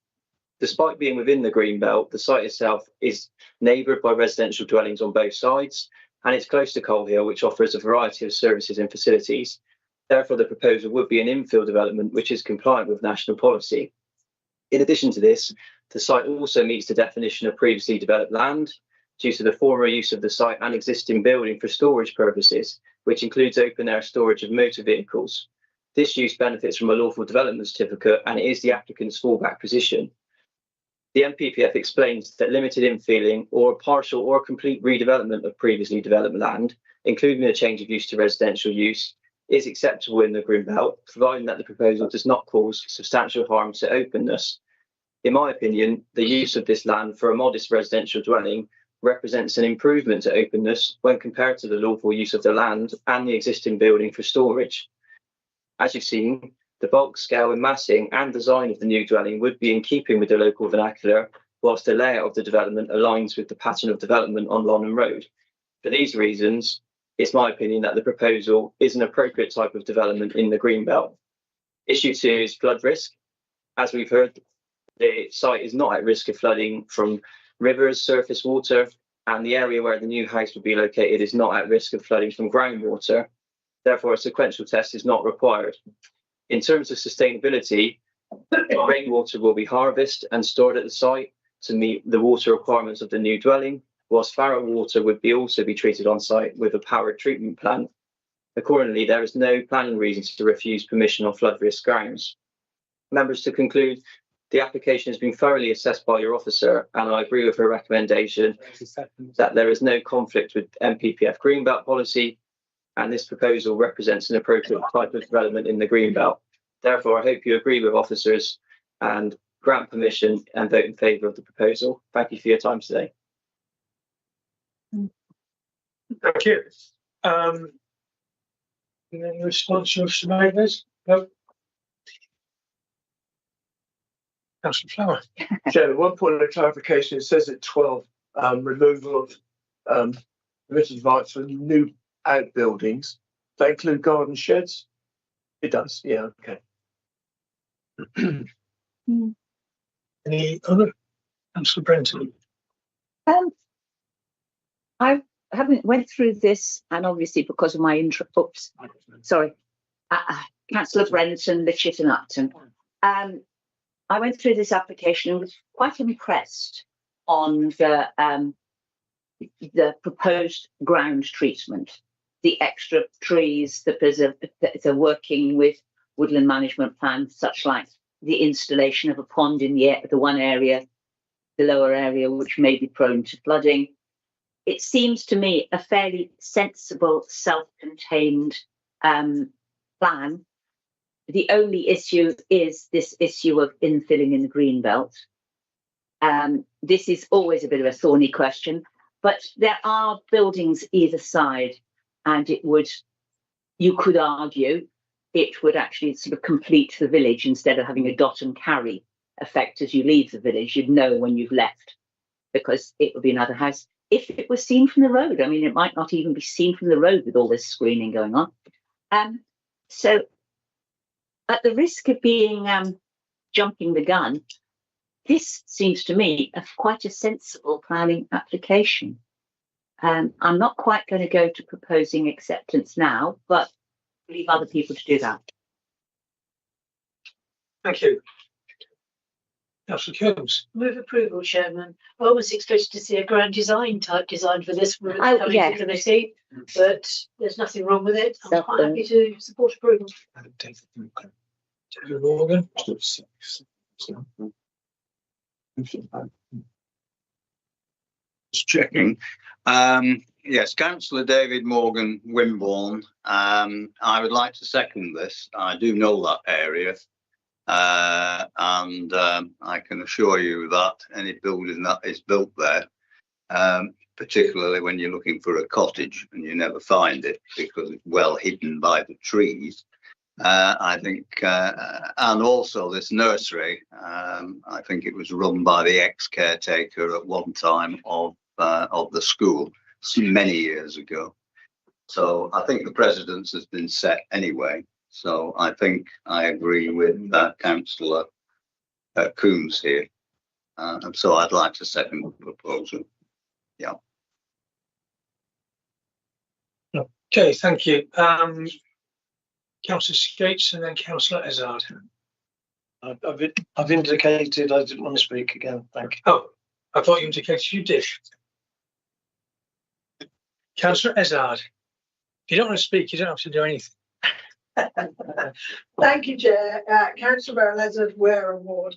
Despite being within the greenbelt, the site itself is neighboured by residential dwellings on both sides, and it's close to Coal Hill, which offers a variety of services and facilities. Therefore, the proposal would be an infill development which is compliant with national policy. In addition to this, the site also meets the definition of previously developed land due to the former use of the site and existing building for storage purposes, which includes open-air storage of motor vehicles. This use benefits from a lawful development certificate, and it is the applicant's fallback position. The NPPF explains that limited infilling or a partial or complete redevelopment of previously developed land, including a change of use to residential use, is acceptable in the greenbelt, providing that the proposal does not cause substantial harm to openness. In my opinion, the use of this land for a modest residential dwelling represents an improvement to openness when compared to the lawful use of the land and the existing building for storage. As you've seen, the bulk, scale and massing and design of the new dwelling would be in keeping with the local vernacular, whilst the layout of the development aligns with the pattern of development on Lonham Road. For these reasons, it's my opinion that the proposal is an appropriate type of development in the greenbelt. Issue 2 is flood risk. As we've heard, the site is not at risk of flooding from rivers, surface water, and the area where the new house would be located is not at risk of flooding from groundwater. Therefore, a sequential test is not required. In terms of sustainability, rainwater will be harvested and stored at the site to meet the water requirements of the new dwelling, whilst Farrow water would also be treated on site with a powered treatment plant. Accordingly, there is no planning reasons to refuse permission on flood risk grounds. Members, to conclude, the application has been thoroughly assessed by your officer, and I agree with her recommendation that there is no conflict with NPPF Greenbelt policy, and this proposal represents an appropriate type of development in the Greenbelt. Therefore, I hope you agree with officers and grant permission and vote in favour of the proposal. Thank you for your time today. Thank you. Any response you wish to make, Liz? No. Councillor Flower. Chair, one point of clarification, it says at 12, removal of permitted rights for new outbuildings. They include garden sheds? It does, yeah, okay. Any other? Councillor Brenton. I haven't went through this, and obviously because of my intro, Councillor Brenton, Litchett and Upton. I went through this application and was quite impressed on the proposed ground treatment, the extra trees, the working with woodland management plans, such like the installation of a pond in the one area, the lower area, which may be prone to flooding. It seems to me a fairly sensible, self-contained plan. The only issue is this issue of infilling in the green belt. This is always a bit of a thorny question, but there are buildings either side, and you could argue it would actually sort of complete the village instead of having a dot and carry effect as you leave the village. You'd know when you've left, because it would be another house. If it was seen from the road, I mean, it might not even be seen from the road with all this screening going on. So at the risk of being jumping the gun, this seems to me quite a sensible planning application. I'm not quite going to go to proposing acceptance now, but leave other people to do that. Thank you. Councillor Coombs. Move approval, Chairman. I almost expected to see a grand design type design for this route coming yeah. to committee, but there's nothing wrong with it. I'm quite happy to support approval. David Morgan. Just checking. Yes, Councillor David Morgan, Wimborne. I would like to second this. I do know that area. And I can assure you that any building that is built there, particularly when you're looking for a cottage and you never find it because it's well hidden by the trees, I think, and also this nursery, I think it was run by the ex-caretaker at one time of the school many years ago. So I think the precedence has been set anyway. So I think I agree with Councillor Coombs here. And so I'd like to second the proposal. Yeah. Okay, thank you. Councillor Skates and then Councillor Ezard. I've indicated I didn't want to speak again. Thank you. Oh, I thought you indicated you did. Councillor Ezard, if you don't want to speak, you don't have to do anything. Thank you, Chair. Councillor Ezard, Ware Award.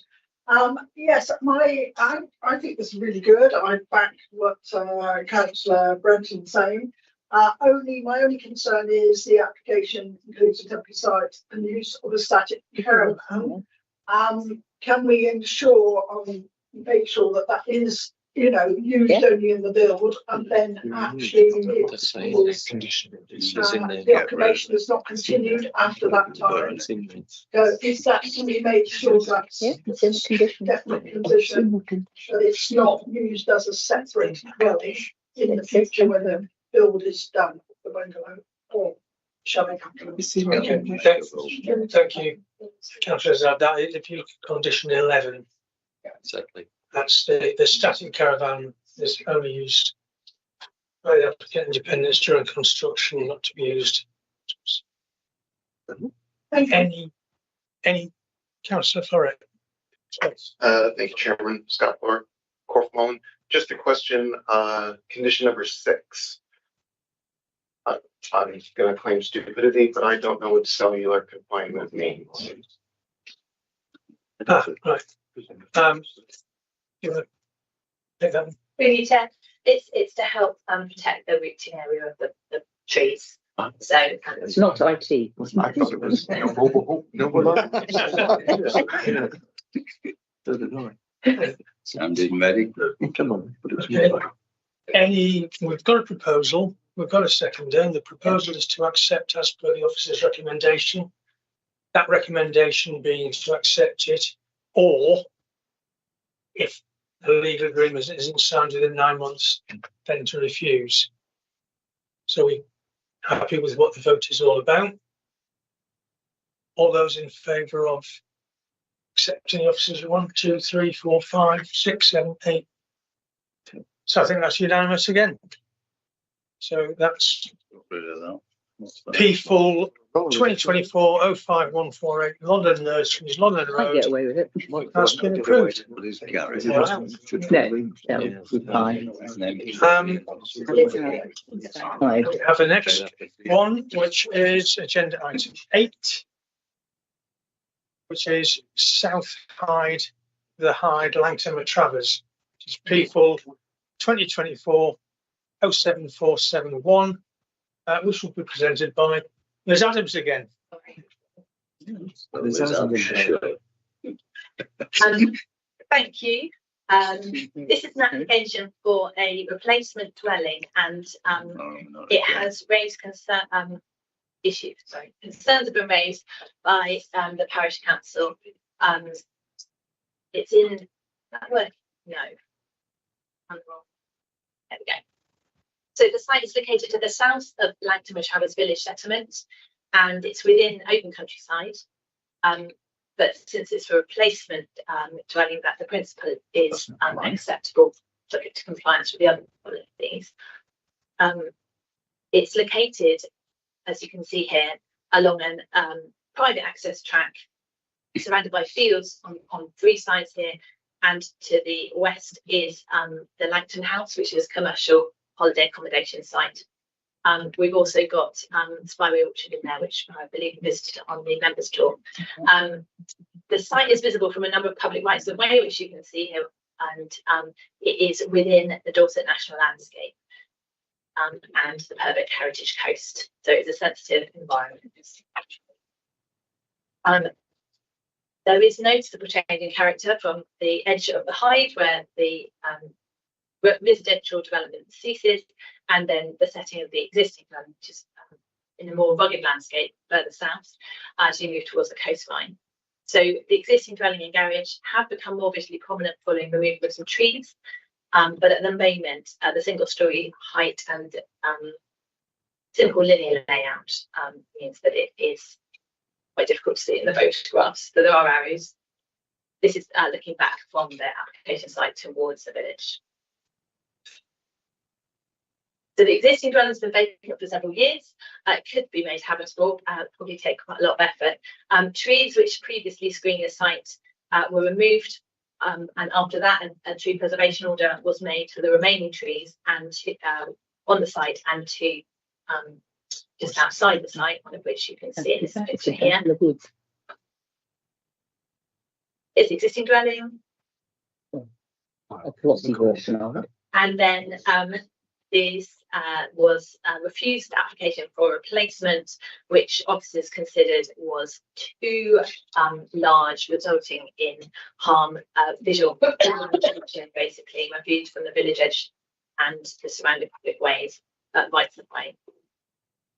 Yes, I think this is really good. I back what Councillor Brenton's saying. My only concern is the application includes a temporary site and use of a static caravan. Can we ensure make sure that is used only in the build, and then actually the occupation is not continued after that time? So is that to be made sure that's definite condition that it's not used as a separate dwelling in the future when the build is done, the bungalow, or shall I come to Thank you, Councillor Ezard. That if you look at condition 11. Exactly. That's the static caravan is only used by the applicant independence during construction, not to be used. Any Councillor Florett? Thank you, Chairman. Scott Florett, Corfmullen. just a question, condition number 6. I'm going to claim stupidity, but I don't know what cellular confinement means. Right. You want to take that one? Really, Chair, it's to help protect the rooting area of the trees. So It's not IT. I thought it was. Sounded medical. Come on. We've got a proposal, we've got a seconder, and the proposal is to accept as per the officer's recommendation. That recommendation being to accept it, or if the legal agreement isn't signed within 9 months, then to refuse. So we're happy with what the vote is all about. All those in favour of accepting the officers 1, 2, 3, 4, 5, 6, 7, 8. So I think that's unanimous again. So that's P-Full 2024-05148 London Nurseries, London I Road. get away with it. That's been approved. No, fine. We have the next one, which is agenda item 8, which is South Hyde, the Hyde, Langton Travers, which is P-Full 2024-07471, which will be presented by Liz Adams again. Thank you. This is an application for a replacement dwelling, and it has raised concerns have been raised by the parish council. It's in that word? No. There we go. So the site is located to the south of Langton Travers village settlement, and it's within open countryside. But since it's a replacement dwelling, that the principle is acceptable, subject to compliance with the other policies. It's located, as you can see here, along a private access track, surrounded by fields on 3 sides here, and to the west is the Langton House, which is a commercial holiday accommodation site. We've also got Spyway Orchard in there, which I believe we visited on the members tour. The site is visible from a number of public rights of way, which you can see here, and it is within the Dorset National Landscape and the Purbeck Heritage Coast. So it's a sensitive environment. There is noticeable change in character from the edge of the Hyde, where the residential development ceases, and then the setting of the existing dwelling, which is in a more rugged landscape further south as you move towards the coastline. So the existing dwelling and garage have become more visually prominent following removal of some trees, but at the moment, the single-storey height and simple linear layout means that it is quite difficult to see in the photographs. So there are arrows. This is looking back from the application site towards the village. So the existing dwelling has been vacant for several years. It could be made habitable, probably take quite a lot of effort. Trees which previously screened the site were removed, and after that a tree preservation order was made for the remaining trees and on the site and to just outside the site, one of which you can see in this picture here. It's the existing dwelling. And then this was a refused application for a replacement, which officers considered was too large, resulting in harm, visual basically, when viewed from the village edge and the surrounding public ways, rights of way.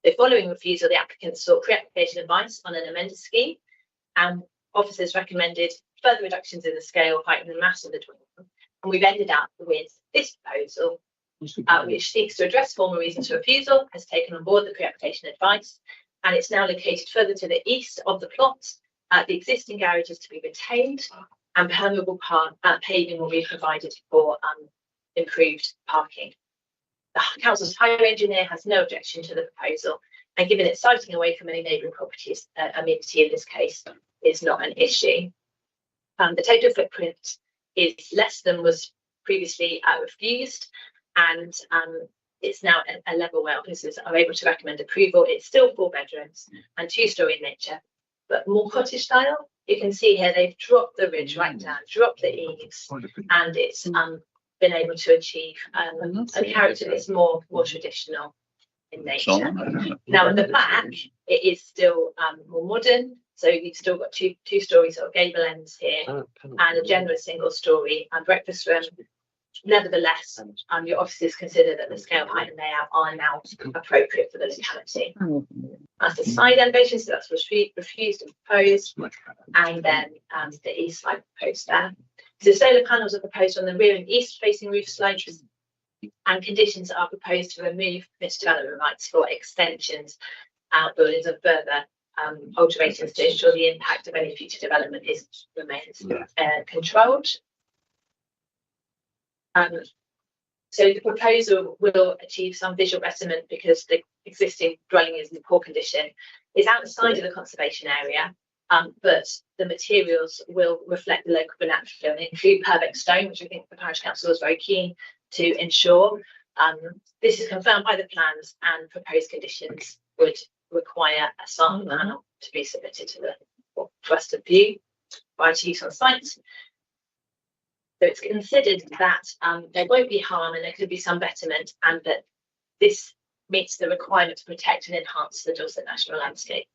The following refusal, the applicant sought pre-application advice on an amended scheme, and officers recommended further reductions in the scale, height, and mass of the dwelling. And we've ended up with this proposal, which seeks to address formal reasons for refusal, has taken on board the pre-application advice, and it's now located further to the east of the plot. The existing garage is to be retained, and permeable paving will be provided for improved parking. The council's highway engineer has no objection to the proposal, and given its siting away from any neighbouring properties, amenity in this case is not an issue. The total footprint is less than was previously refused, and it's now a level where officers are able to recommend approval. It's still 4 bedrooms and 2-storey in nature, but more cottage style. You can see here they've dropped the ridge right down, dropped the eaves, and it's been able to achieve a character that's more traditional in nature. Now at the back, it is still more modern. So you've still got two stories of gable ends here and a generous single story and breakfast room. Nevertheless, your officers consider that the scale, height and layout are now appropriate for the locality. As the side elevation, so that's refused and proposed, and then the east side proposed there. So solar panels are proposed on the rear and east facing roof slopes, and conditions are proposed to remove mixed development rights for extensions, outbuildings and further alterations to ensure the impact of any future development remains controlled. So the proposal will achieve some visual betterment because the existing dwelling is in poor condition. It's outside of the conservation area, but the materials will reflect the local vernacular and include perfect stone, which I think the parish council is very keen to ensure. This is confirmed by the plans, and proposed conditions would require a sample panel to be submitted to the trust of view prior to use on site. So it's considered that there won't be harm and there could be some betterment, and that this meets the requirement to protect and enhance the Dorset National Landscape.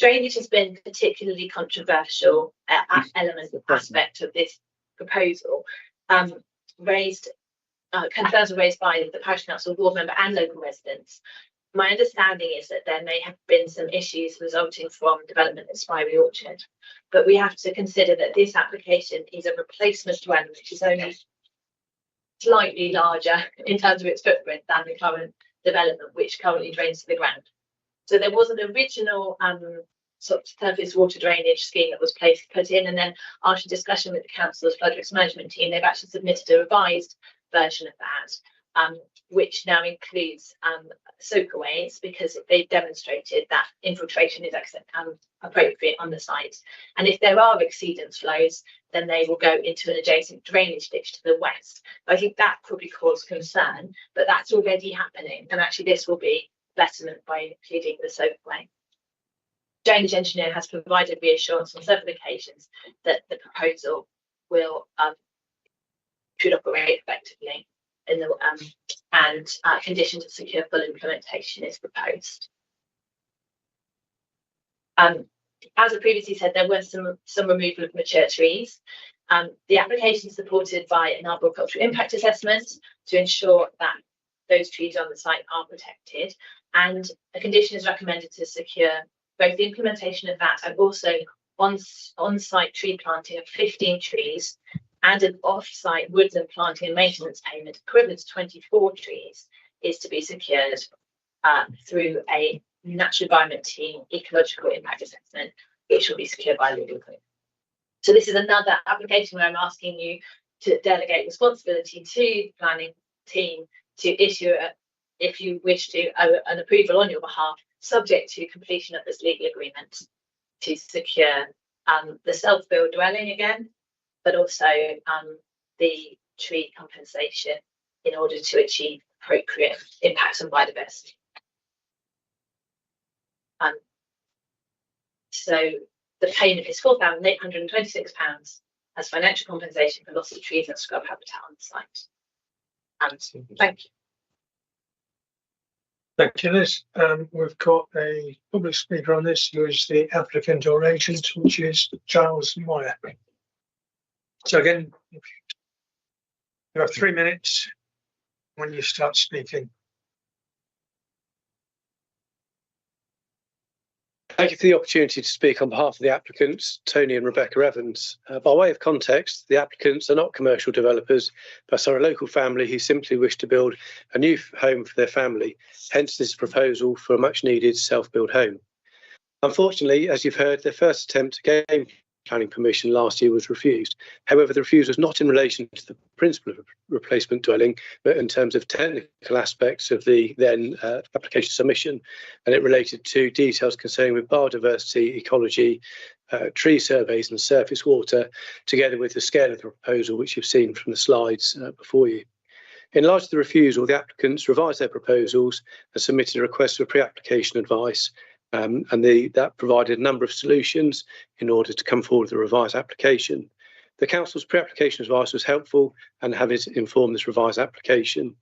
Drainage has been particularly controversial aspect of this proposal. Concerns were raised by the parish council, ward member and local residents. My understanding is that there may have been some issues resulting from development at Spirey Orchard, but we have to consider that this application is a replacement dwelling, which is only slightly larger in terms of its footprint than the current development, which currently drains to the ground. So there was an original sort of surface water drainage scheme that was put in, and then after discussion with the council's flood risk management team, they've actually submitted a revised version of that, which now includes soakaways, because they've demonstrated that infiltration is appropriate on the site. And if there are exceedance flows, then they will go into an adjacent drainage ditch to the west. I think that could cause concern, but that's already happening. And actually this will be betterment by including the soakaway. Drainage engineer has provided reassurance on several occasions that the proposal will should operate effectively in the and conditions to secure full implementation is proposed. As I previously said, there were some removal of mature trees. The application is supported by an arboricultural impact assessment to ensure that those trees on the site are protected, and a condition is recommended to secure both the implementation of that and also on-site tree planting of 15 trees and an off-site woodland planting and maintenance payment equivalent to 24 trees is to be secured through a natural environment team ecological impact assessment, which will be secured by legal group. So this is another application where I'm asking you to delegate responsibility to the planning team to issue, if you wish to, an approval on your behalf, subject to completion of this legal agreement to secure the self-build dwelling again, but also the tree compensation in order to achieve appropriate impacts on biodiversity. So the payment is £4,826 as financial compensation for loss of trees and scrub habitat on the site. And thank you. Thank you, Liz. We've got a public speaker on this who is the applicant or agent, which is Giles Moyer. So again, you have 3 minutes when you start speaking. Thank you for the opportunity to speak on behalf of the applicants, Tony and Rebecca Evans. By way of context, the applicants are not commercial developers, but are a local family who simply wish to build a new home for their family, hence this proposal for a much needed self-build home. Unfortunately, as you've heard, their first attempt to gain planning permission last year was refused. However, the refusal was not in relation to the principle of replacement dwelling, but in terms of technical aspects of the then application submission, and it related to details concerning with biodiversity, ecology, tree surveys and surface water, together with the scale of the proposal, which you've seen from the slides before you. In light of the refusal, the applicants revised their proposals and submitted a request for pre-application advice, and that provided a number of solutions in order to come forward with a revised application. The Council's pre-application advice was helpful and has informed this revised application.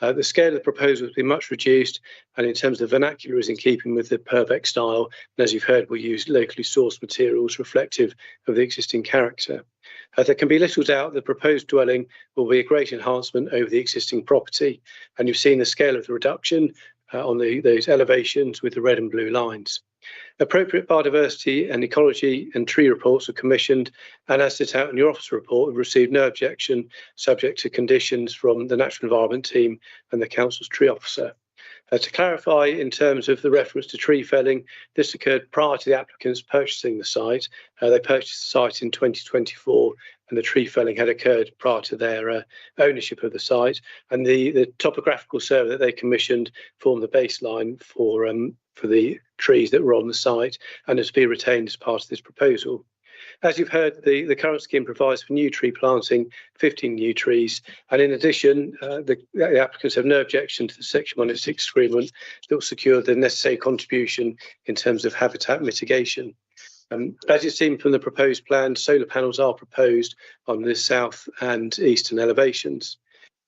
The scale of the proposal has been much reduced, and in terms of vernacular is in keeping with the Purbeck style, and as you've heard, we'll use locally sourced materials reflective of the existing character. There can be little doubt the proposed dwelling will be a great enhancement over the existing property, and you've seen the scale of the reduction on those elevations with the red and blue lines. Appropriate biodiversity and ecology and tree reports were commissioned, and as set out in your officer report, we've received no objection, subject to conditions from the Natural Environment team and the Council's tree officer. To clarify, in terms of the reference to tree felling, this occurred prior to the applicants purchasing the site. They purchased the site in 2024, and the tree felling had occurred prior to their ownership of the site. And the topographical survey that they commissioned formed the baseline for the trees that were on the site, and is to be retained as part of this proposal. As you've heard, the current scheme provides for new tree planting, 15 new trees, and in addition, the applicants have no objection to the Section 106 agreement that will secure the necessary contribution in terms of habitat mitigation. As you've seen from the proposed plan, solar panels are proposed on the south and eastern elevations.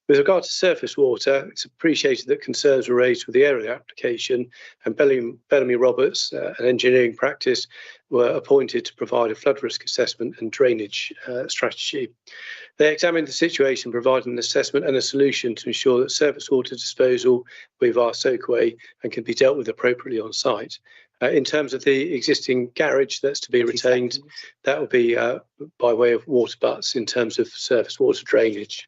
With regard to surface water, it's appreciated that concerns were raised with the area application, and Bellamy Roberts, an engineering practice, were appointed to provide a flood risk assessment and drainage strategy. They examined the situation, provided an assessment and a solution to ensure that surface water disposal will be via soakaway and can be dealt with appropriately on site. In terms of the existing garage that's to be retained, that will be by way of water butts in terms of surface water drainage.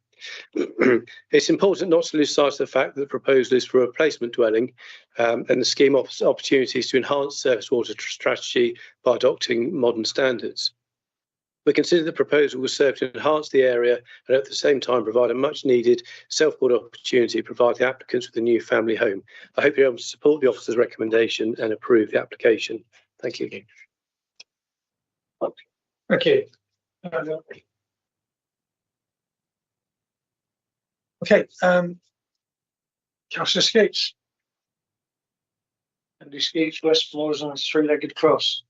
It's important not to lose sight of the fact that the proposal is for a replacement dwelling, and the scheme offers opportunities to enhance surface water strategy by adopting modern standards. We consider the proposal will serve to enhance the area and at the same time provide a much needed self-build opportunity to provide the applicants with a new family home. I hope you're able to support the officer's recommendation and approve the application. Thank you. Thank you. Okay, Councillor Skeets. Andy Skeets, Westmoreland and Three-Legged Cross.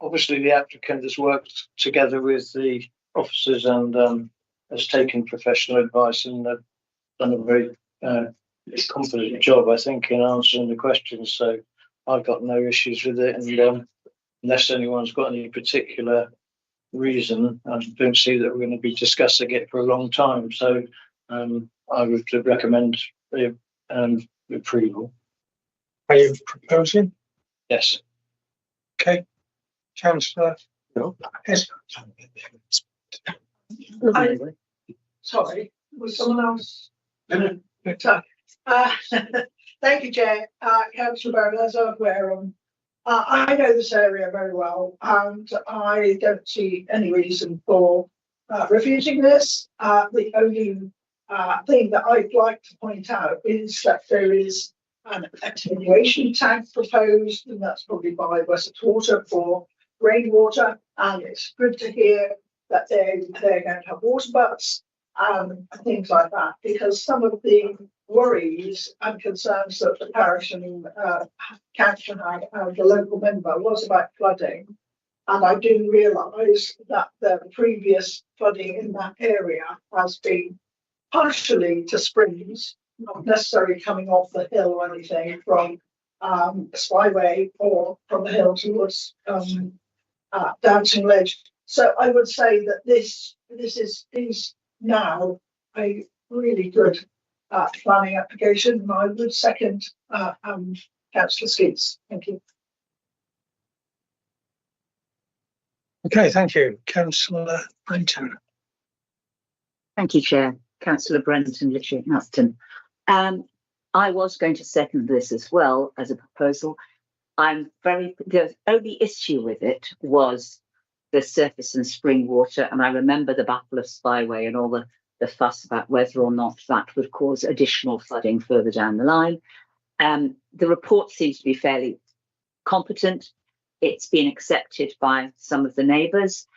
Obviously, the applicant has worked together with the officers and has taken professional advice and done a very competent job, I think, in answering the questions. So I've got no issues with it, and unless anyone's got any particular reason, I don't see that we're going to be discussing it for a long time. So I would recommend the approval. Are you proposing? Yes. Okay. Councillor? No. Yes. Sorry, was someone else? Thank you, Chair. Councillor Barrow, as I'm aware of, I know this area very well, and I don't see any reason for refusing this. The only thing that I'd like to point out is that there is an attenuation tank proposed, and that's probably by Wessex Water for rainwater, and it's good to hear that they're going to have water butts and things like that, because some of the worries and concerns that the parish and council had and the local member was about flooding, and I do realise that the previous flooding in that area has been partially to springs, not necessarily coming off the hill or anything from Spyway or from the hill towards Dancing Ledge. So I would say that this is now a really good planning application, and I would second Councillor Skeets. Thank you. Okay, thank you. Councillor Brenton. Thank you, Chair. Councillor Brenton, Litchfield Aston. I was going to second this as well as a proposal. The only issue with it was the surface and spring water. And I remember the Battle of Spyway and all the fuss about whether or not that would cause additional flooding further down the line. The report seems to be fairly competent. It's been accepted by some of the neighbours,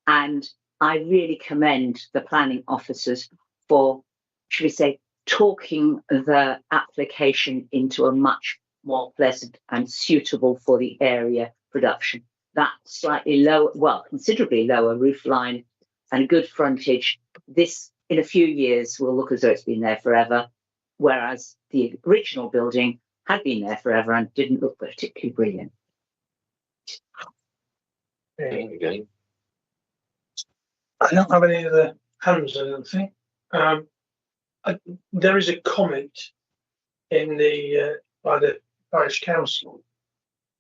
and I really commend the planning officers for, should we say, talking the application into a much more pleasant and suitable for the area production. That slightly lower, well, considerably lower roof line and good frontage, this in a few years will look as though it's been there forever, whereas the original building had been there forever and didn't look particularly brilliant. I don't have any other hands, I don't think. There is a comment in the by the parish council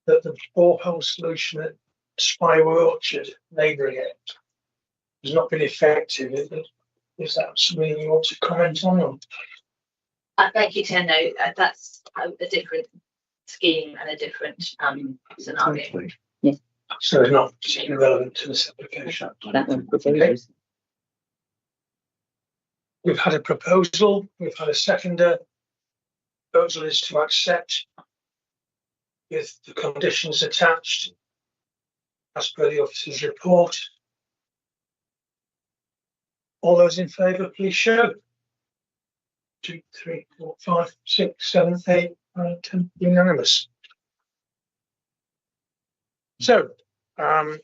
that the borehole solution at Spyway Orchard, neighbouring it, has not been effective. Is that something you want to comment on? Or? Thank you, Chair. No, that's a different scheme and a different scenario. Yeah. So it's not particularly relevant to this application. Okay. We've had a proposal, we've had a seconder. Proposal is to accept with the conditions attached as per the officer's report. All those in favour, please show. 2, 3, 4, 5, 6, 7, 8, 9, 10, unanimous. So, P4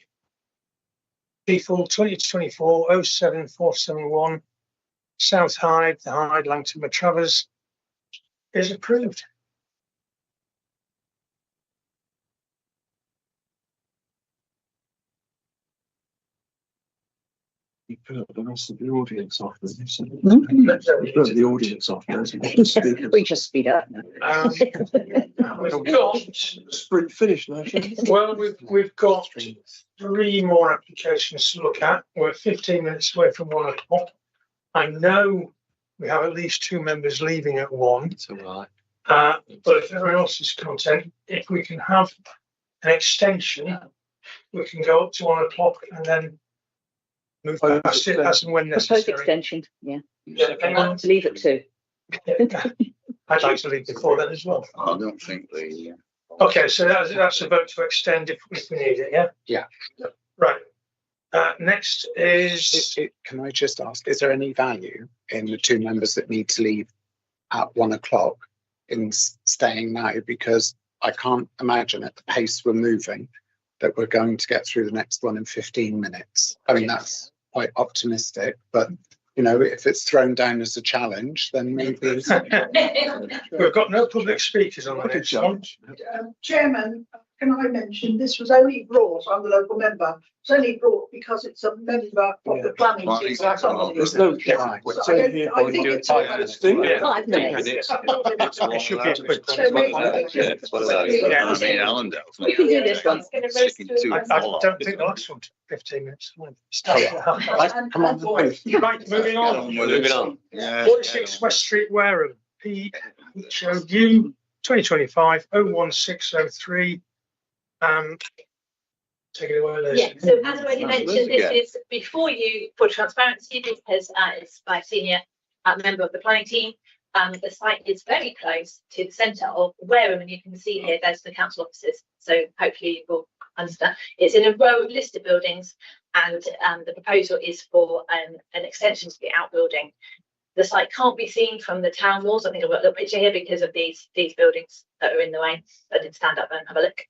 2024-07471, South Hyde, the Hyde Langton Matravers is approved. You put the rest of the audience off. Put the audience off. We just speed up now. We've got sprint finish now. Well, we've got 3 more applications to look at. We're 15 minutes away from 1 o'clock. I know we have at least 2 members leaving at 1. It's all right. But if everyone else is content, if we can have an extension, we can go up to 1 o'clock and then move past it as and when necessary. Proposed extension, yeah. Anyone? Leave it too. I'd like to leave before then as well. I don't think the. Okay, so that's a vote to extend if we need it, yeah? Yeah. Right. Next is. Can I just ask, is there any value in the 2 members that need to leave at 1 o'clock in staying now? Because I can't imagine at the pace we're moving that we're going to get through the next one in 15 minutes. I mean, that's quite optimistic, but you know, if it's thrown down as a challenge, then maybe. We've got no public speakers on the next one. Chairman, can I mention this was only brought, I'm the local member, it's only brought because it's a member of the planning. Well, exactly. There's no I think it's 5 minutes. 5 minutes. I mean, Allendale's. We can do this one. I don't think the last one took 15 minutes. Come on, Right, moving on. Moving on. 46 West Street, Wareham, PHU 2025-01603. Take it away, Liz. Yeah, so as already mentioned, this is before you for transparency because it's by a senior member of the planning team. The site is very close to the centre of Wareham, and you can see here there's the council offices. So hopefully you will understand. It's in a row of listed buildings, and the proposal is for an extension to the outbuilding. The site can't be seen from the town walls. I think I've got a little picture here because of these buildings that are in the way. I did stand up and have a look.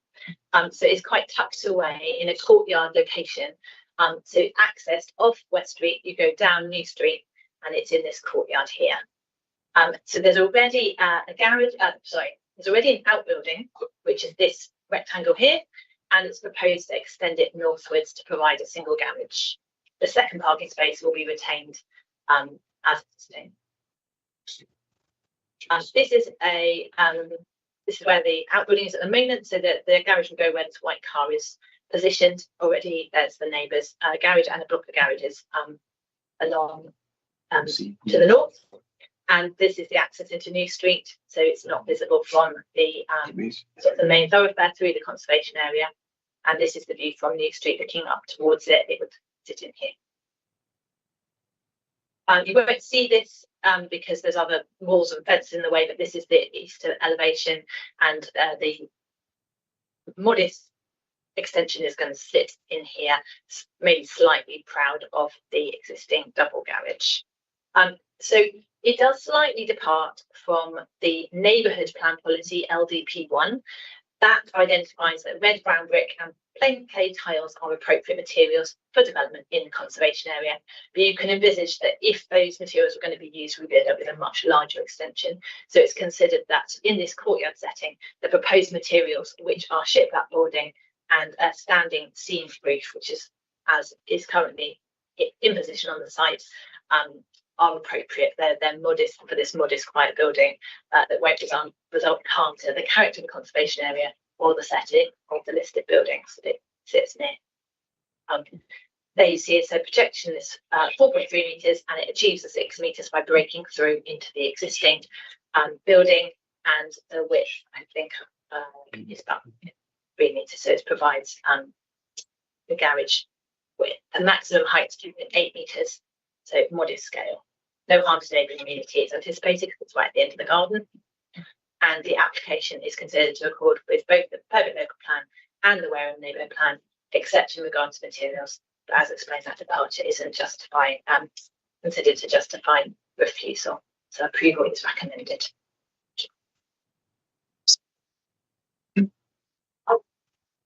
So it's quite tucked away in a courtyard location. So accessed off West Street, you go down New Street, and it's in this courtyard here. So there's already a garage. There's already an outbuilding, which is this rectangle here, and it's proposed to extend it northwards to provide a single garage. The second parking space will be retained as existing. This is where the outbuilding is at the moment, so that the garage will go where this white car is positioned. Already there's the neighbour's garage and a block of garages along to the north. And this is the access into New Street, so it's not visible from the sort of the main thoroughfare through the conservation area. And this is the view from New Street looking up towards it. It would sit in here. You won't see this because there's other walls and fences in the way, but this is the eastern elevation, and the modest extension is going to sit in here, maybe slightly proud of the existing double garage. So it does slightly depart from the neighbourhood plan policy LDP1 that identifies that red, brown brick and plain clay tiles are appropriate materials for development in the conservation area. But you can envisage that if those materials were going to be used, we'd end up with a much larger extension. So it's considered that in this courtyard setting, the proposed materials, which are shiplap boarding and a standing seam roof, which is as is currently in position on the site, are appropriate. They're modest for this modest, quiet building that won't result in harm to the character of the conservation area or the setting of the listed buildings that it sits near. There you see, so projection is 4.3 metres, and it achieves the 6 metres by breaking through into the existing building, and the width, I think, is about 3 metres, so it provides the garage width. The maximum height is 2.8 metres, so modest scale. No harm to neighbouring community is anticipated because it's right at the end of the garden. And the application is considered to accord with both the perfect local plan and the Wareham neighbourhood plan, except in regard to materials. But as explained, that departure isn't considered to justify refusal. So approval is recommended.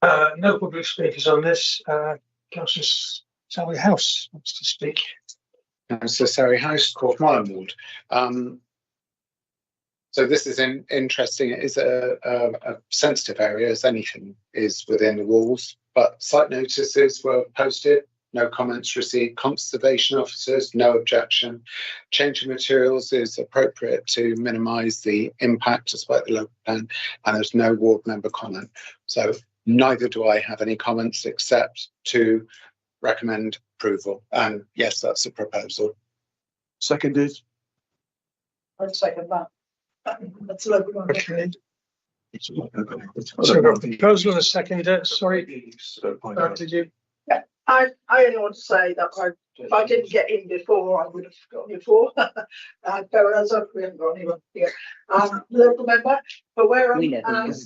No public speakers on this. Councillor Sally House wants to speak. Councillor Sally House, Corfmarlen Ward. So this is interesting. It is a sensitive area, as anything is within the walls, but site notices were posted, no comments received. Conservation officers, no objection. Change of materials is appropriate to minimise the impact despite the local plan, and there's no ward member comment. So neither do I have any comments except to recommend approval. And yes, that's a proposal. Seconded. I'd second that. That's a local one. Okay. So we've got a proposal and a second. Sorry, did you? Yeah, I only want to say that if I didn't get in before, I would have got before. Whereas we haven't got anyone here. Local member, but where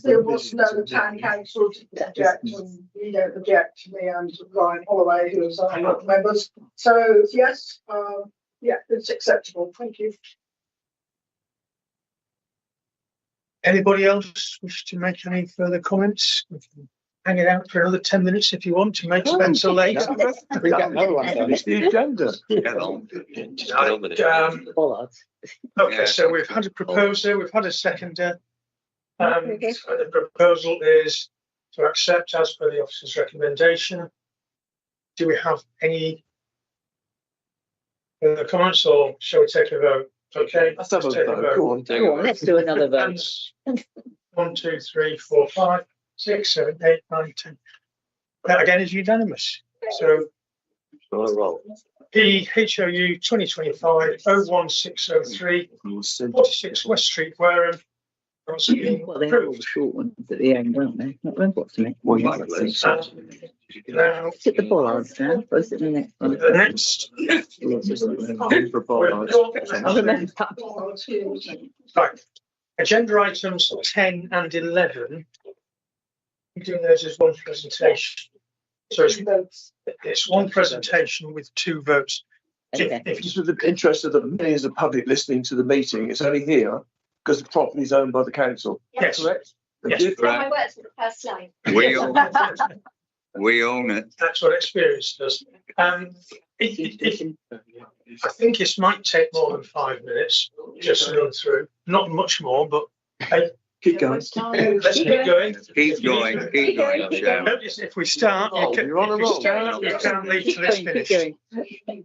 there was no town council to object, and we don't object, me and Ryan Holloway, who is our local members. So yes, yeah, it's acceptable. Thank you. Anybody else wish to make any further comments? We can hang it out for another 10 minutes if you want to make Spencer late. We got another one. It's the agenda. Okay, so we've had a proposer, we've had a seconder. So the proposal is to accept as per the officer's recommendation. Do we have any further comments, or shall we take a vote? Okay, let's have a vote. Go on, let's do another vote. 1, 2, 3, 4, 5, 6, 7, 8, 9, 10. That again is unanimous. So PHOU 2025-01603, 46 West Street, Wareham. Well, they are all short ones at the end, aren't they? Not remember what's the next one. Now, Sit the bollards down. Or is it the next one? The next. Right. Agenda items 10 and 11. We're doing those as one presentation. So it's one presentation with 2 votes. Okay. If for the interest of the millions of public listening to the meeting, it's only here because the property is owned by the council. Yes. Correct? Yes. My words for the first line. We own it. That's what experience does. I think it might take more than 5 minutes just to run through. Not much more, but keep going. Let's keep going. Keep going. Keep going, Chair. Notice if we start, you're on a roll. You can't leave till it's finished.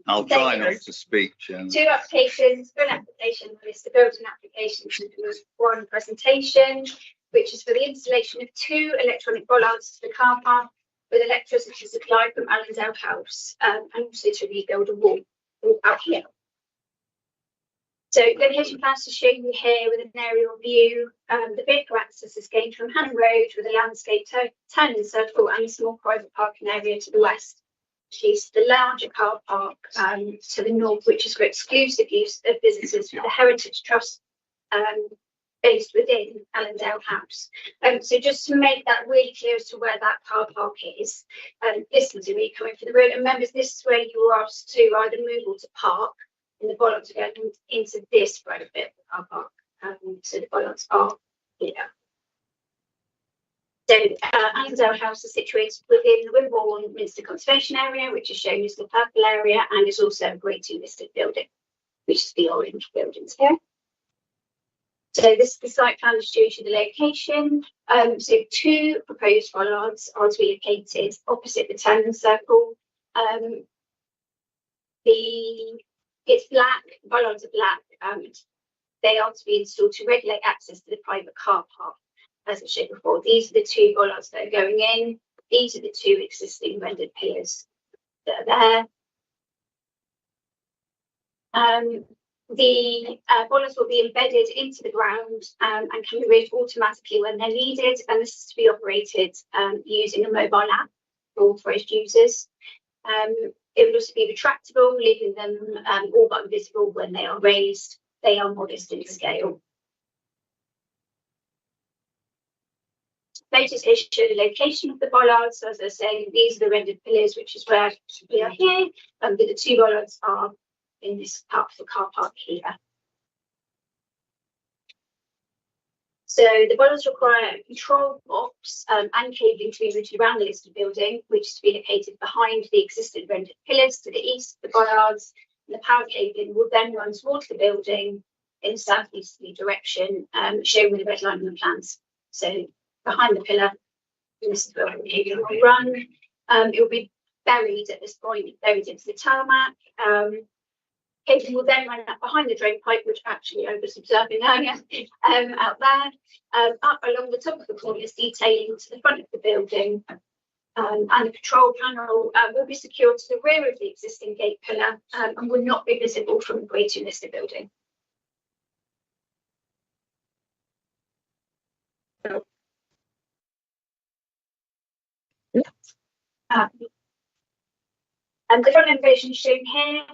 I'll try not to speak, Chair. 2 applications, for an application is the building application to do one presentation, which is for the installation of 2 electronic bollards to the car park with electricity supplied from Allendale House, and also to rebuild a wall out here. So location plans to show you here with an aerial view. The vehicle access is gained from Hannon Road with a landscape turn and circle and a small private parking area to the west. Is the larger car park to the north, which is for exclusive use of visitors for the Heritage Trust based within Allendale House. So just to make that really clear as to where that car park is, this is where you're coming for the road. And members, this is where you are asked to either move or to park in the bollards going into this private bit of the car park. So the bollards are here. So Allendale House is situated within the Wimborne Minster Conservation Area, which is shown as the purple area, and is also a Grade 2 listed building, which is the orange buildings here. So the site plan shows you the location. So 2 proposed bollards are to be located opposite the turn and circle. It's black, bollards are black. They are to be installed to regulate access to the private car park. As I showed before, these are the 2 bollards that are going in. These are the 2 existing rendered pillars that are there. The bollards will be embedded into the ground and can be raised automatically when they're needed. And this is to be operated using a mobile app for authorised users. It will also be retractable, leaving them all but visible when they are raised. They are modest in scale. Photos here show the location of the bollards. As I was saying, these are the rendered pillars, which is where we are here. But the 2 bollards are in this part of the car park here. So the bollards require a control box and cabling to be routed around the listed building, which is to be located behind the existing rendered pillars to the east of the bollards. And the power cabling will then run towards the building in a southeasterly direction, shown with the red line on the plans. So behind the pillar, this is where the cabling will run. It will be buried at this point, buried into the tarmac. Cabling will then run up behind the drain pipe, which actually I was observing earlier, out there, up along the top of the cornice, detailing to the front of the building. And the control panel will be secured to the rear of the existing gate pillar and will not be visible from the Grade 2 listed building. And the front elevation is shown here.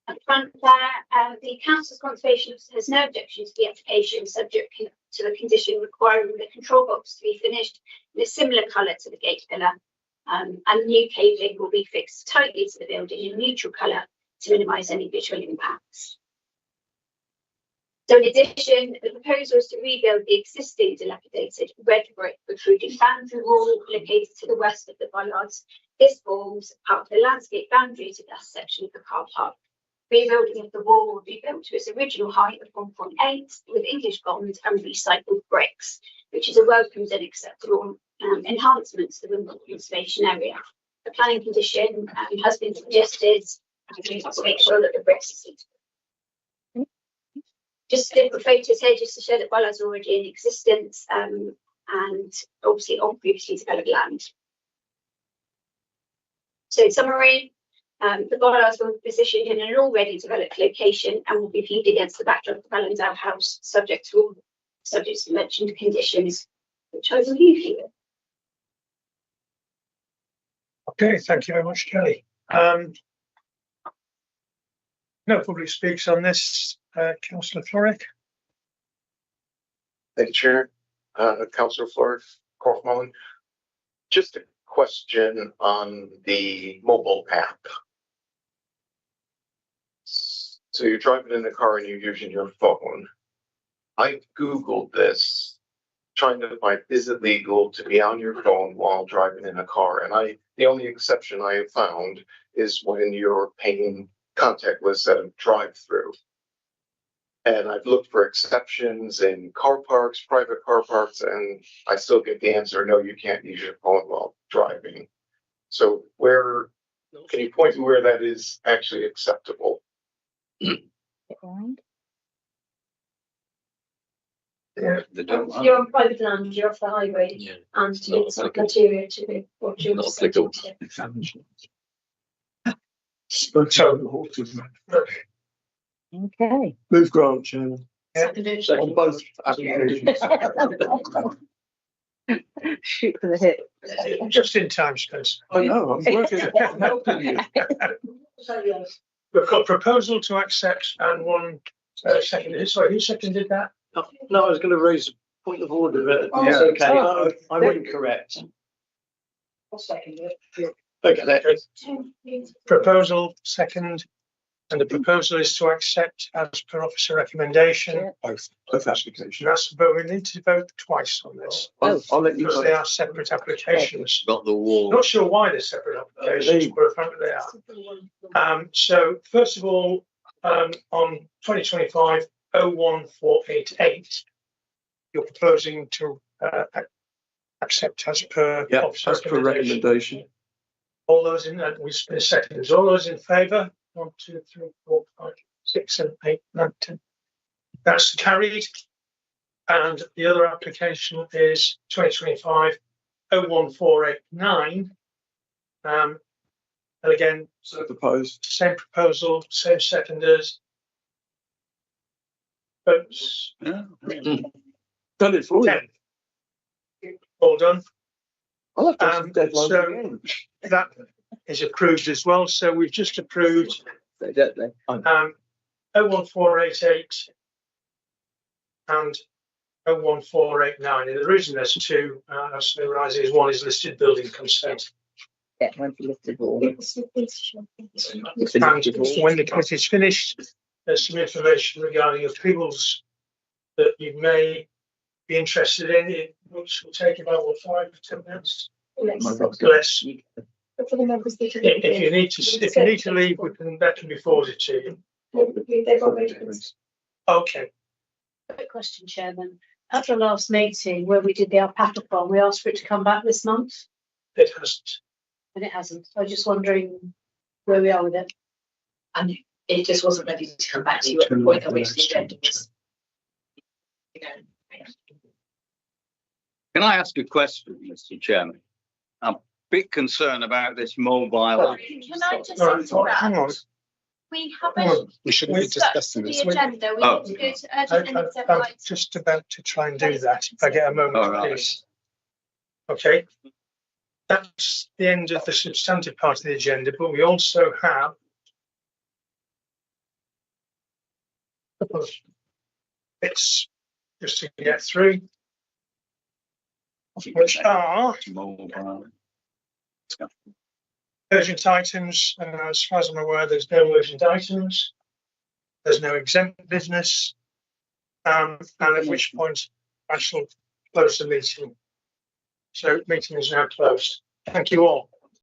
At the front there, the Council's Conservation Officer has no objection to the application, subject to the condition requiring the control box to be finished in a similar colour to the gate pillar. And new cabling will be fixed tightly to the building in a neutral colour to minimise any visual impacts. So in addition, the proposal is to rebuild the existing dilapidated red brick protruding boundary wall located to the west of the bollards. This forms part of the landscape boundary to that section of the car park. Rebuilding of the wall will be built to its original height of 1.8 with English bond and recycled bricks, which is a welcomed and acceptable enhancement to the Wimborne Conservation Area. The planning condition has been suggested to make sure that the bricks are suitable. Just different photos here just to show that bollards are already in existence and obviously on previously developed land. So in summary, the bollards will be positioned in an already developed location and will be viewed against the backdrop of Allendale House, subject to all subjects to mentioned conditions, which I will leave you with. Okay, thank you very much, Kelly. No public speaks on this. Councillor Florrick. Thank you, Chair. Councillor Florrick, Corfmullen. Just a question on the mobile app. So you're driving in the car and you're using your phone. I Googled this, trying to find, is it legal to be on your phone while driving in a car? And the only exception I have found is when you're paying contactless at a drive-through. And I've looked for exceptions in car parks, private car parks, and I still get the answer, no, you can't use your phone while driving. So can you point to where that is actually acceptable? You're on private land, you're off the highway, and to meet some criteria to be what you're not applicable. Okay. Move grant, Chairman. Seconded. On both applications. Shoot from the hip. Just in time, Spence. I know, I'm working, I'm helping you. So yes. We've got proposal to accept and one seconded. Sorry, who seconded that? No, I was going to raise a point of order, but Oh, it's okay. oh. I'm incorrect. I'll second it. Okay. Proposal second, and the proposal is to accept as per officer recommendation. Both applications. That's, but we need to vote twice on this. I'll let you Because know. they are separate applications. Got the wall. Not sure why they're separate applications, but apparently they are. So first of all, on 2025-01488, you're proposing to accept as per Yeah, officer as per recommendation. All those in, we've been seconds, all those in favour? 1, 2, 3, 4, 5, 6, 7, 8, 9, 10. That's carried. And the other application is 2025-01489. And again, So proposed. same proposal, same seconders. Votes. Done it for you. 10. All done. I'll have to have some deadlines so again. that is approved as well. So we've just approved 01488 and 01489. And the reason there's two, as it arises, one is listed building consent. Yeah, one's listed wall. And when the committee is finished, there's some information regarding appeals that you may be interested in, which will take about 5 to 10 minutes. Less. For the members that If you need to leave, that can be forwarded to you. they've already been. Okay. Quick question, Chairman. At the last meeting where we did the alpaca farm, we asked for it to come back this month, It hasn't. and it hasn't. I was just wondering where we are with it. And it just wasn't ready to come back to you at the point at which the agenda was. Can I ask a question, Mr. Chairman? I'm a bit concerned about this mobile. Can I just Right, interrupt? hang on. We Hang on. haven't We shouldn't be stuck to discussing the this. agenda. We Oh. need to go to urgent and I'm accept. just about to try and do that. If I get a moment, All right. please. Okay. That's the end of the substantive part of the agenda, but we also have a couple of bits just to get through, which are Mobile. urgent items. And as far as I'm aware, there's no urgent items. There's no exempt business. And at which point I shall close the meeting. So meeting is now closed. Thank you all.